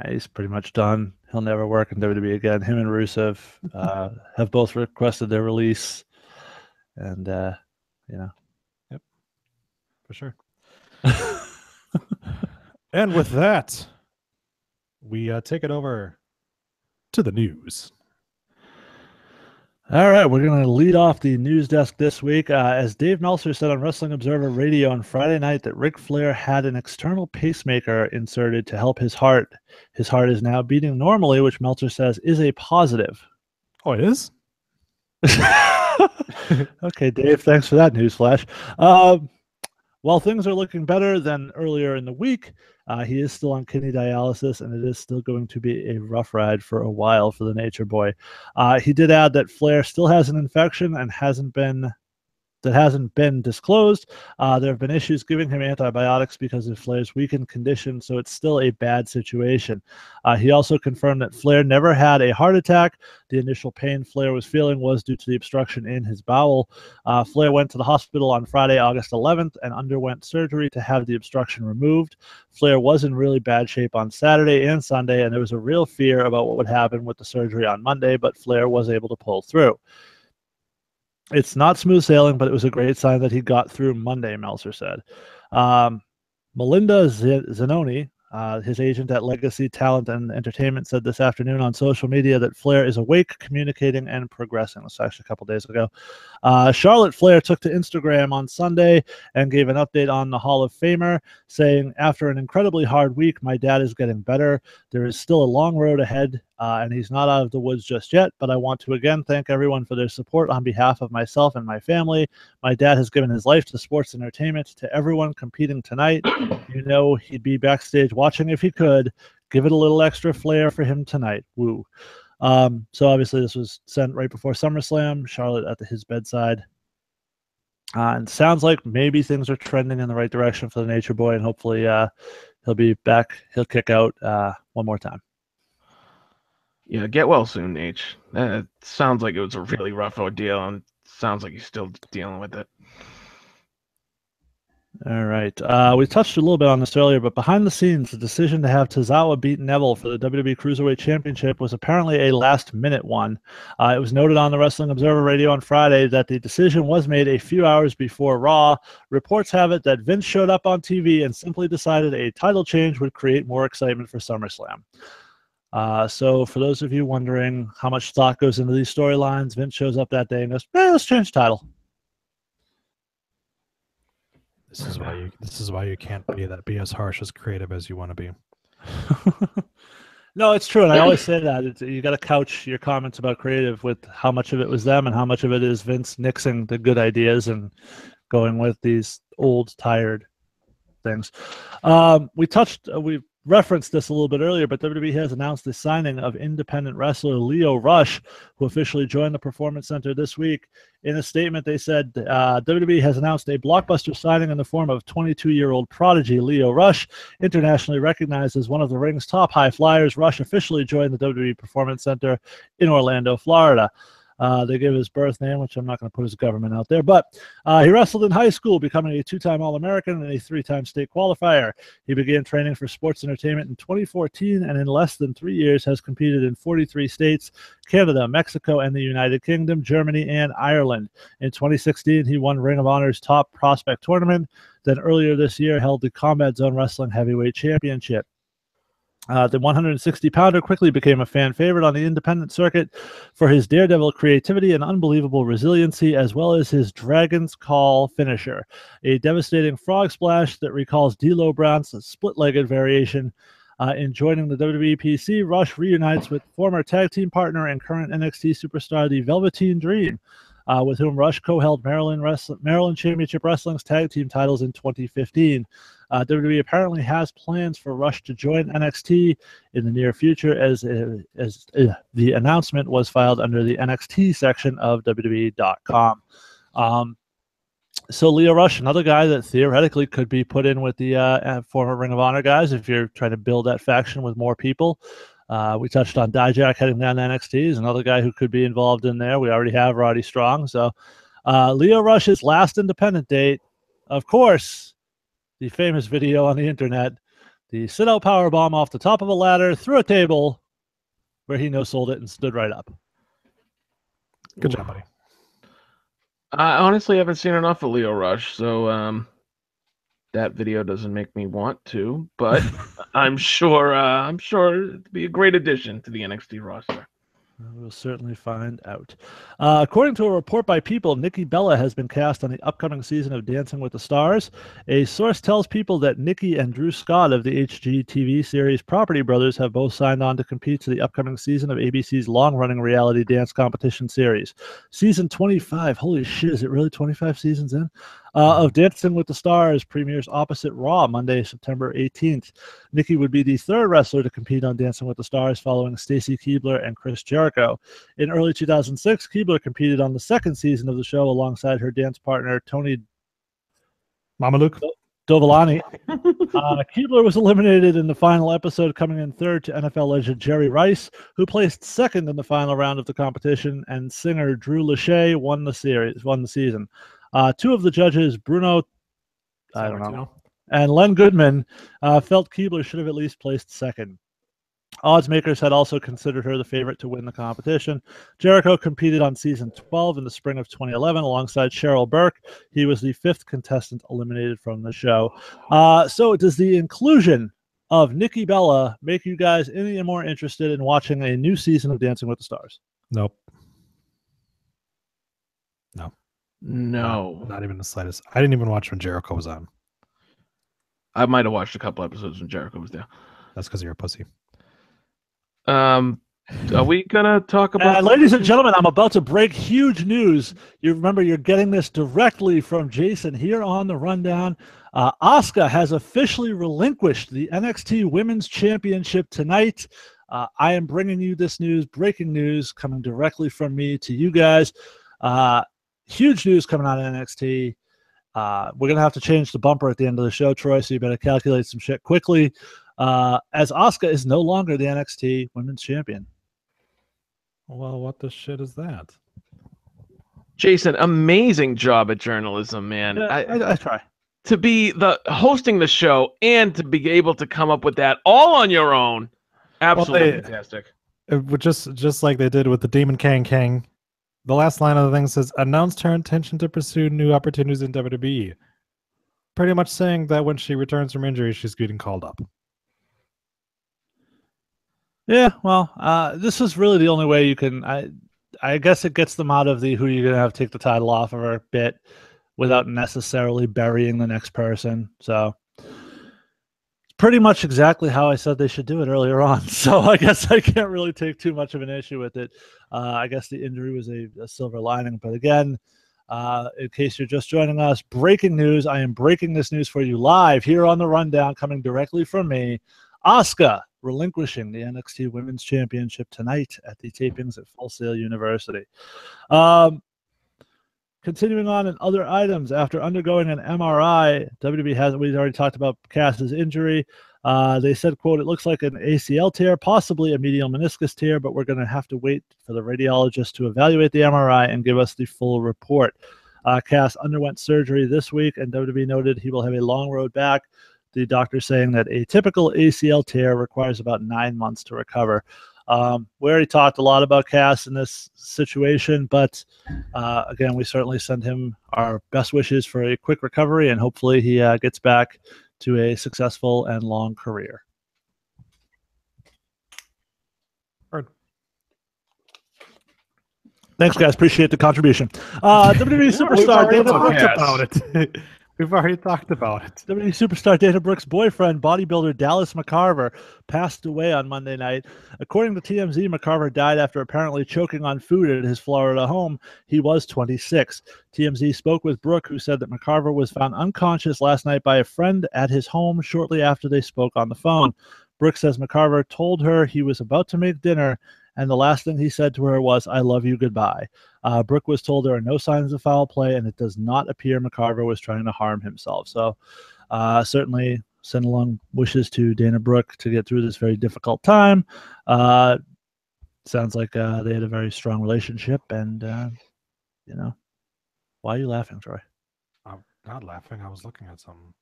he's pretty much done. He'll never work in WWE again. Him and Rusev have both requested their release, and you know. Yep, for sure. And with that, we take it over to the news. All right, we're going to lead off the news desk this week. As Dave Meltzer said on Wrestling Observer Radio on Friday night that Ric Flair had an external pacemaker inserted to help his heart. His heart is now beating normally, which Meltzer says is a positive. Oh, it is? Okay, Dave, thanks for that news flash. While things are looking better than earlier in the week, he is still on kidney dialysis, and it is still going to be a rough ride for a while for the Nature Boy. He did add that Flair still has an infection and hasn't been disclosed. There have been issues giving him antibiotics because of Flair's weakened condition, so it's still a bad situation. He also confirmed that Flair never had a heart attack. The initial pain Flair was feeling was due to the obstruction in his bowel. Flair went to the hospital on Friday, August 11th, and underwent surgery to have the obstruction removed. Flair was in really bad shape on Saturday and Sunday, and there was a real fear about what would happen with the surgery on Monday, but Flair was able to pull through. It's not smooth sailing, but it was a great sign that he got through Monday, Meltzer said. Melinda Zanoni, his agent at Legacy Talent and Entertainment, said this afternoon on social media that Flair is awake, communicating, and progressing. This was actually a couple days ago. Charlotte Flair took to Instagram on Sunday and gave an update on the Hall of Famer, saying, "After an incredibly hard week, my dad is getting better. There is still a long road ahead, and he's not out of the woods just yet, but I want to again thank everyone for their support on behalf of myself and my family. My dad has given his life to sports entertainment. To everyone competing tonight, you know he'd be backstage watching if he could. Give it a little extra flair for him tonight. Woo." So obviously this was sent right before SummerSlam. Charlotte at his bedside. And sounds like maybe things are trending in the right direction for the Nature Boy, and hopefully he'll be back. He'll kick out one more time. Yeah, get well soon, H. It sounds like it was a really rough ordeal, and sounds like he's still dealing with it. All right. We touched a little bit on this earlier, but behind the scenes, the decision to have Tozawa beat Neville for the WWE Cruiserweight Championship was apparently a last-minute one. It was noted on the Wrestling Observer Radio on Friday that the decision was made a few hours before Raw. Reports have it that Vince showed up on TV and simply decided a title change would create more excitement for SummerSlam. So for those of you wondering how much thought goes into these storylines, Vince shows up that day and goes, let's change title. This is why you can't be as harsh as creative as you want to be. No, it's true, and I always say that you got to couch your comments about creative with how much of it was them and how much of it is Vince nixing the good ideas and going with these old, tired things. We referenced this a little bit earlier, but WWE has announced the signing of independent wrestler Lio Rush, who officially joined the Performance Center this week. In a statement, they said WWE has announced a blockbuster signing in the form of 22-year-old prodigy Lio Rush. Internationally recognized as one of the ring's top high flyers, Rush officially joined the WWE Performance Center in Orlando, Florida. They give his birth name, which I'm not going to put his government out there, but he wrestled in high school, becoming a 2-time All-American and a 3-time state qualifier. He began training for sports entertainment in 2014, and in less than 3 years has competed in 43 states, Canada, Mexico, and the United Kingdom, Germany, and Ireland. In 2016, he won Ring of Honor's Top Prospect Tournament, then earlier this year held the Combat Zone Wrestling Heavyweight Championship. The 160-pounder quickly became a fan favorite on the independent circuit for his daredevil creativity and unbelievable resiliency, as well as his Dragon's Call finisher, a devastating frog splash that recalls D'Lo Brown's split-legged variation. In joining the WWE PC, Rush reunites with former tag team partner and current NXT superstar, the Velveteen Dream, with whom Rush co-held Maryland Championship Wrestling's tag team titles in 2015. WWE apparently has plans for Rush to join NXT in the near future, as the announcement was filed under the NXT section of WWE.com. So Lio Rush, another guy that theoretically could be put in with the former Ring of Honor guys if you're trying to build that faction with more people. We touched on Dijak heading down to NXT. He's another guy who could be involved in there. We already have Roddy Strong. So Lio Rush's last independent date, of course, the famous video on the internet, the sit-out powerbomb off the top of a ladder through a table where he no-sold it and stood right up. Good job, buddy. I honestly haven't seen enough of Lio Rush, so that video doesn't make me want to, but I'm sure it'd be a great addition to the NXT roster. We'll certainly find out. According to a report by People, Nikki Bella has been cast on the upcoming season of Dancing with the Stars. A source tells People that Nikki and Drew Scott of the HGTV series Property Brothers have both signed on to compete to the upcoming season of ABC's long-running reality dance competition series. Season 25, holy shit, is it really 25 seasons in? Of Dancing with the Stars premieres opposite Raw Monday, September 18th. Nikki would be the third wrestler to compete on Dancing with the Stars, following Stacy Keibler and Chris Jericho. In early 2006, Keibler competed on the second season of the show alongside her dance partner, Tony Mamaluke Dovolani. Keibler was eliminated in the final episode, coming in third to NFL legend Jerry Rice, who placed second in the final round of the competition, and singer Drew Lachey won the season. Two of the judges, Bruno, I don't know, and Len Goodman, felt Keibler should have at least placed second. Odds makers had also considered her the favorite to win the competition. Jericho competed on season 12 in the spring of 2011 alongside Cheryl Burke. He was the fifth contestant eliminated from the show. So does the inclusion of Nikki Bella make you guys any more interested in watching a new season of Dancing with the Stars? Nope. No. Not even the slightest. I didn't even watch when Jericho was on. I might have watched a couple episodes when Jericho was there. That's because you're a pussy. Are we gonna talk about ladies and gentlemen, I'm about to break huge news. You remember, you're getting this directly from Jason here on the rundown. Asuka has officially relinquished the NXT Women's Championship tonight. I am bringing you this news, breaking news, coming directly from me to you guys. Huge news coming out of NXT. We're gonna have to change the bumper at the end of the show, Troy, so you better calculate some shit quickly. As Asuka is no longer the NXT Women's Champion. Well, what the shit is that? Jason, amazing job at journalism, man. I try. To be hosting the show and to be able to come up with that all on your own. Absolutely fantastic. Just like they did with the Demon Kang. The last line of the thing says, announced her intention to pursue new opportunities in WWE. Pretty much saying that when she returns from injury, she's getting called up. Yeah, well, this is really the only way you can. I guess it gets them out of the who you're going to have to take the title off of her bit without necessarily burying the next person. So it's pretty much exactly how I said they should do it earlier on. So I guess I can't really take too much of an issue with it. I guess the injury was a silver lining. But again, in case you're just joining us, breaking news. I am breaking this news for you live here on the rundown, coming directly from me. Asuka relinquishing the NXT Women's Championship tonight at the tapings at Full Sail University. Continuing on in other items, after undergoing an MRI, WWE has, we already talked about Cass's injury. They said, quote, it looks like an ACL tear, possibly a medial meniscus tear, but we're going to have to wait for the radiologist to evaluate the MRI and give us the full report. Cass underwent surgery this week, and WWE noted he will have a long road back. The doctor saying that a typical ACL tear requires about 9 months to recover. We already talked a lot about Cass in this situation, but again, we certainly send him our best wishes for a quick recovery, and hopefully he gets back to a successful and long career. Thanks, guys. Appreciate the contribution. WWE superstar Dana Brooks about it. We've already talked about it. WWE superstar Dana Brooks' boyfriend, bodybuilder Dallas McCarver, passed away on Monday night. According to TMZ, McCarver died after apparently choking on food at his Florida home. He was 26. TMZ spoke with Brooke, who said that McCarver was found unconscious last night by a friend at his home shortly after they spoke on the phone. Brooke says McCarver told her he was about to make dinner, and the last thing he said to her was, I love you, goodbye. Brooke was told there are no signs of foul play, and it does not appear McCarver was trying to harm himself. So certainly send along wishes to Dana Brooke to get through this very difficult time. Sounds like they had a very strong relationship, and, you know, why are you laughing, Troy? I'm not laughing. I was looking at something.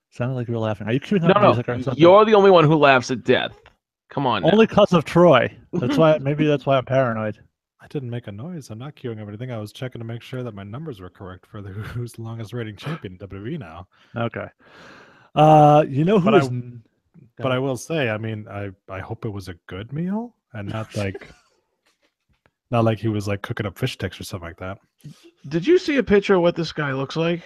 Sounded like you were laughing. Are you queuing up music or something? You're the only one who laughs at death. Come on. Only because of Troy. That's why. Maybe that's why I'm paranoid. I didn't make a noise. I'm not queuing everything. I was checking to make sure that my numbers were correct for who's the longest rating champion in WWE now. Okay. You know who but is... But I will say, I mean, I hope it was a good meal and not like not like he was like cooking up fish sticks or something like that. Did you see a picture of what this guy looks like?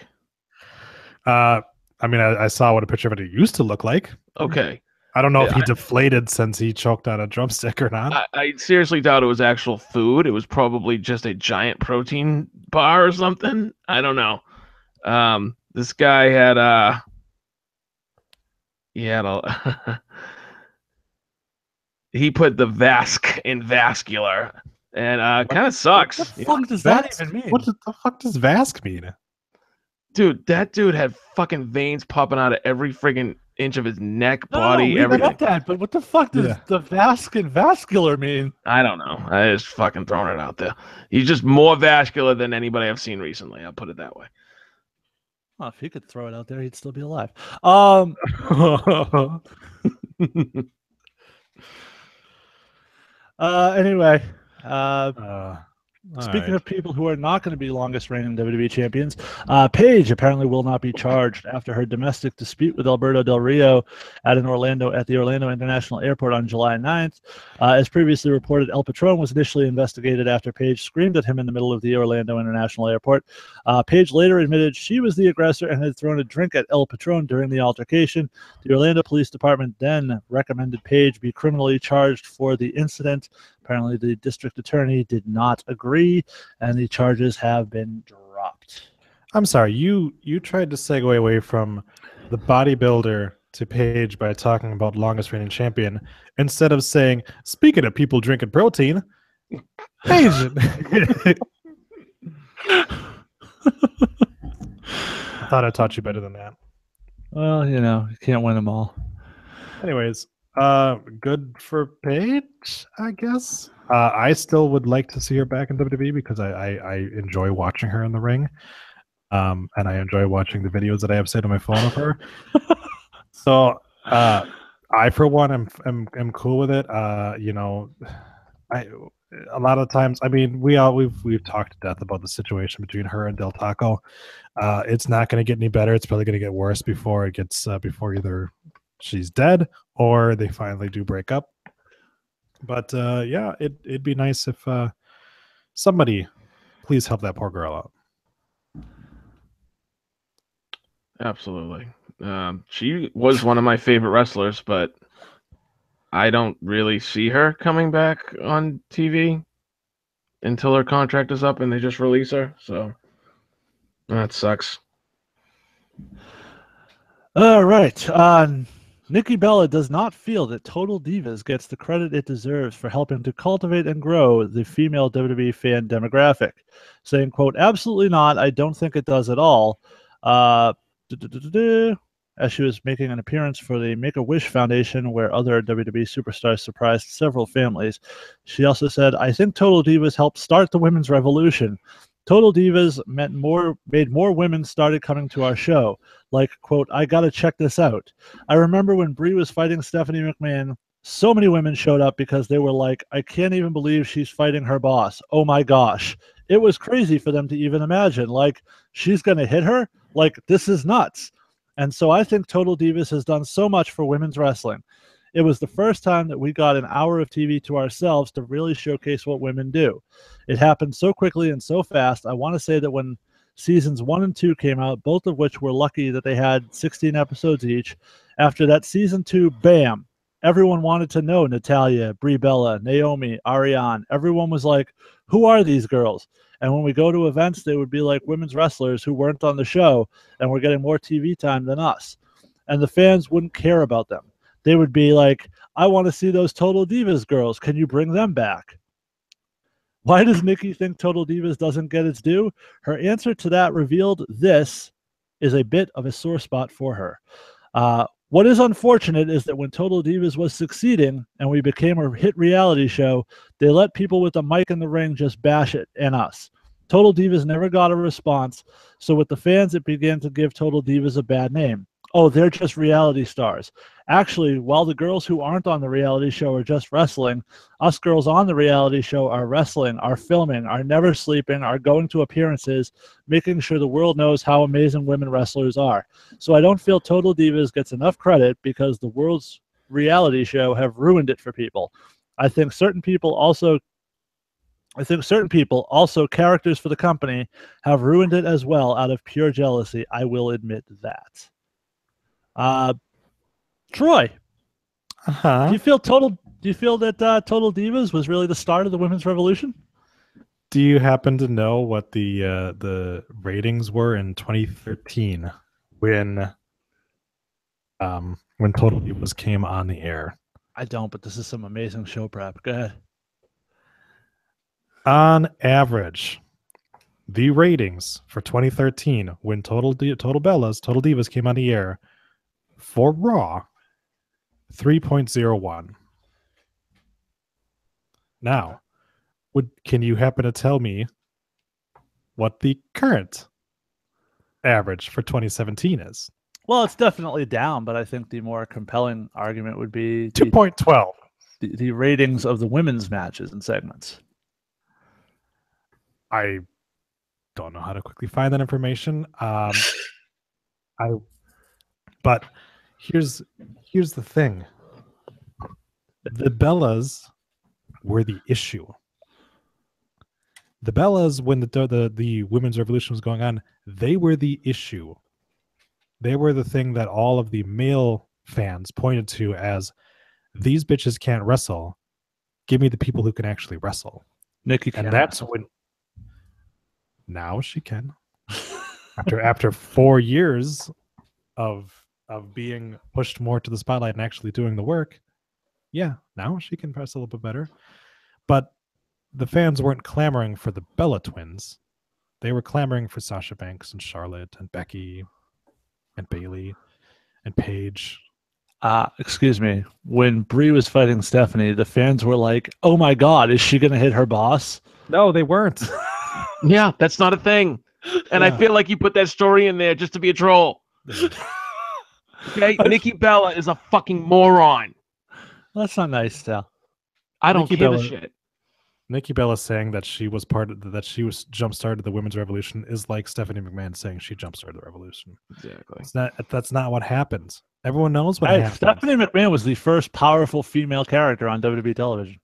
I mean, I saw what a picture of it used to look like. Okay. I don't know if he deflated since he choked on a drumstick or not. I seriously doubt it was actual food. It was probably just a giant protein bar or something. I don't know. This guy had he put the Vask in vascular, and kind of sucks. What the fuck does that even mean? What the fuck does Vask mean? Dude, that dude had fucking veins popping out of every friggin' inch of his neck, body, everything. I get that, but what the fuck does the Vask and vascular mean? I don't know. I just fucking throwing it out there. He's just more vascular than anybody I've seen recently. I'll put it that way. Well, if he could throw it out there, he'd still be alive. Anyway, speaking of people who are not going to be longest reigning WWE champions, Paige apparently will not be charged after her domestic dispute with Alberto Del Rio at the Orlando International Airport on July 9th. As previously reported, El Patron was initially investigated after Paige screamed at him in the middle of the Orlando International Airport. Paige later admitted she was the aggressor and had thrown a drink at El Patron during the altercation. The Orlando Police Department then recommended Paige be criminally charged for the incident. Apparently, the district attorney did not agree, and the charges have been dropped. I'm sorry, you tried to segue away from the bodybuilder to Paige by talking about longest reigning champion instead of saying, speaking of people drinking protein, Paige. I thought I taught you better than that. Well, you know, you can't win them all. Anyways, good for Paige, I guess. I still would like to see her back in WWE because I enjoy watching her in the ring. And I enjoy watching the videos that I have saved on my phone of her. So I for one am cool with it. You know, a lot of times, I mean, we've talked to death about the situation between her and Del Taco. It's not going to get any better. It's probably going to get worse before it gets before either she's dead or they finally do break up. But yeah, it'd be nice if somebody please help that poor girl out. Absolutely. She was one of my favorite wrestlers, but I don't really see her coming back on TV until her contract is up and they just release her. So that sucks. All right. Nikki Bella does not feel that Total Divas gets the credit it deserves for helping to cultivate and grow the female WWE fan demographic, saying, quote, absolutely not. I don't think it does at all. As she was making an appearance for the Make-A-Wish Foundation, where other WWE superstars surprised several families. She also said, I think Total Divas helped start the women's revolution. Total Divas made more women started coming to our show. Like, quote, I gotta check this out. I remember when Brie was fighting Stephanie McMahon, so many women showed up because they were like, I can't even believe she's fighting her boss. Oh my gosh. It was crazy for them to even imagine. Like, she's gonna hit her? Like, this is nuts. And so I think Total Divas has done so much for women's wrestling. It was the first time that we got an hour of TV to ourselves to really showcase what women do. It happened so quickly and so fast. I want to say that when seasons 1 and 2 came out, both of which were lucky that they had 16 episodes each, after that season 2, bam, everyone wanted to know Natalya, Brie Bella, Naomi, Ariane. Everyone was like, who are these girls? And when we go to events, they would be like women's wrestlers who weren't on the show and were getting more TV time than us. And the fans wouldn't care about them. They would be like, I want to see those Total Divas girls. Can you bring them back? Why does Nikki think Total Divas doesn't get its due? Her answer to that revealed this is a bit of a sore spot for her. What is unfortunate is that when Total Divas was succeeding and we became a hit reality show, they let people with a mic in the ring just bash it and us. Total Divas never got a response, so with the fans, it began to give Total Divas a bad name. Oh, they're just reality stars. Actually, while the girls who aren't on the reality show are just wrestling, us girls on the reality show are wrestling, are filming, are never sleeping, are going to appearances, making sure the world knows how amazing women wrestlers are. So I don't feel Total Divas gets enough credit because the world's reality show have ruined it for people. I think certain people also characters for the company have ruined it as well out of pure jealousy. I will admit that. Troy, do you feel that Total Divas was really the start of the women's revolution? Do you happen to know what the ratings were in 2013 when Total Divas came on the air? I don't, but this is some amazing show prep. Go ahead. On average, the ratings for 2013 when Total Divas came on the air for Raw, 3.01. Now, can you happen to tell me what the current average for 2017 is? Well, it's definitely down, but I think the more compelling argument would be 2.12. The ratings of the women's matches and segments. I don't know how to quickly find that information. But here's the thing. The Bellas were the issue. The Bellas, when the women's revolution was going on, they were the issue. They were the thing that all of the male fans pointed to as, these bitches can't wrestle. Give me the people who can actually wrestle. Nikki and that's when. Now she can. after 4 years of being pushed more to the spotlight and actually doing the work, yeah, now she can press a little bit better. But the fans weren't clamoring for the Bella twins. They were clamoring for Sasha Banks and Charlotte and Becky and Bayley and Paige. Excuse me. When Brie was fighting Stephanie, the fans were like, oh my God, is she going to hit her boss? No, they weren't. Yeah, that's not a thing. And I feel like you put that story in there just to be a troll. Okay, Nikki Bella is a fucking moron. That's not nice, Sal. I don't give a shit. Nikki Bella saying that she was jump started the women's revolution is like Stephanie McMahon saying she jump started the revolution. Exactly. That's not what happens. Everyone knows what happens. Stephanie McMahon was the first powerful female character on WWE television.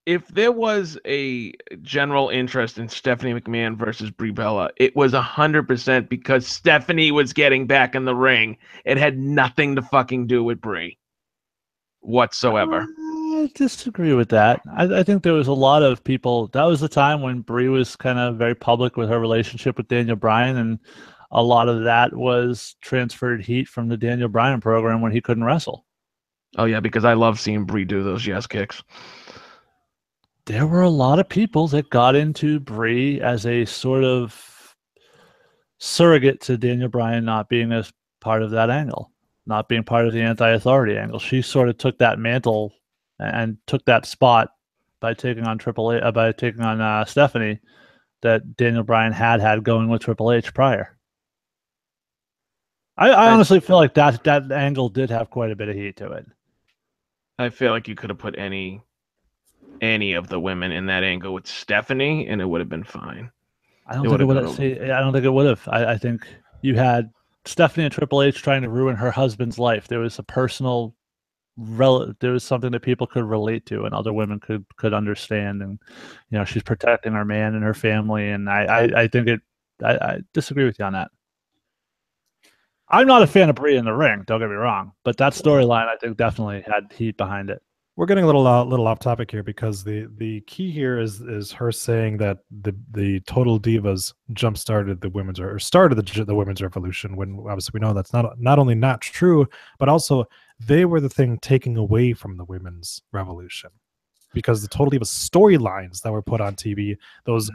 If there was a general interest in Stephanie McMahon versus Brie Bella, it was 100% because Stephanie was getting back in the ring. It had nothing to fucking do with Brie whatsoever. I disagree with that. I think there was a lot of people. That was the time when Brie was kind of very public with her relationship with Daniel Bryan, and a lot of that was transferred heat from the Daniel Bryan program when he couldn't wrestle. Oh yeah, because I love seeing Brie do those yes kicks. There were a lot of people that got into Brie as a sort of surrogate to Daniel Bryan not being a part of that angle, not being part of the anti-authority angle. She sort of took that mantle and took that spot by taking on Stephanie that Daniel Bryan had going with Triple H prior. I honestly feel like that angle did have quite a bit of heat to it. I feel like you could have put any of the women in that angle with Stephanie, and it would have been fine. I don't think it would have. I think you had Stephanie and Triple H trying to ruin her husband's life. There was a personal there was something that people could relate to and other women could understand, and she's protecting her man and her family, and I think I disagree with you on that. I'm not a fan of Brie in the ring, don't get me wrong, but that storyline I think definitely had heat behind it. We're getting a little off topic here because the key here is her saying that the Total Divas jump started the women's the women's revolution, when obviously we know that's not only not true, but also they were the thing taking away from the women's revolution, because the Total Divas storylines that were put on TV, those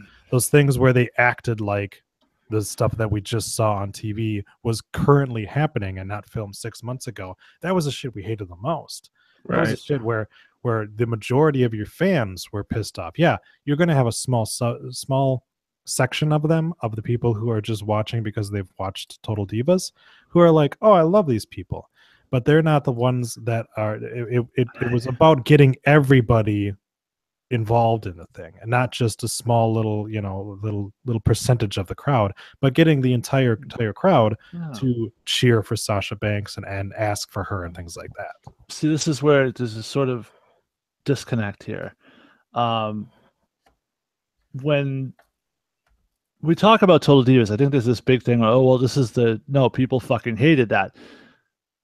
things where they acted like the stuff that we just saw on TV was currently happening and not filmed 6 months ago, that was the shit we hated the most. Right. That was the shit where the majority of your fans were pissed off. Yeah, you're going to have a small section of them, of the people who are just watching because they've watched Total Divas, who are like, oh, I love these people. But they're not the ones that are, it was about getting everybody involved in the thing, and not just a small little percentage of the crowd, but getting the entire crowd to cheer for Sasha Banks and ask for her and things like that. See, this is where there's a sort of disconnect here. When we talk about Total Divas, I think there's this big thing, people fucking hated that.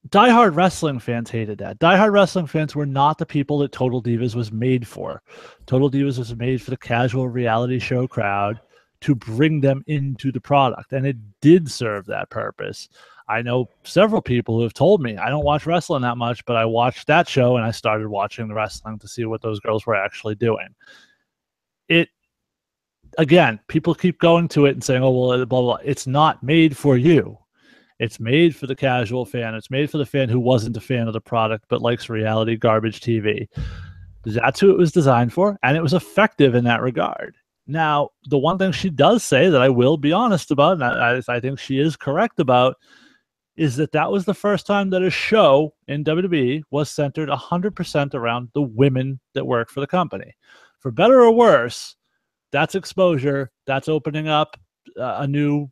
Diehard wrestling fans hated that. Diehard wrestling fans were not the people that Total Divas was made for. Total Divas was made for the casual reality show crowd to bring them into the product, and it did serve that purpose. I know several people who have told me, I don't watch wrestling that much, but I watched that show and I started watching the wrestling to see what those girls were actually doing. Again, people keep going to it and saying, oh, well, blah, blah. It's not made for you. It's made for the casual fan. It's made for the fan who wasn't a fan of the product but likes reality garbage TV. That's who it was designed for, and it was effective in that regard. Now, the one thing she does say that I will be honest about, and I think she is correct about, is that was the first time that a show in WWE was centered 100% around the women that work for the company. For better or worse, that's exposure. That's opening up a new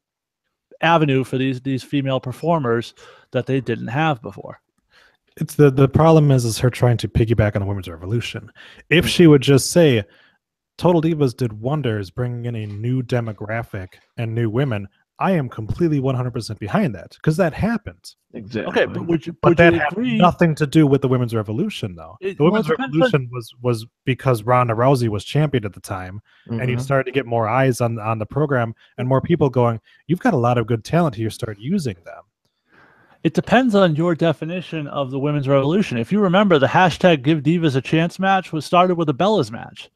avenue for these female performers that they didn't have before. It's the problem is her trying to piggyback on the women's revolution. If she would just say Total Divas did wonders bringing in a new demographic and new women, I am completely 100% behind that, because that happened. Exactly. Okay, but would you that had nothing to do with the women's revolution, though. The women's revolution was because Ronda Rousey was champion at the time, and you started to get more eyes on the program and more people going, you've got a lot of good talent here, start using them. It depends on your definition of the women's revolution. If you remember, the hashtag Give Divas a Chance match was started with a Bellas match.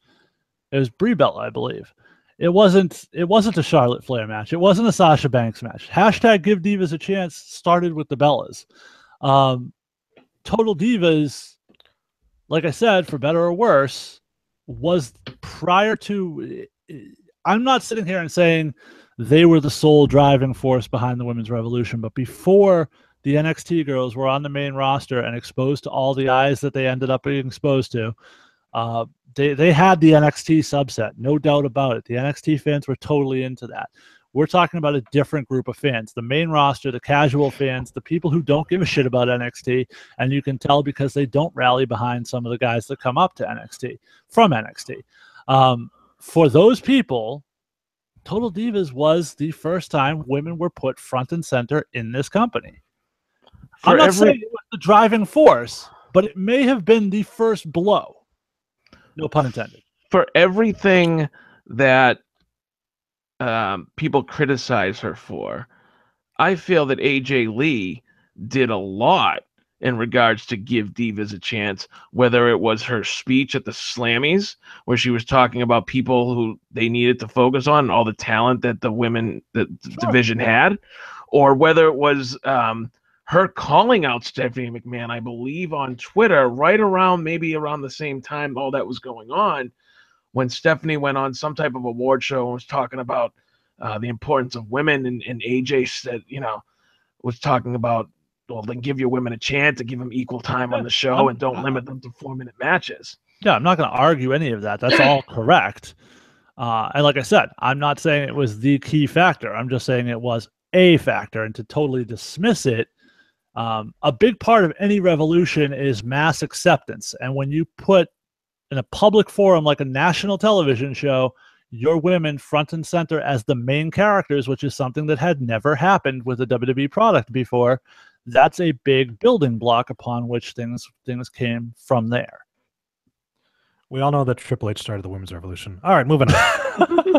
It was Brie Bella, I believe. It wasn't a Charlotte Flair match. It wasn't a Sasha Banks match. Hashtag Give Divas a Chance started with the Bellas. Total Divas, like I said, for better or worse, was prior to... I'm not sitting here and saying they were the sole driving force behind the women's revolution, but before the NXT girls were on the main roster and exposed to all the eyes that they ended up being exposed to, they had the NXT subset, no doubt about it. The NXT fans were totally into that. We're talking about a different group of fans. The main roster, the casual fans, the people who don't give a shit about NXT, and you can tell because they don't rally behind some of the guys that come up to NXT from NXT. For those people, Total Divas was the first time women were put front and center in this company. I'm not saying it was the driving force, but it may have been the first blow. No pun intended. For everything that people criticize her for, I feel that AJ Lee did a lot in regards to give divas a chance, whether it was her speech at the Slammies, where she was talking about people who they needed to focus on, all the talent that the division had, or whether it was her calling out Stephanie McMahon, I believe, on Twitter, right around maybe around the same time all that was going on, when Stephanie went on some type of award show and was talking about the importance of women, and AJ said, was talking about, well, then give your women a chance to give them equal time on the show and don't limit them to 4-minute matches. Yeah, I'm not going to argue any of that. That's all correct. And like I said, I'm not saying it was the key factor. I'm just saying it was a factor. And to totally dismiss it, a big part of any revolution is mass acceptance. And when you put in a public forum like a national television show your women front and center as the main characters, which is something that had never happened with a WWE product before, that's a big building block upon which things came from there. We all know that Triple H started the women's revolution. All right, moving on.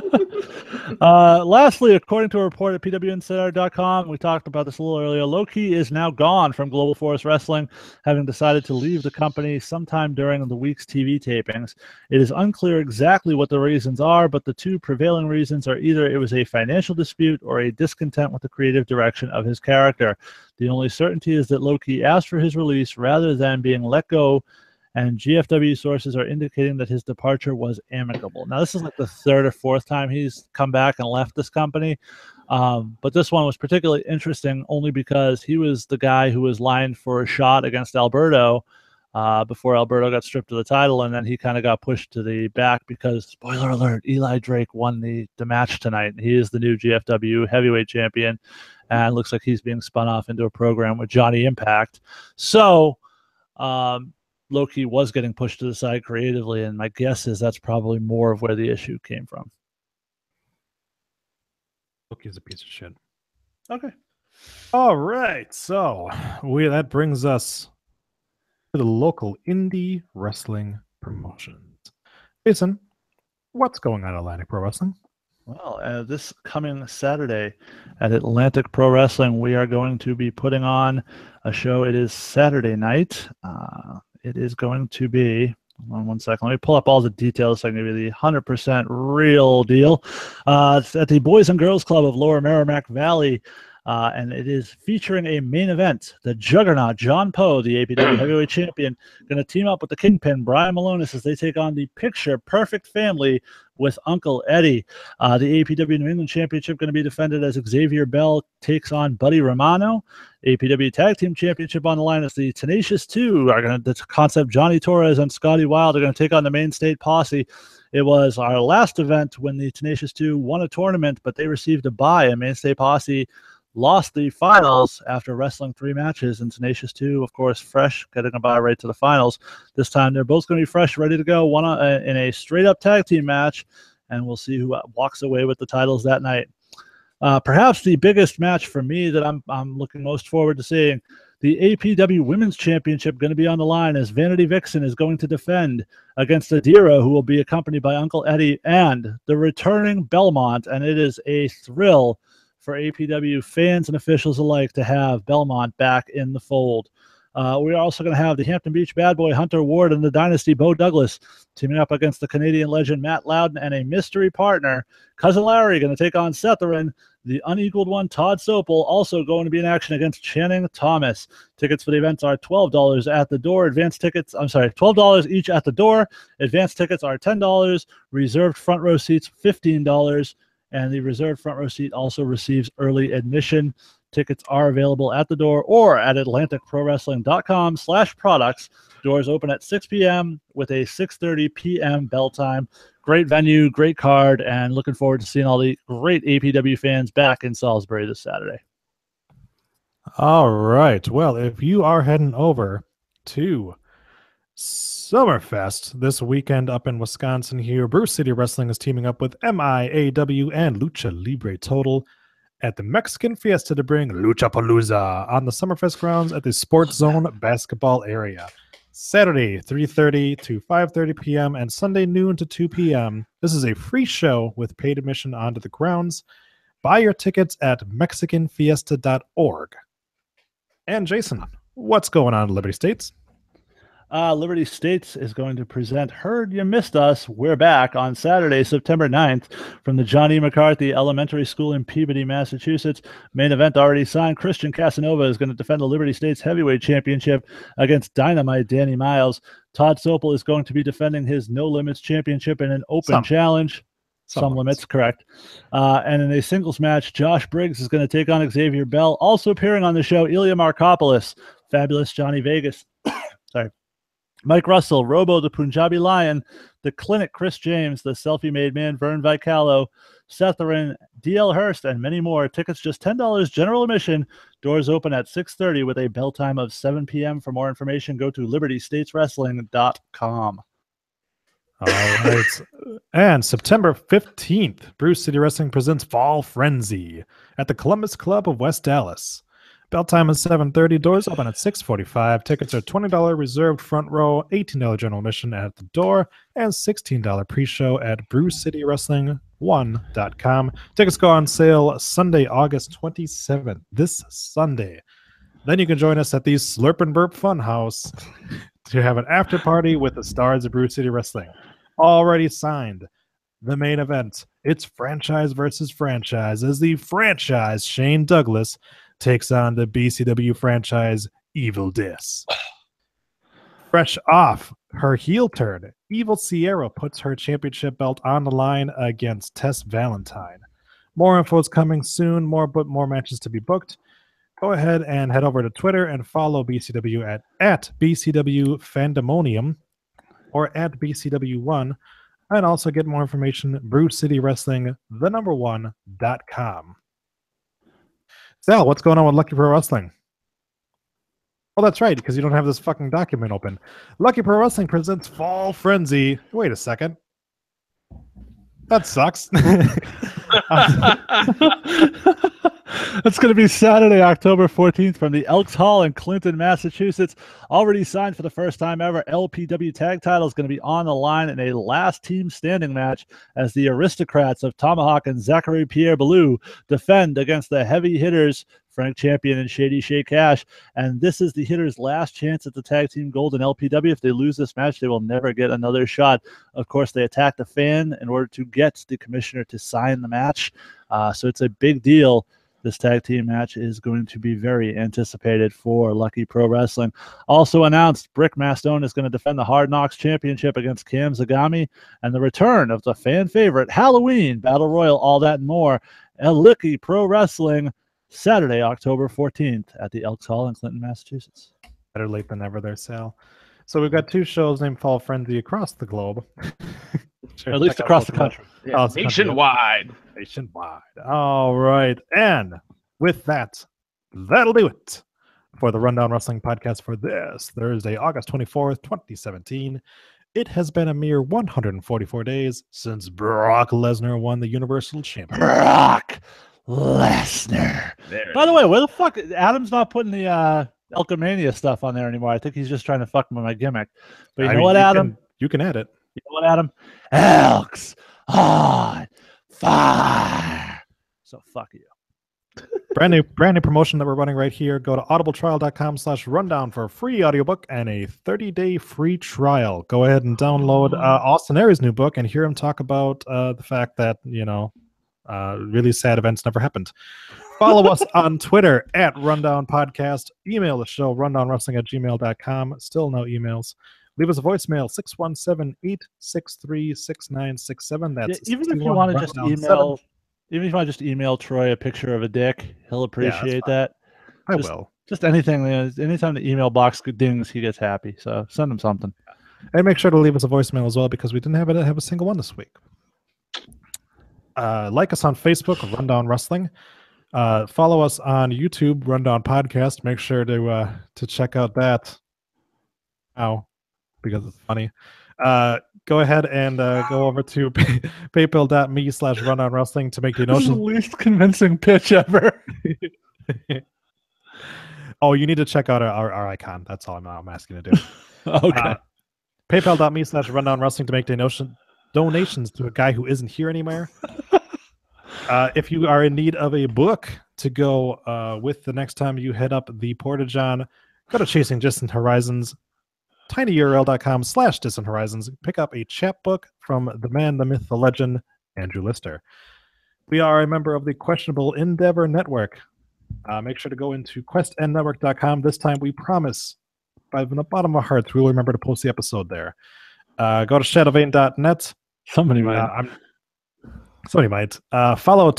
Lastly, according to a report at pwinsider.com, we talked about this a little earlier, Low Ki is now gone from Global Force Wrestling, having decided to leave the company sometime during the week's TV tapings. It is unclear exactly what the reasons are, but the two prevailing reasons are either it was a financial dispute or a discontent with the creative direction of his character. The only certainty is that Low Ki asked for his release rather than being let go, and GFW sources are indicating that his departure was amicable. Now, this is like the third or fourth time he's come back and left this company. But this one was particularly interesting only because he was the guy who was lined for a shot against Alberto before Alberto got stripped of the title, and then he kind of got pushed to the back because, spoiler alert, Eli Drake won the match tonight. He is the new GFW heavyweight champion, and looks like he's being spun off into a program with Johnny Impact. So, Low Ki was getting pushed to the side creatively, and my guess is that's probably more of where the issue came from. Low Ki's a piece of shit. Okay. All right, so that brings us to the local indie wrestling promotions. Jason, what's going on at Atlantic Pro Wrestling? Well, this coming Saturday at Atlantic Pro Wrestling, we are going to be putting on a show. It is Saturday night. It is going to be, hold on one second, let me pull up all the details so I can give you the 100% real deal. It's at the Boys and Girls Club of Lower Merrimack Valley, and it is featuring a main event. The Juggernaut, John Poe, the APW Heavyweight Champion, going to team up with the Kingpin, Brian Malonis, as they take on the Picture Perfect family with Uncle Eddie. The APW New England Championship going to be defended as Xavier Bell takes on Buddy Romano. APW Tag Team Championship on the line as the Tenacious 2 are going to, the concept, Johnny Torres and Scotty Wilde are going to take on the Main State Posse. It was our last event when the Tenacious 2 won a tournament, but they received a bye, and Main State Posse lost the finals after wrestling 3 matches, and Tenacious 2, of course, fresh, getting a bye right to the finals. This time, they're both going to be fresh, ready to go, one in a straight-up tag team match, and we'll see who walks away with the titles that night. Perhaps the biggest match for me that I'm looking most forward to seeing, the APW Women's Championship going to be on the line as Vanity Vixen is going to defend against Adira, who will be accompanied by Uncle Eddie and the returning Belmont, and it is a thrill for APW fans and officials alike to have Belmont back in the fold. We're also going to have the Hampton Beach Bad Boy Hunter Ward and the Dynasty Bo Douglas teaming up against the Canadian legend Matt Loudon and a mystery partner, Cousin Larry, going to take on Setherin. The unequaled one, Todd Sopel, also going to be in action against Channing Thomas. Tickets for the events are $12 at the door. Advanced tickets, $12 each at the door. Advanced tickets are $10. Reserved front row seats, $15. And the reserved front row seat also receives early admission. Tickets are available at the door or at atlanticprowrestling.com/products. Doors open at 6 p.m. with a 6:30 p.m. bell time. Great venue, great card, and looking forward to seeing all the great APW fans back in Salisbury this Saturday. All right. Well, if you are heading over to Summerfest this weekend up in Wisconsin here, Bruce City Wrestling is teaming up with MIAW and Lucha Libre Total at the Mexican Fiesta to bring Luchapalooza on the Summerfest grounds at the Sports Zone basketball area. Saturday, 3:30 to 5:30 p.m. and Sunday noon to 2 p.m. This is a free show with paid admission onto the grounds. Buy your tickets at mexicanfiesta.org. And Jason, what's going on in Liberty States? Liberty States is going to present Heard You Missed Us. We're back on Saturday, September 9th from the John E. McCarthy Elementary School in Peabody, Massachusetts. Main event already signed. Christian Casanova is going to defend the Liberty States Heavyweight Championship against Dynamite Danny Miles. Todd Sopel is going to be defending his No Limits Championship in an open challenge. Some limits, correct. And in a singles match, Josh Briggs is going to take on Xavier Bell. Also appearing on the show, Ilya Markopoulos, Fabulous Johnny Vegas. Sorry. Mike Russell, Robo the Punjabi Lion, The Clinic Chris James, The Selfie-Made Man Vern Vicalo, Setherin, DL Hurst, and many more. Tickets just $10 general admission. Doors open at 6:30 with a bell time of 7 p.m. For more information, go to libertystateswrestling.com. All right. And September 15th, Bruce City Wrestling presents Fall Frenzy at the Columbus Club of West Dallas. Bell time is 7:30. Doors open at 6:45. Tickets are $20 reserved front row, $18 general admission at the door, and $16 pre-show at BruceCityWrestling1.com. Tickets go on sale Sunday, August 27th, this Sunday. Then you can join us at the Slurp and Burp Funhouse to have an after party with the stars of Bruce City Wrestling. Already signed. The main event, it's franchise versus franchise, as the franchise Shane Douglas takes on the BCW franchise Evil Dis. Fresh off her heel turn, Evil Sierra puts her championship belt on the line against Tess Valentine. More info is coming soon, more matches to be booked. Go ahead and head over to Twitter and follow BCW at BCW Fandemonium or at BCW1, and also get more information, Bruce City Wrestling, #1.com. Sal, what's going on with Lucky Pro Wrestling? Oh, that's right, because you don't have this fucking document open. Lucky Pro Wrestling presents Fall Frenzy. Wait a second. That sucks. It's going to be Saturday, October 14th from the Elks Hall in Clinton, Massachusetts. Already signed for the first time ever. LPW tag title is going to be on the line in a last team standing match as the Aristocrats of Tomahawk and Zachary Pierre Ballou defend against the heavy hitters Frank Champion and Shady Shay Cash. And this is the hitters' last chance at the tag team gold in LPW. If they lose this match, they will never get another shot. Of course, they attacked a fan in order to get the commissioner to sign the match. So it's a big deal. This tag team match is going to be very anticipated for Lucky Pro Wrestling. Also announced, Brick Mastone is going to defend the Hard Knocks Championship against Cam Zagami, and the return of the fan favorite Halloween Battle Royal, all that and more, at Lucky Pro Wrestling, Saturday, October 14th at the Elks Hall in Clinton, Massachusetts. Better late than never there, Sal. So we've got two shows named Fall Frenzy across the globe. Sure, at least across the country. Yeah, nationwide. Nationwide. All right. And with that, that'll do it for the Rundown Wrestling Podcast for this Thursday, August 24th, 2017. It has been a mere 144 days since Brock Lesnar won the Universal Championship. Brock Lesnar. By the way, where the fuck? Adam's not putting the Elkamania stuff on there anymore. I think he's just trying to fuck with my gimmick. But you know what, Adam? You can add it. You know what, Adam? Elks on fire. So fuck you. brand new promotion that we're running right here. Go to audibletrial.com/rundown for a free audiobook and a 30-day free trial. Go ahead and download Austin Aries' new book and hear him talk about the fact that, really sad events never happened. Follow us on Twitter at Rundown Podcast. Email the show, rundownwrestling@gmail.com. Still no emails. Leave us a voicemail, 617-863-6967. That's even if you want to just email Troy a picture of a dick, he'll appreciate that. I will. Just anything. Anytime the email box dings, he gets happy. So send him something. And make sure to leave us a voicemail as well, because we didn't have a single one this week. Like us on Facebook, Rundown Wrestling. Follow us on YouTube, Rundown Podcast. Make sure to check out that. Because it's funny. Go ahead and go over to paypal.me/rundown wrestling to make the This is the least convincing pitch ever. Oh, you need to check out our icon. That's all I'm asking to do. Okay. PayPal.me/rundown wrestling to make donations to a guy who isn't here anymore. If you are in need of a book to go with the next time you head up the Porta-John, go to Chasing Distant Horizons, tinyurl.com/Distant Horizons. Pick up a chapbook from the man, the myth, the legend, Andrew Lister. We are a member of the Questionable Endeavor Network. Make sure to go into questendnetwork.com. This time, we promise, by the bottom of our hearts, we will remember to post the episode there. Go to shadowvane.net. Somebody might. Somebody might. Follow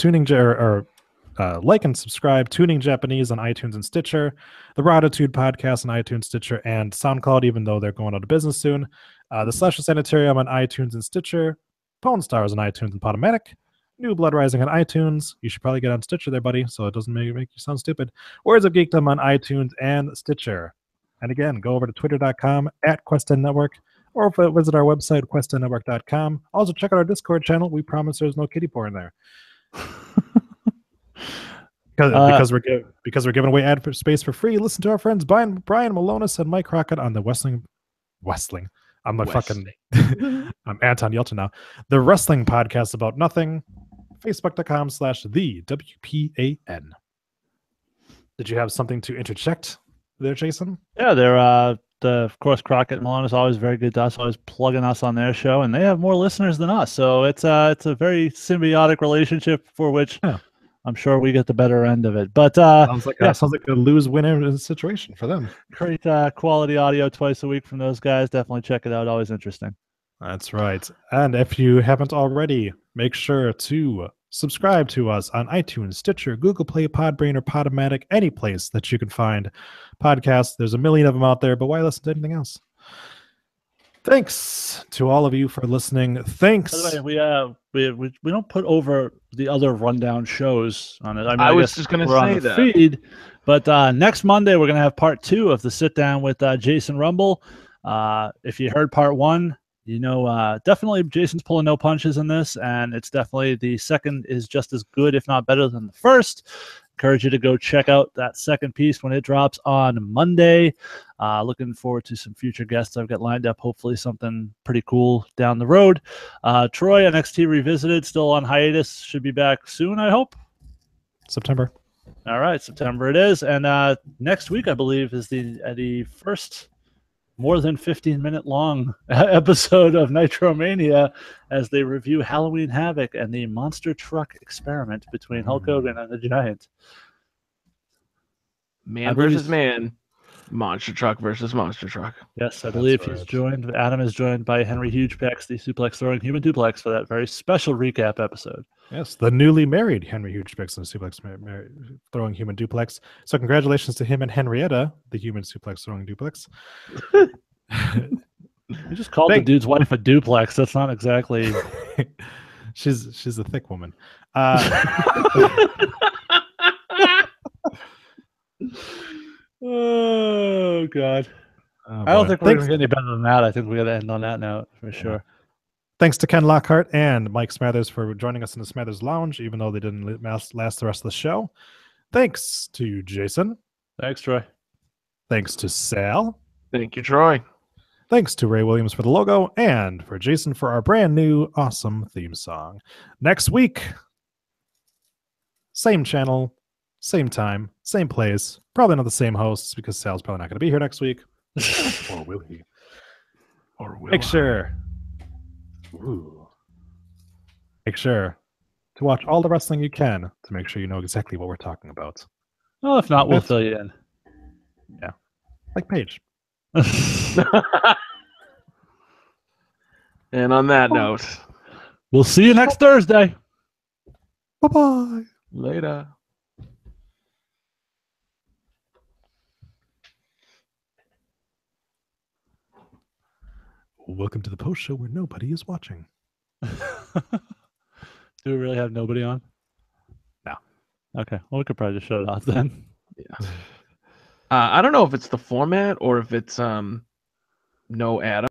like and subscribe Tuning Japanese on iTunes and Stitcher, the Raw-Attitude podcast on iTunes, Stitcher, and SoundCloud, even though they're going out of business soon. The Slasher Sanitarium on iTunes and Stitcher, Pwn Stars on iTunes and Podomatic, New Blood Rising on iTunes. You should probably get on Stitcher there, buddy, so it doesn't make you sound stupid. Words of Geekdom on iTunes and Stitcher. And again, go over to twitter.com @QuestEndNetwork or visit our website, questendnetwork.com. Also, check out our Discord channel. We promise there's no kiddie porn there. Because we're giving away ad space for free. Listen to our friends Brian Malonis and Mike Crockett on the Wrestling. I'm like fucking. I'm Anton Yelchin now. The Wrestling Podcast About Nothing. Facebook.com/the WPAN. Did you have something to interject there, Jason? Yeah, they're of course Crockett and Malone is always very good to us, always plugging us on their show, and they have more listeners than us, so it's a very symbiotic relationship for which I'm sure we get the better end of it. But sounds like a lose-win situation for them. Great quality audio twice a week from those guys. Definitely check it out. Always interesting. That's right. And if you haven't already, make sure to subscribe to us on iTunes, Stitcher, Google Play, Podbrain, or Podomatic, any place that you can find podcasts. There's a million of them out there, but why listen to anything else? Thanks to all of you for listening. Thanks. By the way, we don't put over the other rundown shows on it. I was just going to say that. Feed, but next Monday we're going to have part 2 of the sit down with Jason Rumble. If you heard part 1, definitely Jason's pulling no punches in this, and it's definitely the second is just as good, if not better than the first. Encourage you to go check out that second piece when it drops on Monday. Looking forward to some future guests I've got lined up. Hopefully something pretty cool down the road. Troy, NXT Revisited, still on hiatus. Should be back soon, I hope. September. All right, September it is. And next week, I believe, is the first more than 15-minute long episode of Nitromania as they review Halloween Havoc and the monster truck experiment between Hulk Hogan and the Giant. Man versus man. Monster truck versus monster truck. Yes, I believe he's joined. Adam is joined by Henry Hugepex, the suplex throwing human duplex, for that very special recap episode. Yes, the newly married Henry Hugepex and the suplex throwing human duplex. So congratulations to him and Henrietta, the human suplex throwing duplex. You just called the dude's wife a duplex. That's not exactly. She's a thick woman. Oh God! I don't think we're gonna get any better than that. I think we got to end on that note for sure. Thanks to Ken Lockhart and Mike Smathers for joining us in the Smathers Lounge, even though they didn't last the rest of the show. Thanks to Jason. Thanks, Troy. Thanks to Sal. Thank you, Troy. Thanks to Ray Williams for the logo, and for Jason for our brand new awesome theme song. Next week, same channel, same time, same place. Probably not the same hosts because Sal's probably not going to be here next week. Or will he? Or will Make sure to watch all the wrestling you can to make sure you know exactly what we're talking about. Well, if not, we'll fill you in. Yeah. Like Paige. And on that note, we'll see you next Thursday. Bye-bye. Later. Welcome to the post show where nobody is watching. Do we really have nobody on? No. Okay. Well, we could probably just shut it off then. Yeah. I don't know if it's the format or if it's no Adam.